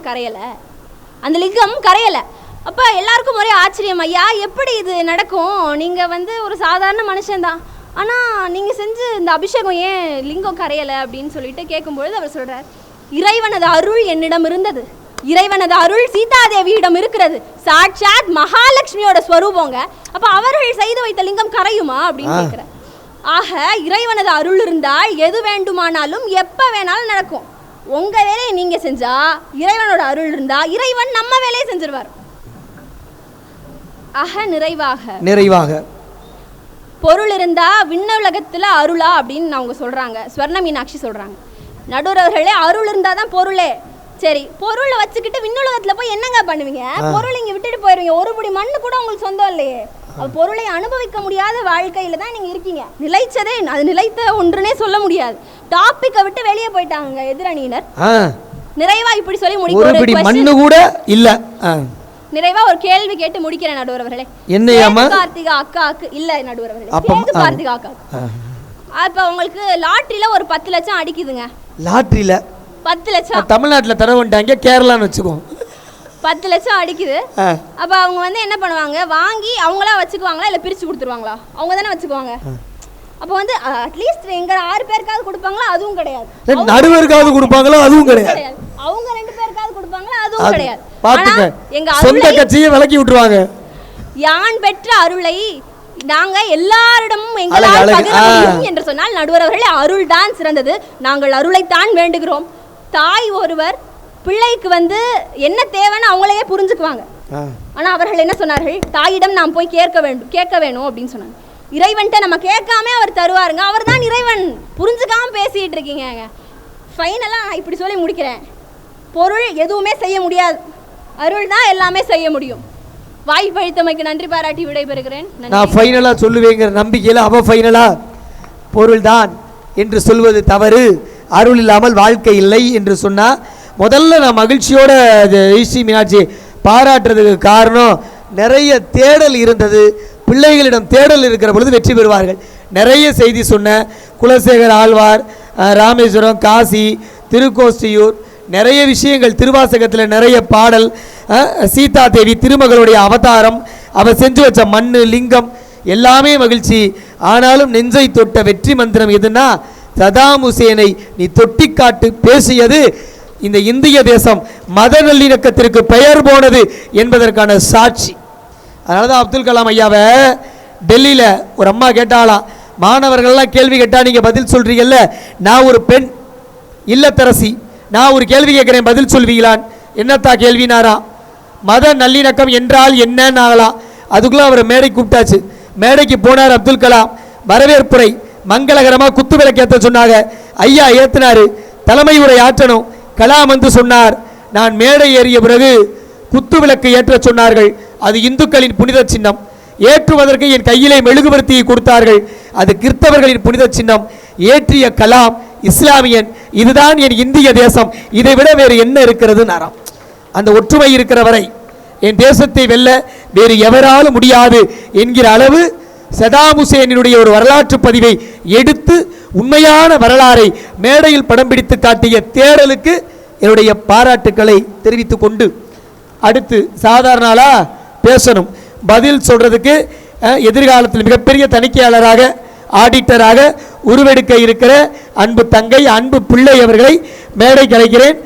கரையலை. அப்போ எல்லாருக்கும் ஒரே ஆச்சரியம், ஐயா எப்படி இது நடக்கும்? நீங்கள் வந்து ஒரு சாதாரண மனுஷன்தான், ஆனால் நீங்கள் செஞ்சு இந்த அபிஷேகம் ஏன் லிங்கம் கரையலை அப்படின்னு சொல்லிட்டு கேட்கும்பொழுது அவர் சொல்கிறார், இறைவனது அருள் என்னிடம் இருந்தது, இறைவனது அருள் சீதாதேவியிடம் இருக்கிறது, சாட்சாத் மகாலட்சுமியோட ஸ்வரூபங்க. அப்போ அவர்கள் செய்து வைத்த லிங்கம் கரையுமா அப்படின்னு கேட்குறார். ஆக இறைவனது அருள் இருந்தால் எது வேண்டுமானாலும் எப்போ வேணாலும் நடக்கும். உங்கள் வேலையை நீங்கள் செஞ்சா, இறைவனோட அருள் இருந்தா இறைவன் நம்ம வேலையை செஞ்சிருவார். ஆக நிறைவாக பொருள் இருந்தா விண்ணுலகத்தில் அருளா அப்படின்னு அவங்க சொல்கிறாங்க. ஸ்வர்ண மீனாட்சி சொல்கிறாங்க. நடுவர்களே, அருள் இருந்தால் தான் பொருளே. சரி, பொருளை வச்சுக்கிட்டு விண்ணுலகத்தில் போய் என்னங்க பண்ணுவீங்க? பொருள் இங்கே விட்டுட்டு போயிடுவீங்க. ஒரு படி மண்ணு கூட உங்களுக்கு சொந்தம் இல்லையே. பொருளை அனுபவிக்க முடியாத வாழ்க்கையில தான் நீங்க இருக்கீங்க. நிலைச்சதே அது நிலைத்த ஒன்றுனே சொல்ல முடியாது. டாபிக்கை விட்டு வெளியே போயிட்டாங்க எதிரணியினர். நிறைவா இப்படி சொல்லி நிறைவா ஒரு கேள்வி கேட்டு முடிக்கிறேன் நடுவர்களே. கார்த்திகா அக்காக்கு இல்ல நடுவர்களே, கார்த்திகா அக்கா அப்ப உங்களுக்கு லாட்டரியில ஒரு 10 லட்சம் அடிக்குதுங்க. லாட்டரியில 10 லட்சம் தமிழ்நாட்டுல தர வேண்டாங்க, கேரளான்னு வச்சுக்கோ. 10 லட்சம் அடிக்குது. அப்ப அவங்க வந்து என்ன பண்ணுவாங்க? வாங்கி அவங்களா வச்சுக்குவாங்களா இல்ல பிரிச்சு கொடுத்துருவாங்களா? அவங்க தானே வச்சுக்குவாங்க. அப்ப வந்து அட்லீஸ்ட் எங்க 6 பேருக்காவது கொடுப்பாங்களா? அதுவும் கிடையாது. நடுவருக்காவது கொடுப்பாங்களா? அதுவும் கிடையாது. அவங்க 2 பேருக்காவது கொடுப்பாங்களா? அதுவும் கிடையாது. பாத்துங்க, எங்க சொந்த கட்சியை விலக்கி விட்டுருவாங்க. யான் பெற்ற அருளை நாங்க எல்லாரிடமும் எங்களால் பகிர முடியும் என்று சொன்னால் நடுவர்களே, அருள் தான் சிறந்தது. நாங்கள் அருளைத்தான் வேண்டுகிறோம். தாய் ஒருவர் பிள்ளைக்கு வந்து என்ன தேவைன்னு அவங்களையே புரிஞ்சுக்குவாங்க. ஆனா அவர்கள் என்ன சொன்னார்கள்? தாயிடம் நாம் போய் கேட்க வேணும் அப்படின்னு சொன்னாங்க. இறைவன்ட்ட நம்ம கேட்காம அவர் தருவாருங்க. அவர் தான் இறைவன். புரிஞ்சுக்காம பேசிட்டு இருக்கீங்க. ஃபைனலா நான் இப்படி சொல்லி முடிக்கிறேன். பொருள் எதுவுமே செய்ய முடியாது, அருள் தான் எல்லாமே செய்ய முடியும். வாய்ப்பளித்தமைக்கு நன்றி பாராட்டி விடைபெறுகிறேன். நான் ஃபைனலாக சொல்லுவேங்கிற நம்பிக்கையில் அவ ஃபைனலாக பொருள்தான் என்று சொல்வது தவறு. அருள் இல்லாமல் வாழ்க்கை இல்லை என்று சொன்னால் முதல்ல நான் மகிழ்ச்சியோட ஸ்ரீ மீனாட்சி பாராட்டுறதுக்கு காரணம் நிறைய தேடல் இருந்தது. பிள்ளைகளிடம் தேடல் இருக்கிற பொழுது வெற்றி பெறுவார்கள். நிறைய செய்தி சொன்ன குலசேகர் ஆழ்வார், ராமேஸ்வரம், காசி, திருக்கோஷ்டியூர், நிறைய விஷயங்கள், திருவாசகத்தில் நிறைய பாடல், சீதா தேவி திருமகளுடைய அவதாரம், அவ செஞ்சு வச்ச மண்ணு லிங்கம் எல்லாமே மகிழ்ச்சி. ஆனாலும் நெஞ்சை தொட்ட வெற்றி மந்திரம் எதுனா சதாம் ஹுசேனை நீ தொட்டி காட்டு பேசியது இந்த இந்திய தேசம் மத நல்லிணக்கத்திற்கு பெயர் போனது என்பதற்கான சாட்சி. அதனால தான் அப்துல் கலாம் ஐயாவை டெல்லியில் ஒரு அம்மா கேட்டாலாம், மாணவர்கள்லாம் கேள்வி கேட்டால் நீங்கள் பதில் சொல்கிறீங்கல்ல, நான் ஒரு பெண் இல்லத்தரசி, நான் ஒரு கேள்வி கேட்குறேன் பதில் சொல்வீங்களான். என்னத்தா கேள்வினாரா? மத நல்லிணக்கம் என்றால் என்னன்னாகலாம். அதுக்குள்ளே அவரை மேடை கூப்பிட்டாச்சு. மேடைக்கு போனார் அப்துல் கலாம். வரவேற்புரை மங்களகரமாக குத்து விளக்கேற்ற சொன்னாங்க. ஐயா ஏற்றினார். தலைமை உரை ஆற்றணும். கலாம் வந்து சொன்னார், நான் மேடை ஏறிய பிறகு குத்து விளக்கு ஏற்ற சொன்னார்கள். அது இந்துக்களின் புனித சின்னம். ஏற்றுவதற்கு என் கையிலே மெழுகுவர்த்தியை கொடுத்தார்கள். அது கிறிஸ்தவர்களின் புனித சின்னம். ஏற்றிய கலாம் இஸ்லாமியன். இதுதான் என் இந்திய தேசம். இதை விட வேறு என்ன இருக்கிறது நாராம். அந்த ஒற்றுமை இருக்கிற வரை என் தேசத்தை வெல்ல வேறு எவராலும் முடியாது என்கிற அளவு சதாம் ஹுசேனுடைய ஒரு வரலாற்று பதிவை எடுத்து உண்மையான வரலாறை மேடையில் படம் பிடித்து காட்டிய தேடலுக்கு என்னுடைய பாராட்டுக்களை தெரிவித்துக் கொண்டு அடுத்து சாதாரண ஆளா பேசணும், பதில் சொல்றதுக்கு எதிர்காலத்தில் மிகப்பெரிய தணிக்கையாளராக ஆடிட்டராக உருவெடுக்க இருக்கிற அன்பு தங்கை அன்பு பிள்ளை அவர்களை மேடை கலைக்கிறேன்.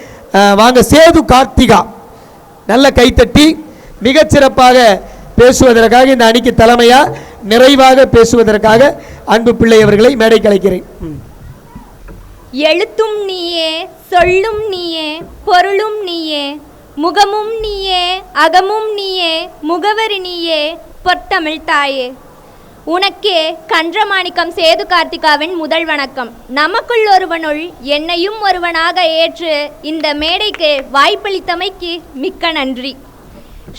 வாங்க. சேது கார்த்திகா நல்ல கைத்தட்டி மிகச்சிறப்பாக பேசுவதற்காக இந்த அணிக்கு தலைமையா நிறைவாக பேசுவதற்காக அன்பு பிள்ளை அவர்களை மேடை கலைக்கிறேன். எழுத்தும் நீயே, சொல்லும் நீயே, பொருளும் நீயே, முகமும் நீயே, அகமும் நீயே, முகவரி நீயே, பொற்தமிழ் தாயே. உனக்கே கன்றமாணிக்கம் சேது கார்த்திகாவின் முதல் வணக்கம். நமக்குள் ஒருவனுள் என்னையும் ஒருவனாக ஏற்று இந்த மேடைக்கு வாய்ப்பளித்தமைக்கு மிக்க நன்றி.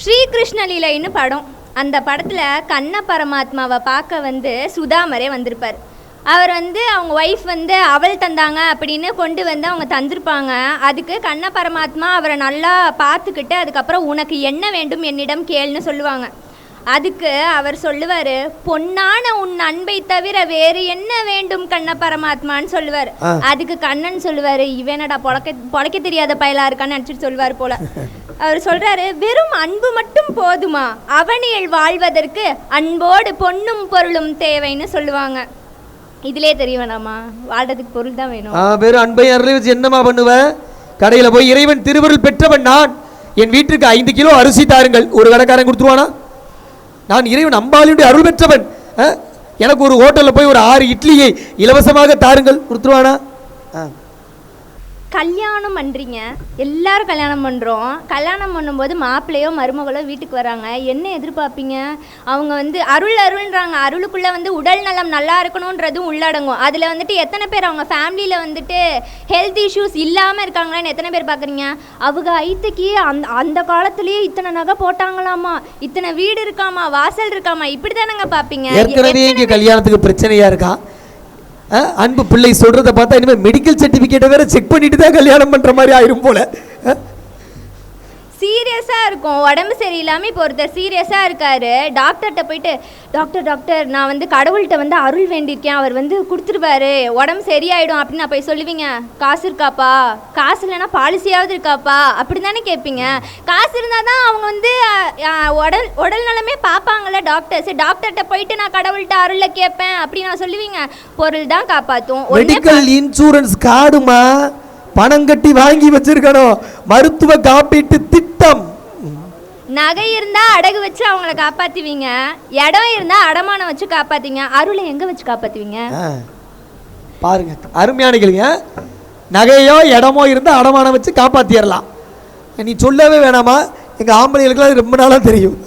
ஸ்ரீகிருஷ்ண லீலைன்னு படம். அந்த படத்தில் கண்ண பரமாத்மாவை பார்க்க சுதாமரே வந்திருப்பார். அவர் அவங்க ஒய்ஃப் அவள் தந்தாங்க அப்படின்னு கொண்டு அவங்க தந்திருப்பாங்க. அதுக்கு கண்ண பரமாத்மா அவரை நல்லா பார்த்துக்கிட்டு அதுக்கப்புறம் உனக்கு என்ன வேண்டும் என்னிடம் கேள்னு சொல்லுவாங்க. அதுக்கு அவர் சொல்லுவார், பொன்னான உன் அன்பை தவிர வேறு என்ன வேண்டும் கண்ண பரமாத்மான்னு சொல்லுவார். அதுக்கு கண்ணன் சொல்லுவார், இவனடா பொழைக்க தெரியாத பயலா இருக்கான்னு நினச்சிட்டு சொல்லுவார் போல. அவர் சொல்றாரு, வெறும் அன்பு மட்டும் போதுமா, அவனியல் வாழ்வதற்கு அன்போடு பொன்னும் பொருளும் தேவைன்னு சொல்லுவாங்க. இதிலே தெரிய வேணாமா, வாழ்றதுக்கு பொருள் தான் வேணும். வெறும் அன்பை அருளை வச்சு என்னமா பண்ணுவ? கடையில் போய் இறைவன் திருவருள் பெற்றவன் நான், என் வீட்டுக்கு 5 கிலோ அரிசி தாருங்கள், ஒரு கடைக்காரன் கொடுத்துருவானா? நான் இறைவன் அம்பாளியுடைய அருள் பெற்றவன், எனக்கு ஒரு ஹோட்டலில் போய் ஒரு 6 இட்லியை இலவசமாக தாருங்கள், கொடுத்துருவானா? கல்யாணம் பண்ணுறீங்க, எல்லாரும் கல்யாணம் பண்ணுறோம். கல்யாணம் பண்ணும்போது மாப்பிள்ளையோ மருமகளோ வீட்டுக்கு வராங்க, என்ன எதிர்பார்ப்பீங்க? அவங்க அருள் அருள்ன்றாங்க. அருளுக்குள்ளே உடல் நலம் நல்லா இருக்கணுன்றதும் உள்ளடங்கும். அதில் எத்தனை பேர் அவங்க ஃபேமிலியில் ஹெல்த் இஷ்யூஸ் இல்லாமல் இருக்காங்களான்னு எத்தனை பேர் பார்க்குறீங்க? அவங்க ஐத்துக்கு அந்த காலத்துலேயே இத்தனை நகை போட்டாங்களாமா, இத்தனை வீடு இருக்காமா, வாசல் இருக்காமா, இப்படி தானங்க பார்ப்பீங்க. ஏற்கனவே இங்கே கல்யாணத்துக்கு பிரச்சனையாக இருக்கா? அன்பு பிள்ளை சொல்றதை பார்த்தா இனிமேல் மெடிக்கல் சர்டிஃபிகேட்டை வேற செக் பண்ணிட்டு தான் கல்யாணம் பண்ற மாதிரி ஆயிரும் போல. சீரியஸாக இருக்கும். உடம்பு சரியில்லாமல் இப்போ ஒருத்தர் சீரியஸாக இருக்கார். டாக்டர்கிட்ட போயிட்டு, டாக்டர் நான் கடவுள்கிட்ட அருள் வேண்டியிருக்கேன், அவர் கொடுத்துருவாரு, உடம்பு சரியாயிடும் அப்படின்னு நான் போய் சொல்லுவீங்க? காசு இருக்காப்பா, காசு இல்லைன்னா பாலிசியாவது இருக்காப்பா அப்படி தானே கேட்பீங்க. காசு இருந்தால் தான் அவங்க உடல் நலமே பார்ப்பாங்கள்ல டாக்டர். சரி, டாக்டர்கிட்ட போயிட்டு நான் கடவுள்கிட்ட அருளை கேட்பேன் அப்படின்னு நான் சொல்லுவீங்க? பொருள் தான் காப்பாற்றும். மெடிக்கல் இன்சூரன்ஸ் கார்டுமா பணம் கட்டி வாங்கி வச்சிருக்கணும், மருத்துவ காப்பீட்டு திட்டம். நகை இருந்தா அடகு வச்சு அவங்கள காப்பாத்துவீங்க, இடம் இருந்தா அடமானம் வச்சு காப்பாத்துவீங்க. அருளை எங்க வச்சு காப்பாத்துவீங்க? பாருங்க, அருமையான கேளுங்க. நகையோ இடமோ இருந்தா அடமானம் வச்சு காப்பாத்திடலாம். நீ சொல்லவே வேணாமா, எங்க ஆம்பளைகளுக்கு ரொம்ப நாளா தெரியும்.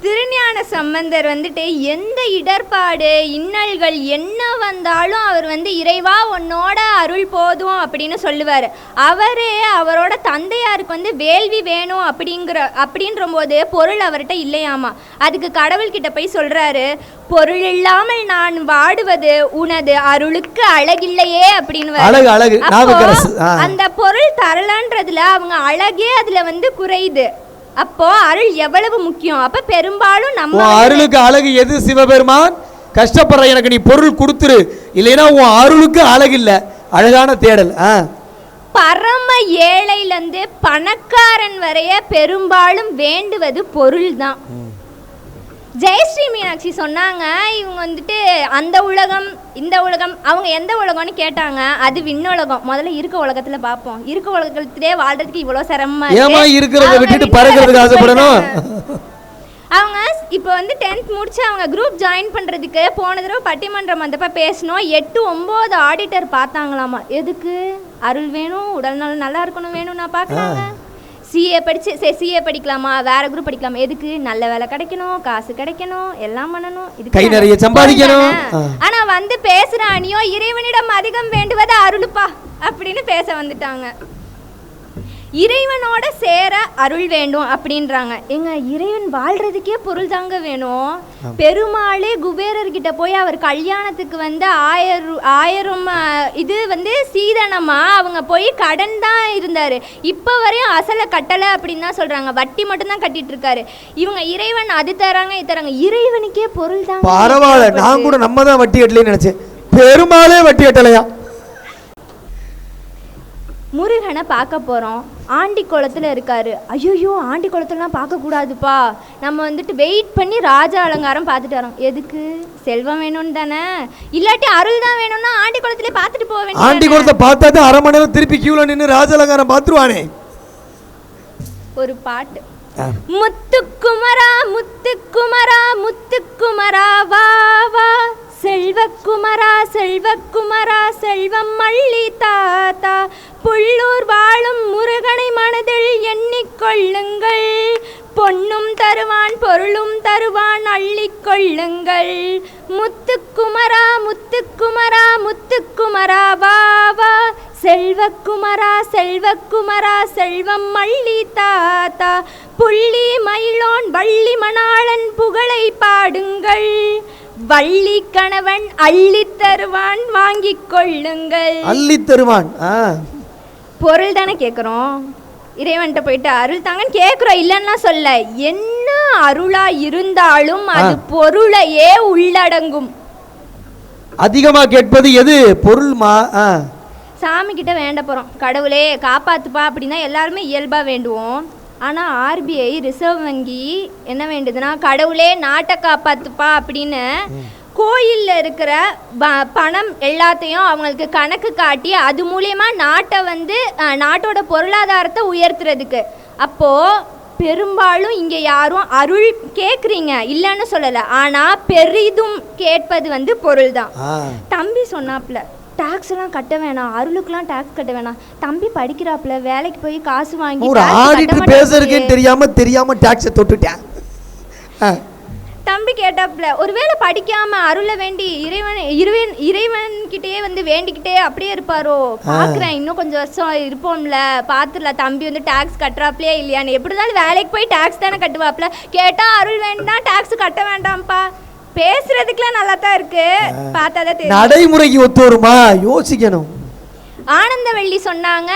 திருஞான திருஞான சம்பந்தர் வந்துட்டு எந்த இடர்பாடு இன்னல்கள் என்ன வந்தாலும் அவர் வந்து இறைவா உன்னோட அருள் போதும் அப்படின்னு சொல்லுவார். அவரே அவரோட தந்தையாருக்கு வந்து வேள்வி வேணும் அப்படின்ற போது பொருள் அவர்கிட்ட இல்லையாமா. அதுக்கு கடவுள்கிட்ட போய் சொல்றாரு, பொருள் இல்லாமல் நான் வாடுவது உனது அருளுக்கு அழகில்லையே அப்படின்னு. அந்த பொருள் தரலன்றதுல அவங்க அழகே அதுல வந்து குறையுது. அப்போ அருள் எவ்வளவு முக்கியம். அப்ப பெரும்பாலும் நம்ம அருளுக்கு அழகு எது? சிவபெருமான் கஷ்டப்படுற எனக்கு நீ பொருள் கொடுத்துரு, இல்லைன்னா உன் அருளுக்கு அழகு இல்ல. அழகான தேடல். பரம ஏழையிலிருந்து பணக்காரன் வரைய பெரும்பாலும் வேண்டுவது பொருள் தான். ஜெயஸ்ரீ மீனாட்சி சொன்னாங்க, இவங்க வந்துட்டு அந்த உலகம் இந்த உலகம், அவங்க எந்த உலகம்னு கேட்டாங்க. அது விண்ணுலகம். முதல்ல இருக்க உலகத்துல பார்ப்போம். இருக்க உலகத்திலே வாழ்றதுக்கு இவ்வளவு சிரமமா இருக்கிறத விட்டுட்டு பறக்கிறதுக்கு ஆசைப்படணும். அவங்க இப்போ வந்து 10th முடிச்சு அவங்க குரூப் ஜாயின் பண்ணுறதுக்கு போன தடவை பட்டிமன்றம் வந்தப்போ பேசணும். 8-9 ஆடிட்டர் பார்த்தாங்களாமா. எதுக்கு? அருள் வேணும், உடல் நலம் நல்லா இருக்கணும் வேணும். நான் பார்க்குறாங்க சிஏ படிக்கலாமா, வேற குரூப் படிக்கலாமா. எதுக்கு? நல்ல வேலை கிடைக்கணும், காசு கிடைக்கணும், எல்லாம் பண்ணணும், இதுக்கு கை நிறைய சம்பாதிக்கணும். ஆனா வந்து பேசுற அணியோ இறைவனிடம் அதிகம் வேண்டுவது அருளுப்பா அப்படின்னு பேச வந்துட்டாங்க. இறைவனோட சேர அருள் வேண்டும் அப்படின்றாங்க. எங்க இறைவன் வாழ்றதுக்கே பொருள் தாங்க வேணும். பெருமாளே குபேரர்கிட்ட போய் அவர் கல்யாணத்துக்கு வந்து 1000 இது வந்து சீதனமா அவங்க போய் கடன் தான் இருந்தாரு. இப்ப வரையும் அசலை கட்டலை அப்படின்னு தான் சொல்றாங்க. வட்டி மட்டும் தான் கட்டிட்டு இருக்காரு. இவங்க இறைவன் அது தராங்க இது தராங்க. இறைவனுக்கே பொருள் தாங்க. பரவாயில்ல, நான் கூட நம்ம தான் வட்டி கட்டலன்னு நினைச்சேன். பெருமாளே வட்டி கட்டலையா? முருகனை பார்க்க போகிறோம். ஆண்டி குளத்தில் இருக்காரு. ஐயோ ஆண்டி குளத்துலலாம் பார்க்கக்கூடாதுப்பா, நம்ம வந்துட்டு வெயிட் பண்ணி ராஜா அலங்காரம் பார்த்துட்டு வரோம். எதுக்கு? செல்வம் வேணும்னு தானே. இல்லாட்டி அருள் தான் வேணும்னா ஆண்டி குளத்திலே பார்த்துட்டு போக வேண்டிய. ஆண்டி குளத்தை பார்த்தா தான் அரை மணி நேரம் திருப்பி கியூல நின்று ராஜ அலங்காரம் பார்த்துருவானே. ஒரு பாட்டு, முத்துக்குமரா முத்துக்குமரா முத்துக்குமரா வா வா, செல்வக்குமரா செல்வக்குமரா செல்வம் மள்ளி தாத்தா, புள்ளூர் வாழும் முருகனை மனதில் எண்ணிக்கொள்ளுங்கள், பொன்னும் தருவான் பொருளும் தருவான் அள்ளிக்கொள்ளுங்கள். முத்துக்குமரா முத்துக்குமரா முத்துக்குமரா வா வா, செல்வக்குமரா செல்வக்குமரா செல்வம் மள்ளி தாத்தா, புள்ளி மயிலோன் வள்ளி மணாளன் புகழை பாடுங்கள், வள்ளி கணவன் அள்ளி தருவான் வாங்கிக் கொள்ளுங்கள். அள்ளி தருவான் பொருள் தானே கேட்குறோம். இறைவன்கிட்ட போயிட்டு அருள் தாங்கன்னு கேட்குறோம், இல்லைன்னா சொல்ல. என்ன அருளா இருந்தாலும் அது பொருளையே உள்ளடங்கும். அதிகமா கேட்பது எது? பொருள். சாமி கிட்ட வேண்ட போறோம், கடவுளே காப்பாத்துப்பா அப்படின்னா எல்லாருமே இயல்பா வேண்டுவோம். ஆனால் ஆர்பிஐ ரிசர்வ் வங்கி என்ன வேண்டுதுன்னா, கடவுளே நாட்டை காப்பாத்துப்பா அப்படின்னு கோயிலில் இருக்கிற பணம் எல்லாத்தையும் அவங்களுக்கு கணக்கு காட்டி அது மூலயமா நாட்டை வந்து நாட்டோட பொருளாதாரத்தை உயர்த்துறதுக்கு. அப்போது பெரும்பாலும் இங்கே யாரும் அருள் கேட்குறீங்க இல்லைன்னு சொல்லலை, ஆனால் பெரிதும் கேட்பது வந்து பொருள் தான். தம்பி சொன்னாப்புல டாக்ஸ் எல்லாம் கட்ட வேணாம், அருளுக்குலாம் டாக்ஸ் கட்ட வேணாம். தம்பி படிக்கிறாப்புல, வேலைக்கு போய் காசு வாங்கி ஒரு ஆடிட்டர் பேசுறதுன்னு தெரியாம டாக்ஸை தொட்டுட்டேன். தம்பி கேட்டாப்புல, ஒருவேளை படிக்காம அருளை வேண்டி இறைவன்கிட்டயே வந்து வேண்டிக்கிட்டே அப்படியே இருப்பாரோ பாக்குறேன், இன்னும் கொஞ்சம் வருஷம் இருப்போம்ல பாத்துல தம்பி வந்து டாக்ஸ் கட்டுறாப்லையே இல்லையான்னு. எப்படி இருந்தாலும் வேலைக்கு போய் டாக்ஸ் தானே கட்டுவாப்புல. கேட்டா அருள் வேண்டாம் டாக்ஸ் கட்ட வேண்டாம்ப்பா. பேசுறதுக்குலாம் நல்லா தான் இருக்கு, பார்த்தாதான் தெரியும். நடைமுறைக்கு ஒத்து வருமா யோசிக்கணும். ஆனந்தவள்ளி சொன்னாங்க,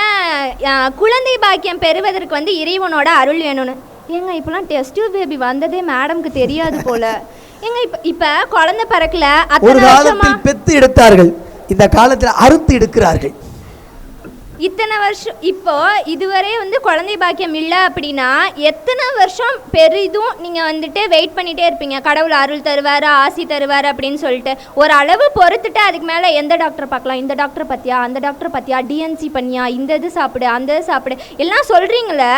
குழந்தை பாக்கியம் பெறுவதற்கு வந்து இறைவனோட அருள் வேணும்னு. ஏங்க இப்பெல்லாம் டெஸ்ட் பேபி வந்ததே மேடம்க்கு தெரியாது போல. ஏங்க இப்ப குழந்தை பிறக்கல, ஒரு காலத்தில் பெத்து எடுத்தார்கள், இந்த காலத்தில் அறுத்து எடுக்கிறார்கள். இத்தனை வருஷம் இப்போ இதுவரை வந்து குழந்தை பாக்கியம் இல்லை அப்படின்னா எத்தனை வருஷம் பெரிதும் நீங்கள் வந்துட்டு வெயிட் பண்ணிகிட்டே இருப்பீங்க. கடவுள் அருள் தருவார், ஆசி தருவார் அப்படின்னு சொல்லிட்டு ஒரு அளவு பொறுத்துட்டு அதுக்கு மேலே எந்த டாக்டர் பார்க்கலாம், இந்த டாக்டர் பற்றியா, அந்த டாக்டர் பற்றியா, டிஎன்சி பண்ணியா, இந்த இது சாப்பிடு அந்த இது சாப்பிடு எல்லாம் சொல்கிறீங்களே.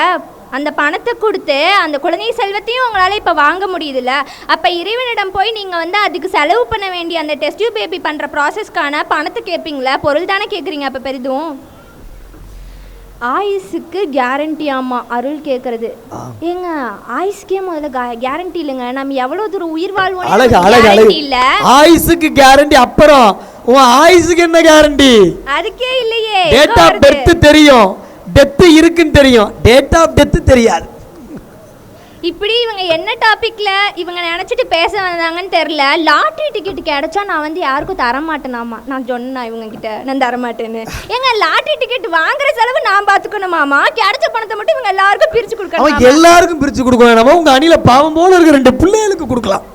அந்த பணத்தை கொடுத்து அந்த குழந்தை செல்வத்தையும் உங்களால் இப்போ வாங்க முடியுதுல்ல. அப்போ இறைவனிடம் போய் நீங்கள் வந்து அதுக்கு செலவு பண்ண வேண்டிய அந்த டெஸ்ட் பேபி பண்ணுற ப்ராசஸ்க்கான பணத்தை கேட்பீங்களா? பொருள் தானே கேட்குறீங்க அப்போ பெரிதும். ஆயுசுக்கு கேரண்டி ஆமா அருள் கேட்கறது. ஏங்க ஆயுசுக்கே முதல்ல கேரண்டி இல்லைங்க. நம்ம எவ்வளவு தூரம் உயிர் வாழ்வோம். அழகு அழகு அழகு. ஆயுசுக்கு கேரண்டி, அப்புறம் உன் ஆயுசுக்கு என்ன கேரண்டி? அதுக்கே இல்லையே. டேட் ஆஃப் டெத் தெரியும், டெத் இருக்குன்னு தெரியும், டேட் ஆஃப் டெத் தெரியாது. இப்படி இவங்க என்ன டாபிக்ல இவங்க நினைச்சிட்டு பேச வந்தாங்கன்னு தெரியல. லாட்ரி டிக்கெட் கிடைச்சா நான் வந்து யாருக்கும் தரமாட்டேனாமா. நான் சொன்னேன் இவங்க கிட்ட நான் தரமாட்டேன்னு. ஏங்க லாட்ரி டிக்கெட் வாங்குற செலவு நான் பாத்துக்கணுமாமா, கிடைச்ச பணத்தை மட்டும் இவங்க எல்லாருக்கும் பிரிச்சு கொடுக்கணும். எல்லாருக்கும் பிரிச்சு கொடுக்கணும். நம்ம உங்க அணில பாவம் போல இருக்க 2 பிள்ளைகளுக்கு கொடுக்கலாம்.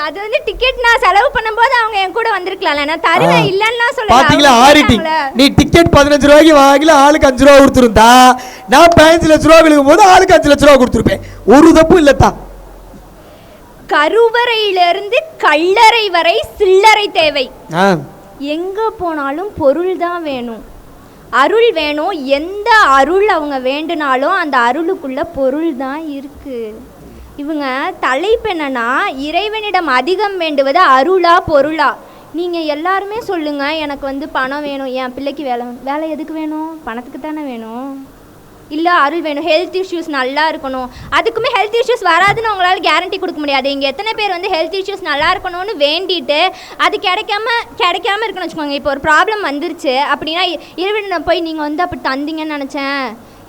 அது வந்து டிக்கெட் நான் செலவு பண்ணும்போது அவங்க என் கூட வந்திருக்கலாம்ல, நான் தருவேன் இல்லன்னா சொல்ல. பாத்தீங்களா ஆரிட்டி, நீ டிக்கெட் 15 ரூபாய்க்கு வாங்கல, ஆளுக்கு 5 ரூபா கொடுத்துருந்தா நான் 15 லட்ச ரூபா விழுகும் போது ஆளுக்கு 5 லட்ச ரூபா கொடுத்துருப்பேன். ஒரு தப்பு இல்லத்தா. கருவறையிலிருந்து கல்லறை வரை சில்லறை தேவை. எங்க போனாலும் பொருள் தான் வேணும், அருள் வேணும். எந்த அருள் அவங்க வேண்டுனாலும் அந்த அருளுக்குள்ள பொருள் தான் இருக்கு. இவங்க தலைப்பு என்னன்னா இறைவனிடம் அதிகம் வேண்டுவது அருளா பொருளா. நீங்கள் எல்லாருமே சொல்லுங்கள், எனக்கு வந்து பணம் வேணும், என் பிள்ளைக்கு வேலை எதுக்கு வேணும்? பணத்துக்கு தானே வேணும். இல்லை அருள் வேணும், ஹெல்த் இஷ்யூஸ் நல்லா இருக்கணும். அதுக்குமே ஹெல்த் இஷ்யூஸ் வராதுன்னு உங்களால் கேரண்டி கொடுக்க முடியாது. இங்கே எத்தனை பேர் வந்து ஹெல்த் இஷ்யூஸ் நல்லா இருக்கணும்னு வேண்டிட்டு அது கிடைக்காம இருக்குன்னு வச்சுக்கோங்க. இப்போ ஒரு ப்ராப்ளம் வந்துருச்சு அப்படின்னா இறைவனிடம் போய் நீங்கள் வந்து அப்படி தந்தீங்கன்னு நினச்சேன்,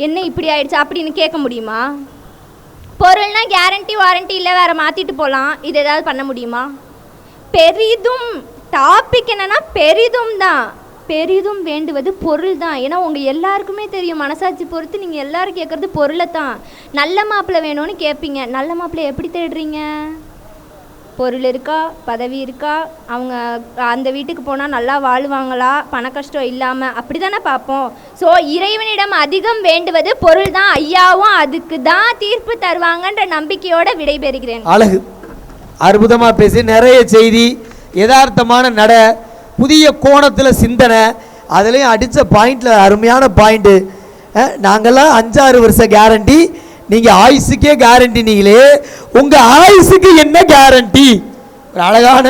என்ன இப்படி ஆயிடுச்சு அப்படின்னு கேட்க முடியுமா? பொருள்னா கேரண்டி வாரண்டி இல்லை, வேறு மாற்றிட்டு போகலாம். இது ஏதாவது பண்ண முடியுமா? பெரிதும் டாபிக் என்னன்னா பெரிதும் தான், பெரிதும் வேண்டுவது பொருள் தான். ஏன்னா உங்கள் எல்லாருக்குமே தெரியும், மனசாட்சி பொறுத்து நீங்கள் எல்லோரும் கேட்குறது பொருளை தான். நல்ல மாப்பிள்ளை வேணும்னு கேட்பீங்க, நல்ல மாப்பிள்ளை எப்படி தேடுறீங்க? பொருள் இருக்கா, பதவி இருக்கா, அவங்க அந்த வீட்டுக்கு போனால் நல்லா வாழுவாங்களா, பண கஷ்டம் இல்லாமல், அப்படி தானே பார்ப்போம். ஸோ இறைவனிடம் அதிகம் வேண்டுவது பொருள் தான். ஐயாவும் அதுக்கு தான் தீர்ப்பு தருவாங்கன்ற நம்பிக்கையோட விடைபெறுகிறேன். அழகு, அற்புதமாக பேசி, நிறைய செய்தி, யதார்த்தமான நட, புதிய கோணத்தில் சிந்தனை, அதுலேயும் அடித்த பாயிண்டில் அருமையான பாயிண்ட்டு. நாங்கள்லாம் 5-6 வருஷ கேரண்டி, நீங்கள் ஆயுசுக்கே கேரண்டி. நீங்களே உங்கள் ஆயுசுக்கு என்ன கேரண்டி? ஒரு அழகான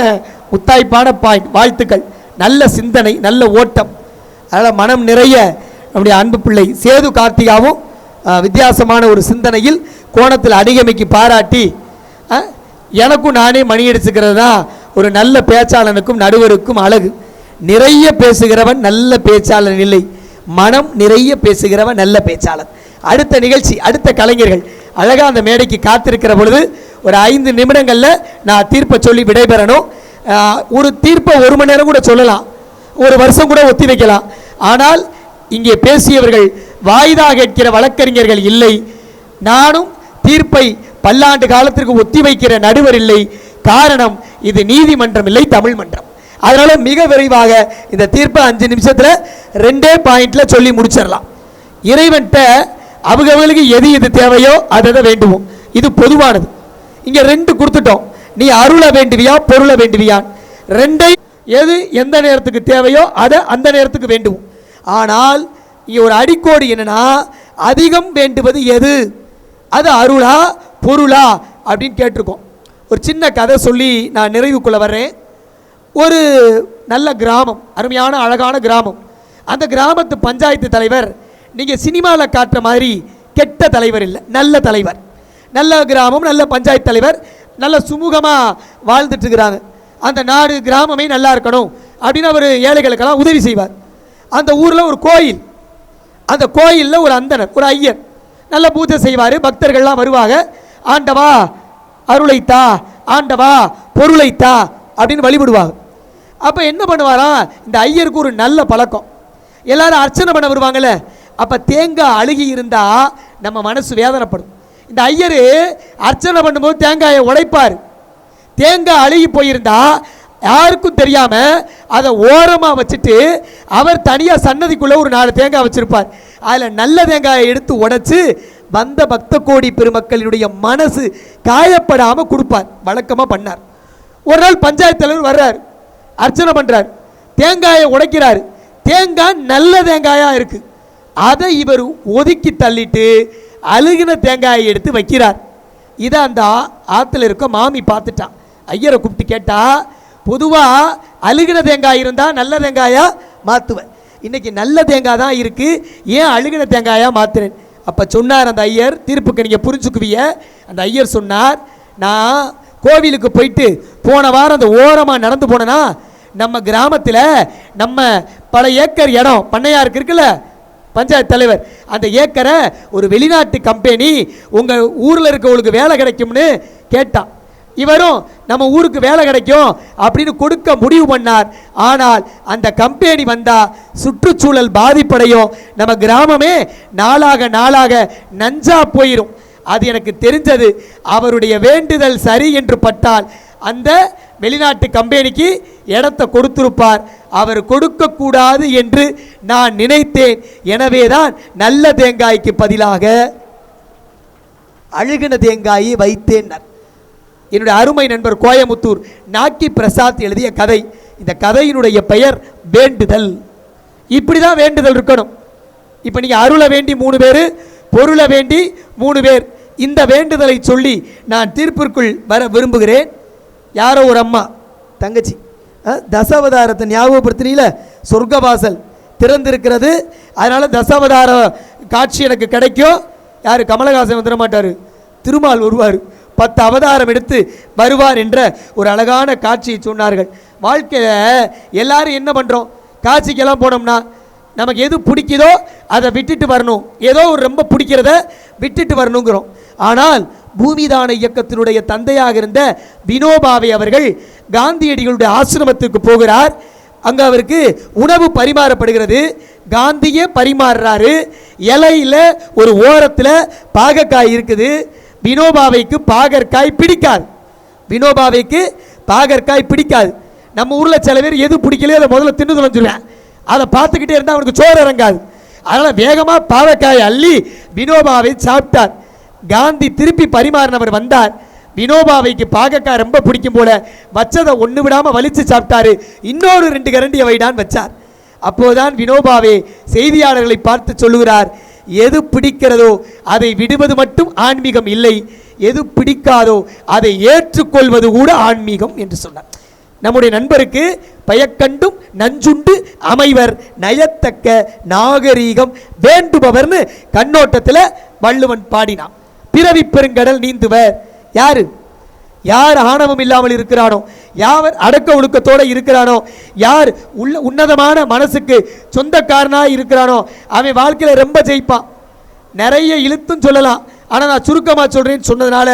முத்தாய்ப்பான பாயிண்ட். வாழ்த்துக்கள், நல்ல சிந்தனை, நல்ல ஓட்டம். அதனால் மனம் நிறைய நம்முடைய அன்பு பிள்ளை சேது கார்த்திகாவும் வித்தியாசமான ஒரு சிந்தனையில் கோணத்தில் அடிகமைக்கு பாராட்டி, எனக்கும் நானே மணி அடிச்சுக்கிறது தான் ஒரு நல்ல பேச்சாளனுக்கும் நடுவருக்கும் அழகு. நிறைய பேசுகிறவன் நல்ல பேச்சாளன் இல்லை, மனம் நிறைய பேசுகிறவன் நல்ல பேச்சாளன். அடுத்த நிகழ்ச்சி, அடுத்த கலைஞர்கள் அழகாக அந்த மேடைக்கு காத்திருக்கிற பொழுது ஒரு 5 நிமிடங்களில் நான் தீர்ப்பை சொல்லி விடைபெறணும். ஒரு தீர்ப்பை 1 மணி நேரம் கூட சொல்லலாம், 1 வருஷம் கூட ஒத்தி வைக்கலாம். ஆனால் இங்கே பேசியவர்கள் வாய்தா கேட்கிற வழக்கறிஞர்கள் இல்லை. நானும் தீர்ப்பை பல்லாண்டு காலத்திற்கு ஒத்தி வைக்கிற நடுவர் இல்லை. காரணம், இது நீதிமன்றம் இல்லை, தமிழ் மன்றம். அதனால மிக விரைவாக இந்த தீர்ப்பை 5 நிமிஷத்தில் 2 பாயிண்ட்ல சொல்லி முடிச்சிடலாம். இறைவன்கிட்ட அவங்களுக்கு எது எது தேவையோ அதை வேண்டுவோம், இது பொதுவானது. இங்க 2 கொடுத்துட்டோம். நீ அருளை வேண்டுவியா பொருளை வேண்டுவியான், 2 எது எந்த நேரத்துக்கு தேவையோ அதை அந்த நேரத்துக்கு வேண்டுவோம். ஆனால் இங்கே ஒரு அடிக்கோடு என்னன்னா, அதிகம் வேண்டுவது எது? அது அருளா பொருளா அப்படின்னு கேட்டிருக்கோம். ஒரு சின்ன கதை சொல்லி நான் நிறைவுக்குள்ள வர்றேன். ஒரு நல்ல கிராமம், அருமையான அழகான கிராமம். அந்த கிராமத்து பஞ்சாயத்து தலைவர் நீங்கள் சினிமாவில் காட்டுற மாதிரி கெட்ட தலைவர் இல்லை, நல்ல தலைவர். நல்ல கிராமம், நல்ல பஞ்சாயத்து தலைவர், நல்ல சுமூகமாக வாழ்ந்துட்டு இருக்கிறாங்க. அந்த நாடு கிராமமே நல்லா இருக்கணும் அப்படின்னு அவர் ஏழைகளுக்கெல்லாம் உதவி செய்வார். அந்த ஊரில் ஒரு கோயில், அந்த கோயிலில் ஒரு அந்தனர், ஒரு ஐயர் நல்ல பூஜை செய்வார். பக்தர்கள்லாம் வருவாங்க, ஆண்டவா அருளைத்தா, ஆண்டவா பொருளைத்தா அப்படின்னு வழிபடுவாங்க. அப்போ என்ன பண்ணுவாரா, இந்த ஐயருக்கு ஒரு நல்ல பழக்கம், எல்லாரும் அர்ச்சனை பண்ண வருவாங்கள்ல, அப்போ தேங்காய் அழுகி இருந்தால் நம்ம மனசு வேதனைப்படும். இந்த ஐயர் அர்ச்சனை பண்ணும்போது தேங்காயை உடைப்பார். தேங்காய் அழுகி போயிருந்தா யாருக்கும் தெரியாமல் அதை ஓரமாக வச்சுட்டு அவர் தனியாக சன்னதிக்குள்ளே ஒரு 4 தேங்காய் வச்சுருப்பார். அதில் நல்ல தேங்காயை எடுத்து உடைச்சு வந்த பக்த கோடி பெருமக்களினுடைய மனசு காயப்படாமல் கொடுப்பார். வழக்கமாக பண்ணார். ஒரு நாள் பஞ்சாயத்து தலைவர் வர்றார், அர்ச்சனை பண்ணுறார், தேங்காயை உடைக்கிறார். தேங்காய் நல்ல தேங்காயாக இருக்குது, அதை இவர் ஒதுக்கி தள்ளிட்டு அழுகின தேங்காயை எடுத்து வைக்கிறார். இதை அந்த ஆற்றுல இருக்க மாமி பார்த்துட்டான். ஐயரை கூப்பிட்டு கேட்டா, பொதுவாக அழுகின தேங்காய் இருந்தால் நல்ல தேங்காயாக மாற்றுவேன், இன்னைக்கு நல்ல தேங்காய் தான் இருக்குது, ஏன் அழுகின தேங்காயாக மாற்றுறேன்? அப்போ சொன்னார் அந்த ஐயர், தீர்ப்புக்கு நீங்கள் புரிஞ்சுக்குவிய. அந்த ஐயர் சொன்னார், நான் கோவிலுக்கு போயிட்டு போன வாரம் அந்த ஓரமாக நடந்து போனேன்னா நம்ம கிராமத்தில் நம்ம பல ஏக்கர் இடம் பண்ணையாருக்கு இருக்குல்ல, பஞ்சாயத்து தலைவர், அந்த ஏக்கரை ஒரு வெளிநாட்டு கம்பெனி உங்கள் ஊரில் இருக்கவங்களுக்கு வேலை கிடைக்கும்னு கேட்டான். இவரும் நம்ம ஊருக்கு வேலை கிடைக்கும் அப்படின்னு கொடுக்க முடிவு பண்ணார். ஆனால் அந்த கம்பெனி வந்தால் சுற்றுச்சூழல் பாதிப்படையும், நம்ம கிராமமே நாளாக நாளாக நஞ்சா போயிடும். அது எனக்கு தெரிஞ்சது. அவருடைய வேண்டுதல் சரி என்று பட்டால் அந்த வெளிநாட்டு கம்பெனிக்கு இடத்தை கொடுத்திருப்பார். அவர் கொடுக்கக்கூடாது என்று நான் நினைத்தேன். எனவே தான் நல்ல தேங்காய்க்கு பதிலாக அழுகின தேங்காயை வைத்தேன். என்னுடைய அருமை நண்பர் கோயமுத்தூர் நாக்கி பிரசாத் எழுதிய கதை. இந்த கதையினுடைய பெயர் வேண்டுதல். இப்படி தான் வேண்டுதல் இருக்கணும். இப்போ நீங்கள் அருளை வேண்டி 3 பேர், பொருளை வேண்டி 3 பேர். இந்த வேண்டுதலை சொல்லி நான் தீர்ப்பிற்குள் வர விரும்புகிறேன். யாரோ ஒரு அம்மா தங்கச்சி தசாவதாரத்தை ஞாபகப்படுத்தினீல, சொர்க்கவாசல் திறந்திருக்கிறது, அதனால் தசாவதார காட்சி எனக்கு கிடைக்கும். யார்? கமலஹாசன் வந்துட மாட்டார், திருமால் வருவார், 10 அவதாரம் எடுத்து வருவார் என்ற ஒரு அழகான காட்சியை சொன்னார்கள். வாழ்க்கையில் எல்லாரும் என்ன பண்ணுறோம்? காட்சிக்கெல்லாம் போனோம்னா நமக்கு எது பிடிக்குதோ அதை விட்டுட்டு வரணும், ஏதோ ஒரு ரொம்ப பிடிக்கிறத விட்டுட்டு வரணுங்கிறோம். ஆனால் பூமிதான இயக்கத்தினுடைய தந்தையாக இருந்த வினோபாவை அவர்கள் காந்தியடிகளுடைய ஆசிரமத்துக்கு போகிறார். அங்கே அவருக்கு உணவு பரிமாறப்படுகிறது. காந்தியே பரிமாறுறாரு. இலையில் ஒரு ஓரத்தில் பாகக்காய் இருக்குது. வினோபாவைக்கு பாகற்காய் பிடிக்காது. வினோபாவைக்கு பாகற்காய் பிடிக்காது. நம்ம ஊரில் சில பேர் எது பிடிக்கலையோ அதை முதல்ல தின்னு தொலைஞ்சிருவேன். அதை பார்த்துக்கிட்டே இருந்தால் அவனுக்கு சோறு இறங்காது. அதனால் வேகமாக பாவக்காய் அள்ளி வினோபாவை சாப்பிட்டார். காந்தி திருப்பி பரிமாறினவர் வந்தார். வினோபாவைக்கு பாகக்காய் ரொம்ப பிடிக்கும் போல வச்சதை ஒன்று விடாமல் வலிச்சு சாப்பிட்டாரு. இன்னொரு 2 கரண்டியை வைடான் வச்சார். அப்போதான் வினோபாவே செய்தியாளர்களை பார்த்து சொல்லுகிறார், எது பிடிக்கிறதோ அதை விடுவது மட்டும் ஆன்மீகம் இல்லை, எது பிடிக்காதோ அதை ஏற்றுக்கொள்வது கூட ஆன்மீகம் என்று சொன்னார். நம்முடைய நண்பருக்கு பயக்கண்டும் நஞ்சுண்டு அமைவர் நயத்தக்க நாகரீகம் வேண்டுபவர்னு கண்ணோட்டத்தில் வள்ளுவன் பாடினான். பிறவி பெருங்கடல் நீந்துவர் யாரு? யார் ஆணவம் இல்லாமல் இருக்கிறானோ, யார் அடக்க ஒழுக்கத்தோடு இருக்கிறானோ, யார் உன்னதமான மனசுக்கு சொந்தக்காரனாக இருக்கிறானோ அவன் வாழ்க்கையில் ரொம்ப ஜெயிப்பான். நிறைய இழுத்தும் சொல்லலாம், ஆனால் நான் சுருக்கமாக சொல்கிறேன்னு சொன்னதுனால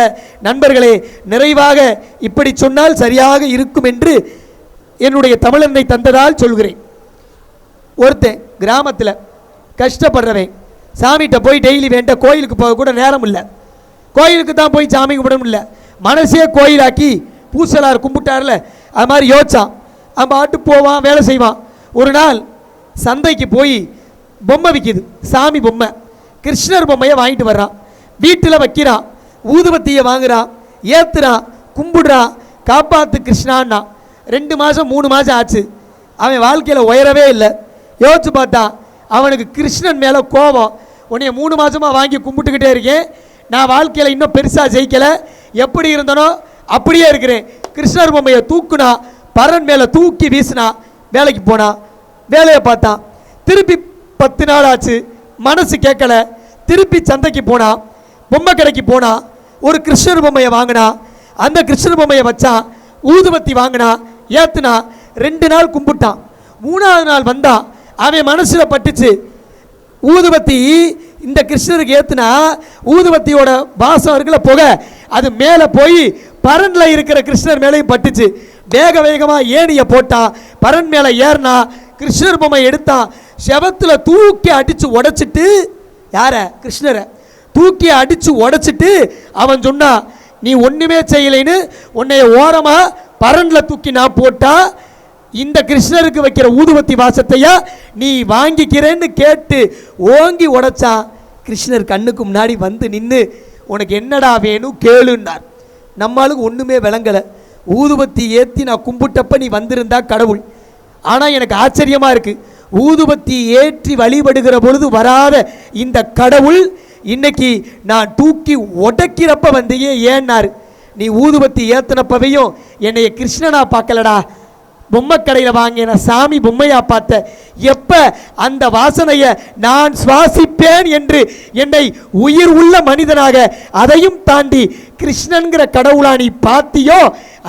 நண்பர்களே, நிறைவாக இப்படி சொன்னால் சரியாக இருக்கும் என்று என்னுடைய தமிழனை தந்ததால் சொல்கிறேன். ஒருத்தன் கிராமத்தில் கஷ்டப்படுறவன் சாமிகிட்ட போய் டெய்லி வேண்ட, கோயிலுக்கு போக கூட நேரம் இல்லை, கோயிலுக்கு தான் போய் சாமி கும்பிடவும் இல்லை, மனசே கோயிலாக்கி பூசலார் கும்பிட்டார்ல, அது மாதிரி யோசிச்சான். அவன் பாட்டு போவான், வேலை செய்வான். ஒரு நாள் சந்தைக்கு போய் பொம்மை விற்கிது, சாமி பொம்மை, கிருஷ்ணர் பொம்மையை வாங்கிட்டு வர்றான். வீட்டில் வைக்கிறான், ஊதுபத்தியை வாங்குறான், ஏற்றுறான், கும்பிடுறான், காப்பாற்று கிருஷ்ணான்னா. 2 மாதம் 3 மாதம் ஆச்சு. அவன் வாழ்க்கையில் உயரவே இல்லை. யோசிச்சு பார்த்தான், அவனுக்கு கிருஷ்ணன் மேலே கோபம். உன்னைய 3 மாதமாக வாங்கி கும்பிட்டுக்கிட்டே இருக்கேன், நான் வாழ்க்கையில் இன்னும் பெருசாக ஜெயிக்கலை, எப்படி இருந்தனோ அப்படியே இருக்கிறேன். கிருஷ்ணர் பொம்மையை தூக்குனா, பரன் மேலே தூக்கி வீசினா, வேலைக்கு போனான், வேலையை பார்த்தான். திருப்பி 10 நாள் ஆச்சு, மனசு கேட்கல. திருப்பி சந்தைக்கு போனான், பொம்மை கடைக்கு போனான், ஒரு கிருஷ்ணர் பொம்மையை வாங்கினா, அந்த கிருஷ்ணர் பொம்மையை வச்சான், ஊதுபத்தி வாங்கினா, ஏற்றுனா, 2 நாள் கும்பிட்டான். 3ஆவது நாள் வந்தான், அவன் மனசில் பட்டுச்சு, ஊதுபத்தி இந்த கிருஷ்ணருக்கு ஏற்றுனா ஊதுபத்தியோட வாசம் இருக்குல்ல, புகை, அது மேலே போய் பரனில் இருக்கிற கிருஷ்ணர் மேலேயும் பட்டுச்சு. வேக வேகமாக ஏணியை போட்டான், பரன் மேலே ஏறினா, கிருஷ்ணர் பொம்மை எடுத்தான், செவத்தில் தூக்கி அடித்து உடைச்சிட்டு, யாரை? கிருஷ்ணரை தூக்கி அடித்து உடைச்சிட்டு அவன் சொன்னான், நீ ஒன்றுமே செய்யலைன்னு உன்னைய ஓரமாக பரனில் தூக்கி நான் போட்டா இந்த கிருஷ்ணருக்கு வைக்கிற ஊதுபத்தி வாசத்தையா நீ வாங்கிக்கிறேன்னு கேட்டு ஓங்கி உடைச்சான். கிருஷ்ணர் கண்ணுக்கு முன்னாடி வந்து நின்று, உனக்கு என்னடா வேணும் கேளுன்னார். நம்மளுக்கு ஒன்றுமே விளங்கலை. ஊதுபத்தி ஏற்றி நான் கும்பிட்டப்ப நீ வந்திருந்தா கடவுள். ஆனால் எனக்கு ஆச்சரியமாக இருக்குது, ஊதுபத்தி ஏற்றி வழிபடுகிற பொழுது வராத இந்த கடவுள் இன்னைக்கு நான் தூக்கி உடைக்கிறப்ப வந்தையே ஏன்னாரு. நீ ஊதுபத்தி ஏற்றினப்பவையும் என்னைய கிருஷ்ணனா பார்க்கலடா, பொம்மை கடையில் வாங்கின சாமி பொம்மையா பார்த்த? எப்ப அந்த வாசனையை நான் சுவாசிப்பேன் என்று என்னை உயிர் உள்ள மனிதனாக அதையும் தாண்டி கிருஷ்ணன்கிற கடவுளா நீ பார்த்தியோ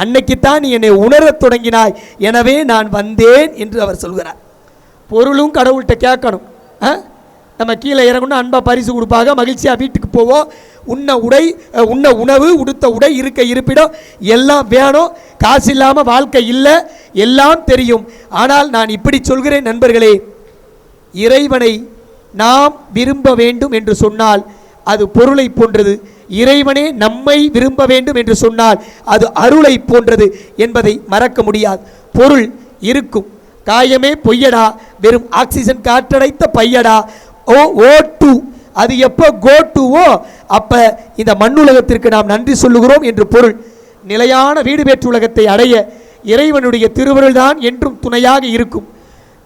அன்னைக்குத்தான் நீ என்னை உணரத் தொடங்கினாய். எனவே நான் வந்தேன் என்று அவர் சொல்கிறார். பொருளும் கடவுள்கிட்ட கேட்கணும். நம்ம கீழே இறங்கணும், அன்பா பரிசு கொடுப்பாங்க, மகிழ்ச்சியாக வீட்டுக்கு போவோம். உண்ண உணவு, உடுத்த உடை, இருக்க இருப்பிடம் எல்லாம் வேணும். காசு இல்லாமல் வாழ்க்கை இல்லை, எல்லாம் தெரியும். ஆனால் நான் இப்படி சொல்கிறேன் நண்பர்களே, இறைவனை நாம் விரும்ப வேண்டும் என்று சொன்னால் அது பொருளை போன்றது. இறைவனே நம்மை விரும்ப வேண்டும் என்று சொன்னால் அது அருளை போன்றது என்பதை மறக்க முடியாது. பொருள் இருக்கும், காயமே பொய்யடா, வெறும் ஆக்சிஜன் காற்றடைத்த பையடா, O2 அது எப்போ go2வோ அப்போ இந்த மண்ணுலகத்திற்கு நாம் நன்றி சொல்லுகிறோம் என்று பொருள். நிலையான வீடு பெற்று உலகத்தை அடைய இறைவனுடைய திருவருள் தான் என்றும் துணையாக இருக்கும்.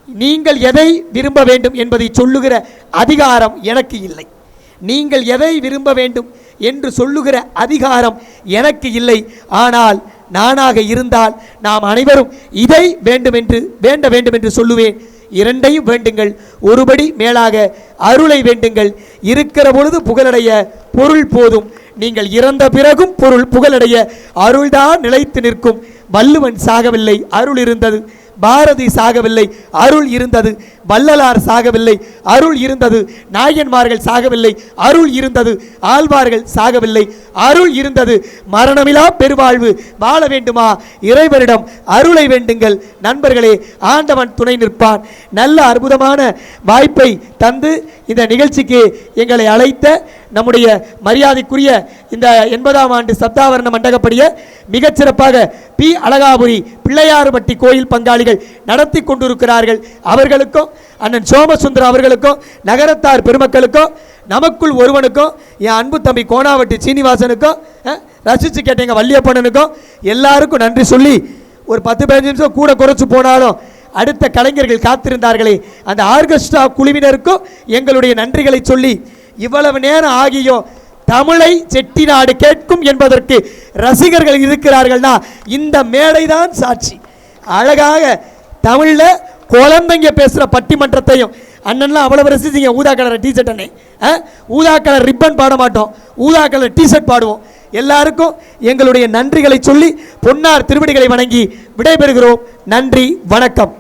நீங்கள் எதை விரும்ப வேண்டும் என்பதை சொல்லுகிற அதிகாரம் எனக்கு இல்லை. நீங்கள் எதை விரும்ப வேண்டும் என்று சொல்லுகிற அதிகாரம் எனக்கு இல்லை. ஆனால் நானாக இருந்தால் நாம் அனைவரும் இதை வேண்ட வேண்டும் என்று சொல்லுவேன். இரண்டையும் வேண்டுங்கள், ஒருபடி மேலாக அருளை வேண்டுங்கள். இருக்கிற பொழுது புகழடைய பொருள் போதும், நீங்கள் இறந்த பிறகும் பொருள் புகழடைய அருள்தான் நிலைத்து நிற்கும். வள்ளுவன் சாகவில்லை, அருள் இருந்தது. பாரதி சாகவில்லை, அருள் இருந்தது. வள்ளலார் சாகவில்லை, அருள் இருந்தது. நாயன்மார்கள் சாகவில்லை, அருள் இருந்தது. ஆழ்வார்கள் சாகவில்லை, அருள் இருந்தது. மரணமிலா பெருவாழ்வு வாழ வேண்டுமா? இறைவனிடம் அருளை வேண்டுங்கள். நண்பர்களே, ஆண்டவன் துணை நிற்பான். நல்ல அற்புதமான வாய்ப்பை தந்து இந்த நிகழ்ச்சிக்கு எங்களை அழைத்த நம்முடைய மரியாதைக்குரிய இந்த 80ஆம் ஆண்டு சப்தாவரண மண்டகப்படிய மிகச்சிறப்பாக பி. அழகாபுரி பிள்ளையார்பட்டி கோயில் பங்காளிகள் நடத்தி கொண்டிருக்கிறார்கள். அவர்களுக்கும் அண்ணன் சோமசுந்தரம் அவர்களுக்கும் நகரத்தார் பெருமக்களுக்கும் நமக்குள் ஒருவனுக்கும் என் அன்பு தம்பி கோணாவட்டி சீனிவாசனுக்கும் ரசித்து கேட்டீங்க வள்ளியப்பனுக்கும் எல்லாருக்கும் நன்றி சொல்லி ஒரு 10-15 நிமிஷம் கூட குறைச்சு போனாலும் அடுத்த கலைஞர்கள் காத்திருந்தார்களே அந்த ஆர்கெஸ்ட்ரா குழுவினருக்கும் எங்களுடைய நன்றிகளை சொல்லி இவ்வளவு நேரம் ஆகியும் தமிழை செட்டிநாடு கேட்கும் என்பதற்கு ரசிகர்கள் இருக்கிறார்கள்னா இந்த மேடை தான் சாட்சி. அழகாக தமிழில் குழந்தைங்க பேசுகிற பட்டிமன்றத்தையும் அண்ணன்லாம் அவ்வளவு ரசிச்சிங்க. ஊதா கலர் டிஷர்ட் அண்ணே, ஊதா கலர் ரிப்பன் பாட மாட்டோம், ஊதா கலர் டிஷர்ட் பாடுவோம். எல்லாருக்கும் எங்களுடைய நன்றிகளை சொல்லி பொன்னார் திருவடிகளை வணங்கி விடைபெறுகிறோம். நன்றி, வணக்கம்.